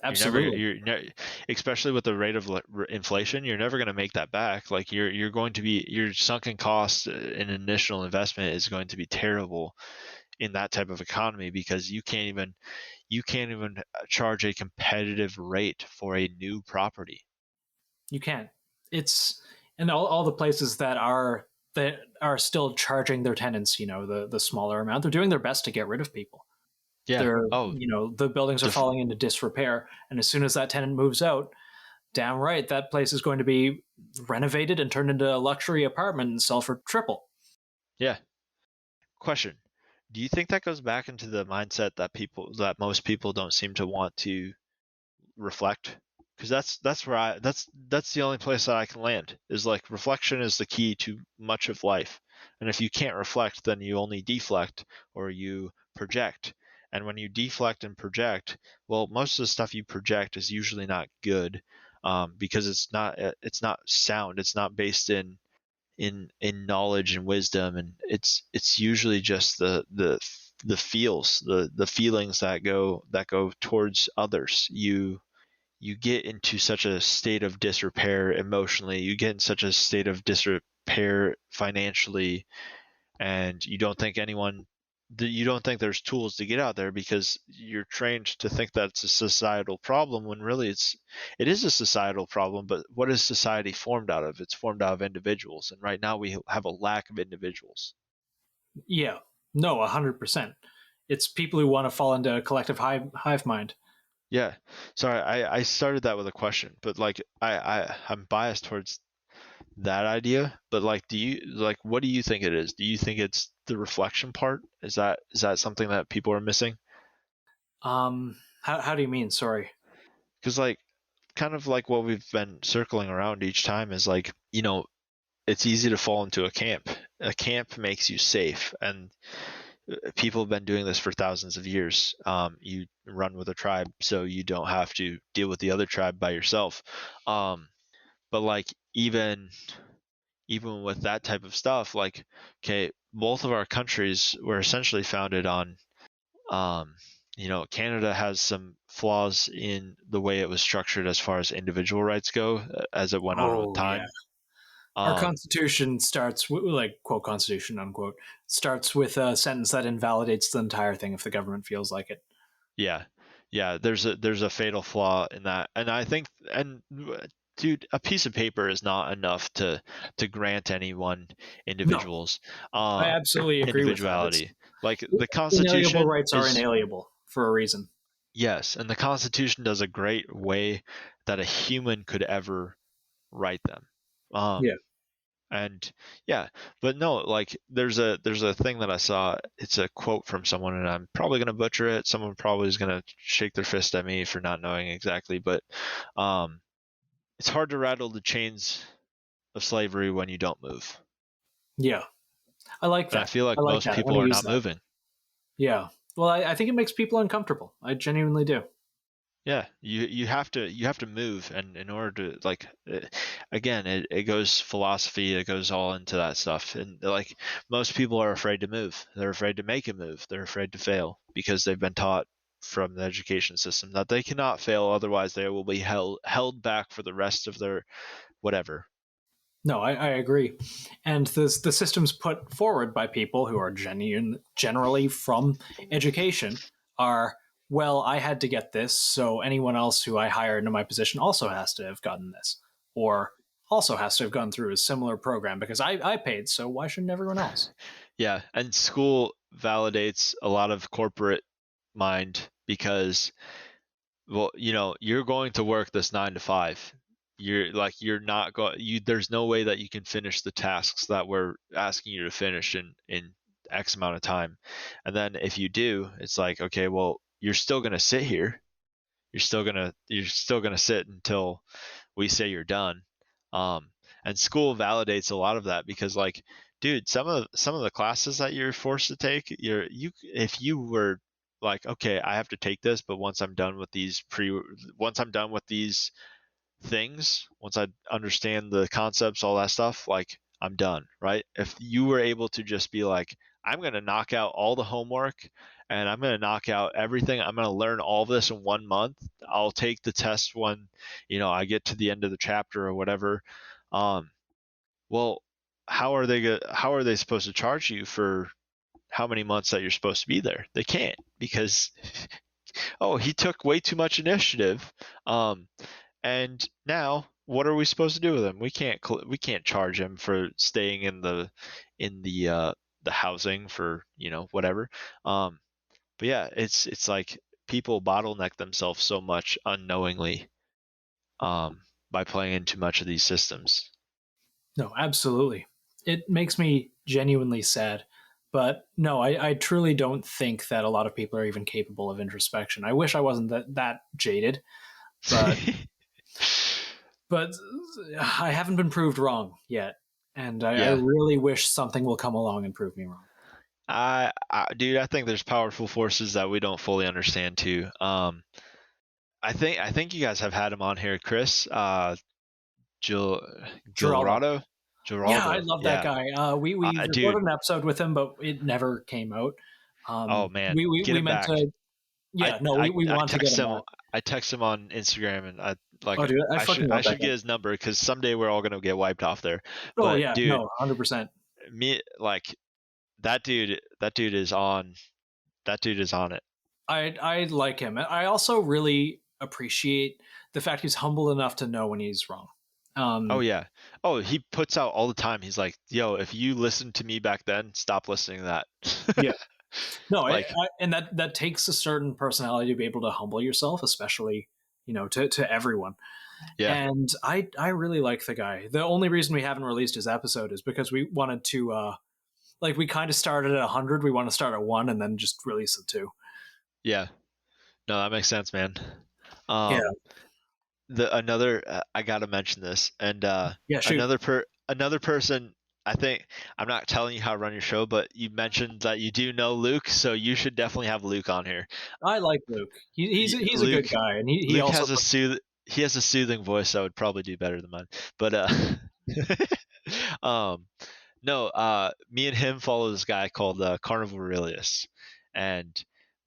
Absolutely. Especially with the rate of inflation, you're never going to make that back. Like you're going to be, your sunken cost in initial investment is going to be terrible in that type of economy because you can't even charge a competitive rate for a new property. You can't. It's and all the places that are still charging their tenants, the smaller amount, they're doing their best to get rid of people. Yeah. The buildings are falling into disrepair, and as soon as that tenant moves out, damn right, that place is going to be renovated and turned into a luxury apartment and sell for triple. Yeah. Question: do you think that goes back into the mindset that most people don't seem to want to reflect? Because that's the only place that I can land is like reflection is the key to much of life. And if you can't reflect, then you only deflect or you project. And when you deflect and project, well, most of the stuff you project is usually not good because it's not sound. It's not based in knowledge and wisdom, and it's usually just the feels, the feelings that go towards others. You get into such a state of disrepair emotionally, you get in such a state of disrepair financially, and you don't think there's tools to get out there because you're trained to think that it's a societal problem when really it is a societal problem. But what is society formed out of? It's formed out of individuals, and right now we have a lack of individuals. Yeah, no, 100%. It's people who want to fall into a collective hive mind. Yeah, sorry, I started that with a question, but like I'm biased towards that idea, but like what do you think it is? Do you think it's the reflection part? Is that something that people are missing? How do you mean? Sorry. Because like kind of like what we've been circling around each time is like, it's easy to fall into a camp. A camp makes you safe, and people have been doing this for thousands of years. You run with a tribe so you don't have to deal with the other tribe by yourself. But like even with that type of stuff, like, okay, both of our countries were essentially founded on Canada has some flaws in the way it was structured as far as individual rights go, as it went on with time. Our Constitution starts quote Constitution unquote starts with a sentence that invalidates the entire thing if the government feels like it. Yeah. There's a fatal flaw in that, and I think, dude, a piece of paper is not enough to grant anyone individuals. I absolutely agree individuality. with that. Like the Constitution, inalienable rights are inalienable for a reason. Yes, and the Constitution does a great way that a human could ever write them. And but no, like there's a thing that I saw. It's a quote from someone, and I'm probably gonna butcher it. Someone probably is gonna shake their fist at me for not knowing exactly, but it's hard to rattle the chains of slavery when you don't move. Yeah, I like that. And I feel like most people are not moving. Yeah, well, I think it makes people uncomfortable. I genuinely do. Yeah, you have to move, and in order to again, it goes philosophy, it goes all into that stuff, and like most people are afraid to move. They're afraid to make a move. They're afraid to fail because they've been taught from the education system that they cannot fail, otherwise they will be held back for the rest of their whatever. No, I agree, and the systems put forward by people who are generally from education are, well, I had to get this, so anyone else who I hire into my position also has to have gotten this, or also has to have gone through a similar program because I paid, so why shouldn't everyone else? Yeah, and school validates a lot of corporate mind because, well, you're going to work this 9 to 5. You're not going. There's no way that you can finish the tasks that we're asking you to finish in X amount of time, and then if you do, it's like, okay, well, you're still gonna sit here. You're still gonna sit until we say you're done. And school validates a lot of that because, like, dude, some of the classes that you're forced to take, if you were like, okay, I have to take this, but once I'm done with these things, once I understand the concepts, all that stuff, like, I'm done, right? If you were able to just be like, I'm going to knock out all the homework and I'm going to knock out everything, I'm going to learn all this in 1 month, I'll take the test when I get to the end of the chapter or whatever. Well, how are they supposed to charge you for how many months that you're supposed to be there? They can't, because he took way too much initiative. And now, what are we supposed to do with him? We can't charge him for staying in the housing for whatever. But yeah, it's like people bottleneck themselves so much unknowingly by playing in too much of these systems. No, absolutely. It makes me genuinely sad. But no, I truly don't think that a lot of people are even capable of introspection. I wish I wasn't that jaded, but but I haven't been proved wrong yet, and I really wish something will come along and prove me wrong. Dude, I think there's powerful forces that we don't fully understand too. I think you guys have had him on here, Chris. Geraldo. Yeah, I love that guy. We recorded an episode with him, but it never came out. Oh man, we meant back. To. Yeah, we want to get him back. I text him on Instagram, and I should get his number because someday we're all gonna get wiped off there. Oh but, yeah, dude, no, 100%. Me, like that dude is on. That dude is on it. I like him. I also really appreciate the fact he's humble enough to know when he's wrong. Oh yeah. Oh, he puts out all the time. He's like, "Yo, if you listened to me back then, stop listening to that." Yeah. No, and that takes a certain personality to be able to humble yourself, especially to everyone. Yeah. And I really like the guy. The only reason we haven't released his episode is because we wanted to we kind of started at 100. We want to start at 1 and then just release it 2. Yeah. No, that makes sense, man. Yeah. I gotta mention this, and shoot. another person. I think I'm not telling you how to run your show, but you mentioned that you do know Luke, so you should definitely have Luke on here. I like Luke. He's Luke, a good guy, and he Luke also has a soothing voice that would probably do better than mine. But me and him follow this guy called Carnival Aurelius, and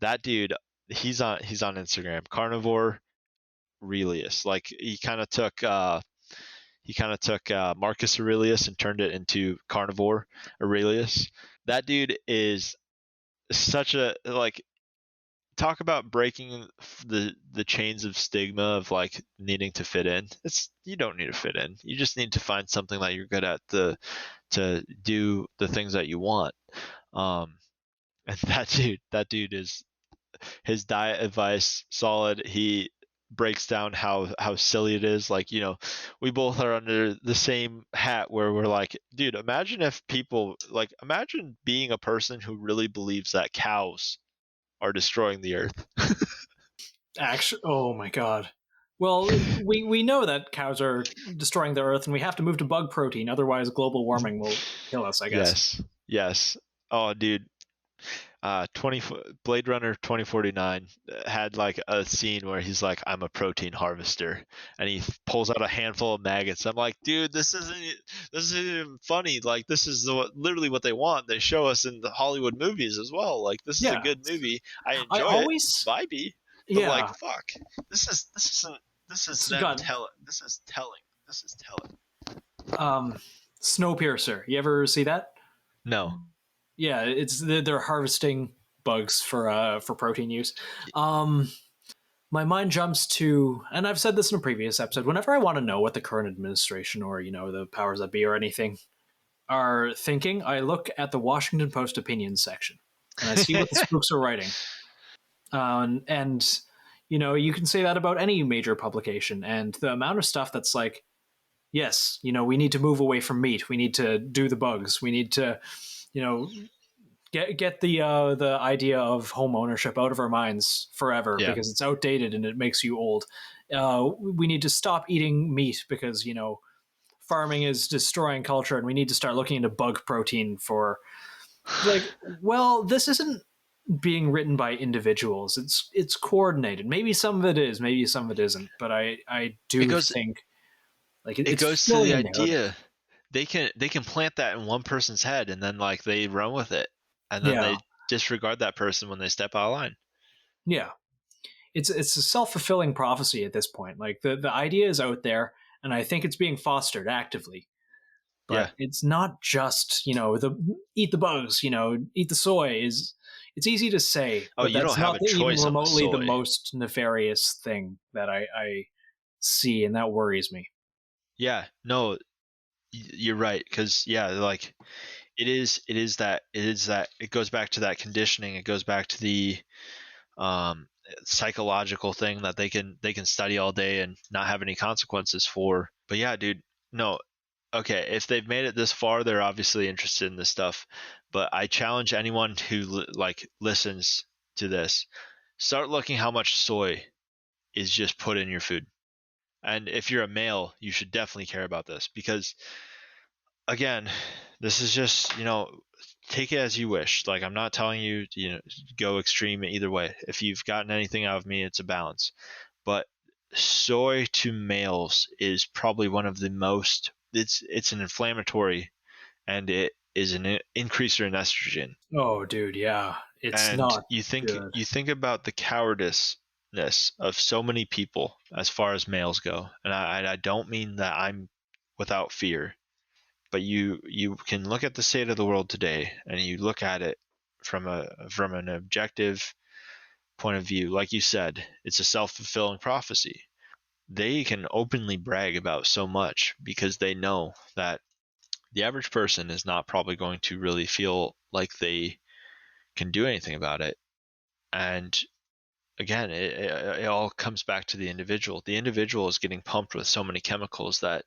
that dude he's on Instagram, carnivore Aurelius. Like he kind of took Marcus Aurelius and turned it into carnivore Aurelius. That dude is such a like talk about breaking the chains of stigma of like needing to fit in. It's you don't need to fit in. You just need to find something that you're good at to do the things that you want. And that dude is his diet advice solid. He breaks down how silly it is. Like, we both are under the same hat where we're like, dude, imagine being a person who really believes that cows are destroying the earth. Actually, oh my god. Well, we know that cows are destroying the earth, and we have to move to bug protein. Otherwise, global warming will kill us, I guess. Yes. Oh, dude. 20 Blade Runner 2049 had like a scene where he's like, I'm a protein harvester, and he pulls out a handful of maggots. I'm like, dude, this isn't even funny. Like, this is literally what they want. They show us in the Hollywood movies as well. Like, this is a good movie. I enjoy it. Vibey. But like, fuck, this is telling. Snowpiercer. You ever see that? No. Yeah, they're harvesting bugs for protein use. My mind jumps to, and I've said this in a previous episode, whenever I want to know what the current administration or, the powers that be or anything are thinking, I look at the Washington Post opinions section and I see what the spooks are writing. And you can say that about any major publication, and the amount of stuff that's like, yes, we need to move away from meat. We need to do the bugs. We need to, get the idea of home ownership out of our minds forever because it's outdated and it makes you old. We need to stop eating meat because, farming is destroying culture, and we need to start looking into bug protein for this isn't being written by individuals. It's coordinated. Maybe some of it is, maybe some of it isn't, but I think it goes to the idea they can plant that in one person's head, and then like they run with it, and then they disregard that person when they step out of line. Yeah, it's a self-fulfilling prophecy at this point. Like the idea is out there, and I think it's being fostered actively. But it's not just eat the bugs, eat the soy. It's easy to say, but that's not even remotely the most nefarious thing that I see, and that worries me. Yeah, no, you're right, because like it goes back to that conditioning. It goes back to the psychological thing that they can study all day and not have any consequences for. But yeah, dude, no, okay, if they've made it this far, they're obviously interested in this stuff. But I challenge anyone who listens to this, start looking how much soy is just put in your food. And if you're a male, you should definitely care about this, because again, this is just, take it as you wish. Like, I'm not telling you, go extreme either way. If you've gotten anything out of me, it's a balance. But soy to males is probably one of the most, it's an inflammatory, and it is an increaser in estrogen. Oh, dude, yeah. It's not you think good. You think about the cowardice of so many people as far as males go, and I don't mean that I'm without fear, but you can look at the state of the world today, and you look at it from an objective point of view. Like you said, it's a self-fulfilling prophecy. They can openly brag about so much because they know that the average person is not probably going to really feel like they can do anything about it. And again, it all comes back to the individual. The individual is getting pumped with so many chemicals that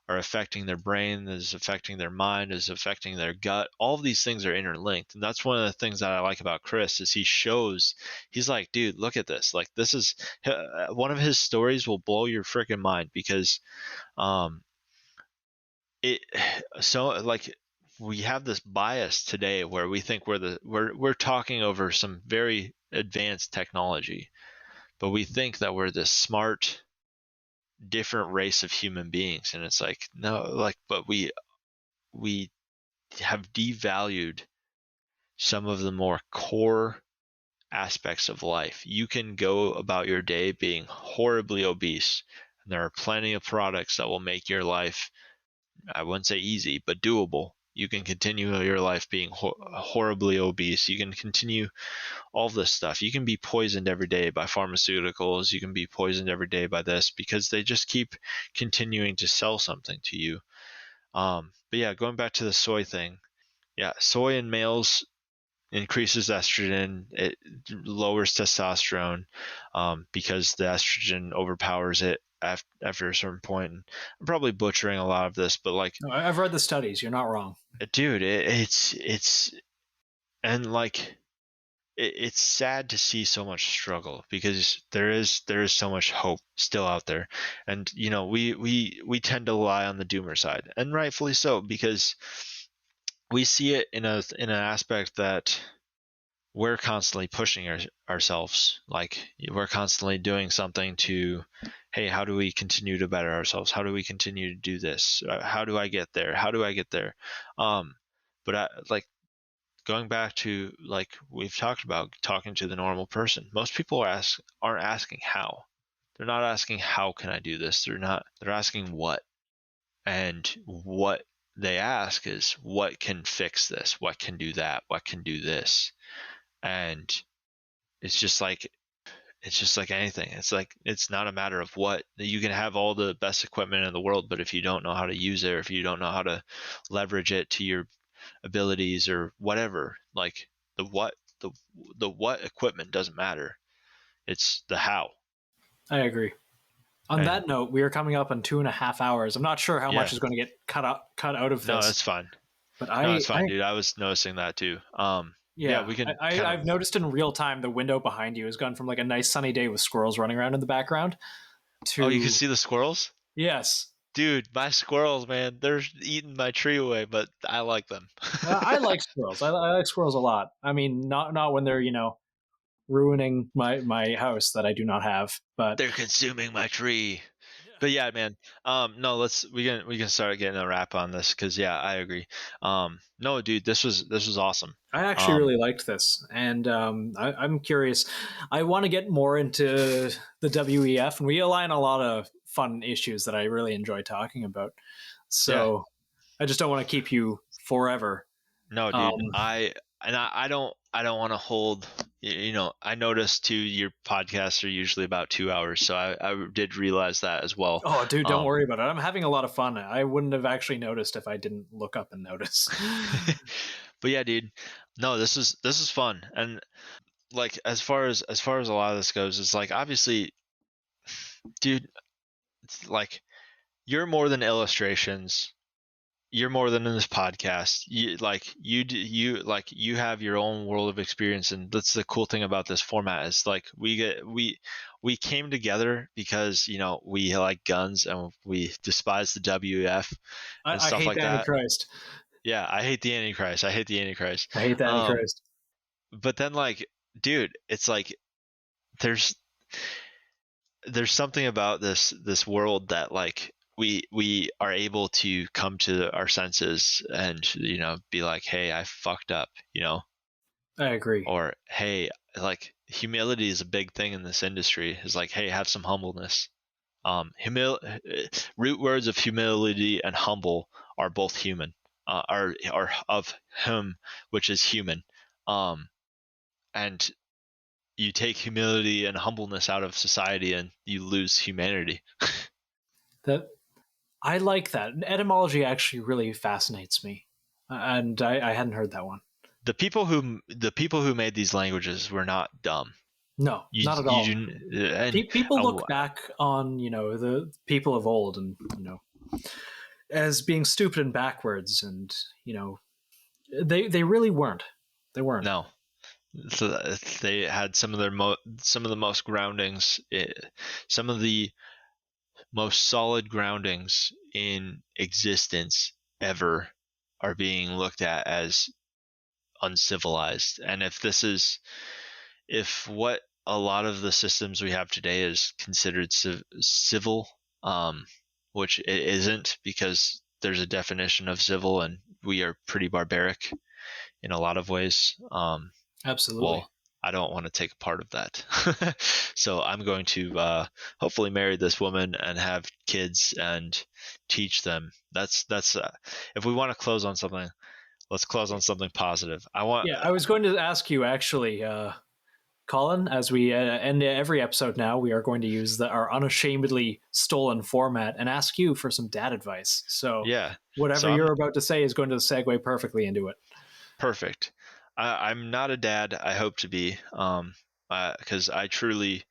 are affecting their brain, is affecting their mind, is affecting their gut. All of these things are interlinked. And that's one of the things that I like about Chris, is he's like, dude, look at this. Like, this is one of his stories will blow your freaking mind, because we have this bias today where we think we're talking over some very advanced technology, but we think that we're this smart, different race of human beings, and it's like, no, but we have devalued some of the more core aspects of life. You can go about your day being horribly obese, and there are plenty of products that will make your life, I wouldn't say easy, but doable. You can continue your life being horribly obese. You can continue all this stuff. You can be poisoned every day by pharmaceuticals. You can be poisoned every day by this, because they just keep continuing to sell something to you. But yeah, going back to the soy thing. Yeah, soy in males increases estrogen. It lowers testosterone, because the estrogen overpowers it after a certain point. And I'm probably butchering a lot of this, but like, No, I've read the studies. You're not wrong. dude, it's and like, it's sad to see so much struggle, because there is so much hope still out there. And you know, we tend to lie on the doomer side, and rightfully so, because we see it in an aspect that we're constantly pushing ourselves. Like, we're constantly doing something to, hey, how do we continue to better ourselves? How do we continue to do this? How do I get there? How do I get there? But like, going back to, like, we've talked about talking to the normal person, most people aren't asking how. They're not asking, how can I do this? They're asking what. And what they ask is, what can fix this? What can do that? What can do this? And it's just like anything. It's like, it's not a matter of what. You can have all the best equipment in the world, but if you don't know how to use it, or if you don't know how to leverage it to your abilities or whatever, like, the what equipment doesn't matter. It's the how. I agree. On that note, we are coming up on 2.5 hours. I'm not sure how much is going to get cut out of this. No, that's fine. But it's fine, dude. I was noticing that too. Yeah, we can. I've noticed in real time the window behind you has gone from like a nice sunny day with squirrels running around in the background to. Oh, you can see the squirrels? Yes. Dude, my squirrels, man, they're eating my tree away, but I like them. I like squirrels. I like squirrels a lot. I mean, not when they're, ruining my house that I do not have, but they're consuming my tree. But yeah, man. No, we can start getting a wrap on this, because yeah, I agree. No, dude, this was awesome. I actually really liked this, and I'm curious. I want to get more into the WEF, and we align a lot of fun issues that I really enjoy talking about. So I just don't want to keep you forever. No, dude. I don't want to hold. I noticed too, your podcasts are usually about 2 hours, so I did realize that as well. Oh, dude, don't worry about it. I'm having a lot of fun. I wouldn't have actually noticed if I didn't look up and notice. But yeah, dude. No, this is fun, and like, as far as a lot of this goes, it's like, obviously, dude, it's like, you're more than illustrations. You're more than in this podcast. You have your own world of experience, and that's the cool thing about this format, is like, we came together because we like guns and we despise the WF and stuff hate like the that. Antichrist. Yeah, I hate the Antichrist. I hate the Antichrist. But then, like, dude, it's like, there's something about this world that, like, we are able to come to our senses and be like, hey, I fucked up, I agree. or hey, like, humility is a big thing in this industry. Is like, hey, have some humbleness. Root words of humility and humble are both human, are of him, which is human. And you take humility and humbleness out of society and you lose humanity. I like that. Etymology actually really fascinates me, and I hadn't heard that one. The people who made these languages were not dumb. No, not at all. People look back on the people of old and as being stupid and backwards, and they really weren't. They weren't. No. So they had some of the most groundings, some of the most solid groundings in existence ever are being looked at as uncivilized. And if what a lot of the systems we have today is considered civil, which it isn't, because there's a definition of civil, and we are pretty barbaric in a lot of ways. Absolutely. Well, I don't want to take a part of that. So I'm going to hopefully marry this woman and have kids and teach them. That's if we want to close on something, let's close on something positive. I was going to ask you actually, Collin, as we end every episode now, we are going to use our unashamedly stolen format and ask you for some dad advice. So whatever you're about to say is going to segue perfectly into it. Perfect. I'm not a dad. I hope to be, because I truly,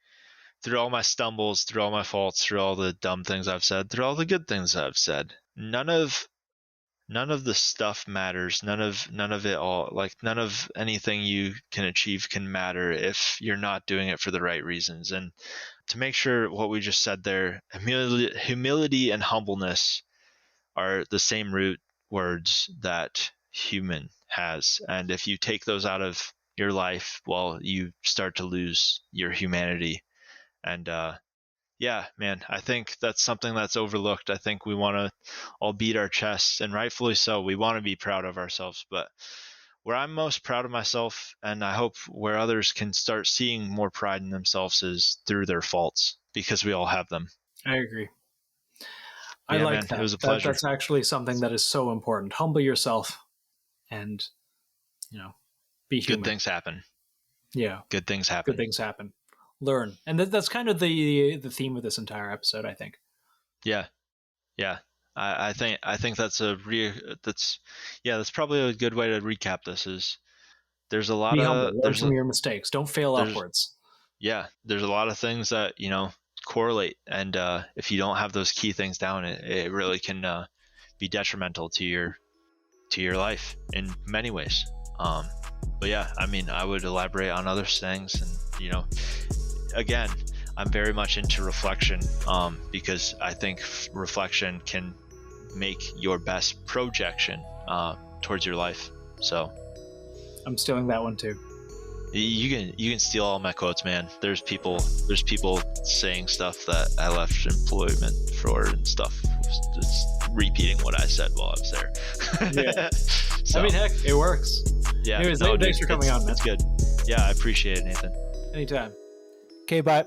through all my stumbles, through all my faults, through all the dumb things I've said, through all the good things I've said, none of the stuff matters. None of it all, like none of anything you can achieve can matter if you're not doing it for the right reasons. And to make sure what we just said there, humility and humbleness are the same root words that human has. And if you take those out of your life, well, you start to lose your humanity. And yeah, man, I think that's something that's overlooked. I think we want to all beat our chests, and rightfully so. We want to be proud of ourselves. But where I'm most proud of myself, and I hope where others can start seeing more pride in themselves, is through their faults, because we all have them. I agree. I like man, that. It was a pleasure. That's actually something that is so important. Humble yourself and, be human. Good things happen. Yeah. Good things happen. Good things happen. Learn. And that's kind of the theme of this entire episode, I think. Yeah. I think that's that's probably a good way to recap this. Is there's a lot be of humble. Learn from your mistakes. Don't fail upwards. Yeah, there's a lot of things that correlate, and if you don't have those key things down, it really can be detrimental to your life in many ways. But yeah, I mean, I would elaborate on other things, and again, I'm very much into reflection, because I think reflection can make your best projection towards your life. So I'm stealing that one too. You can steal all my quotes, man. There's people saying stuff that I left employment for and stuff, just repeating what I said while I was there. Yeah. So, I mean, heck, it works. Yeah. Anyways, thanks for coming on, man. It's good. Yeah, I appreciate it, Nathan. Anytime. Okay, bye.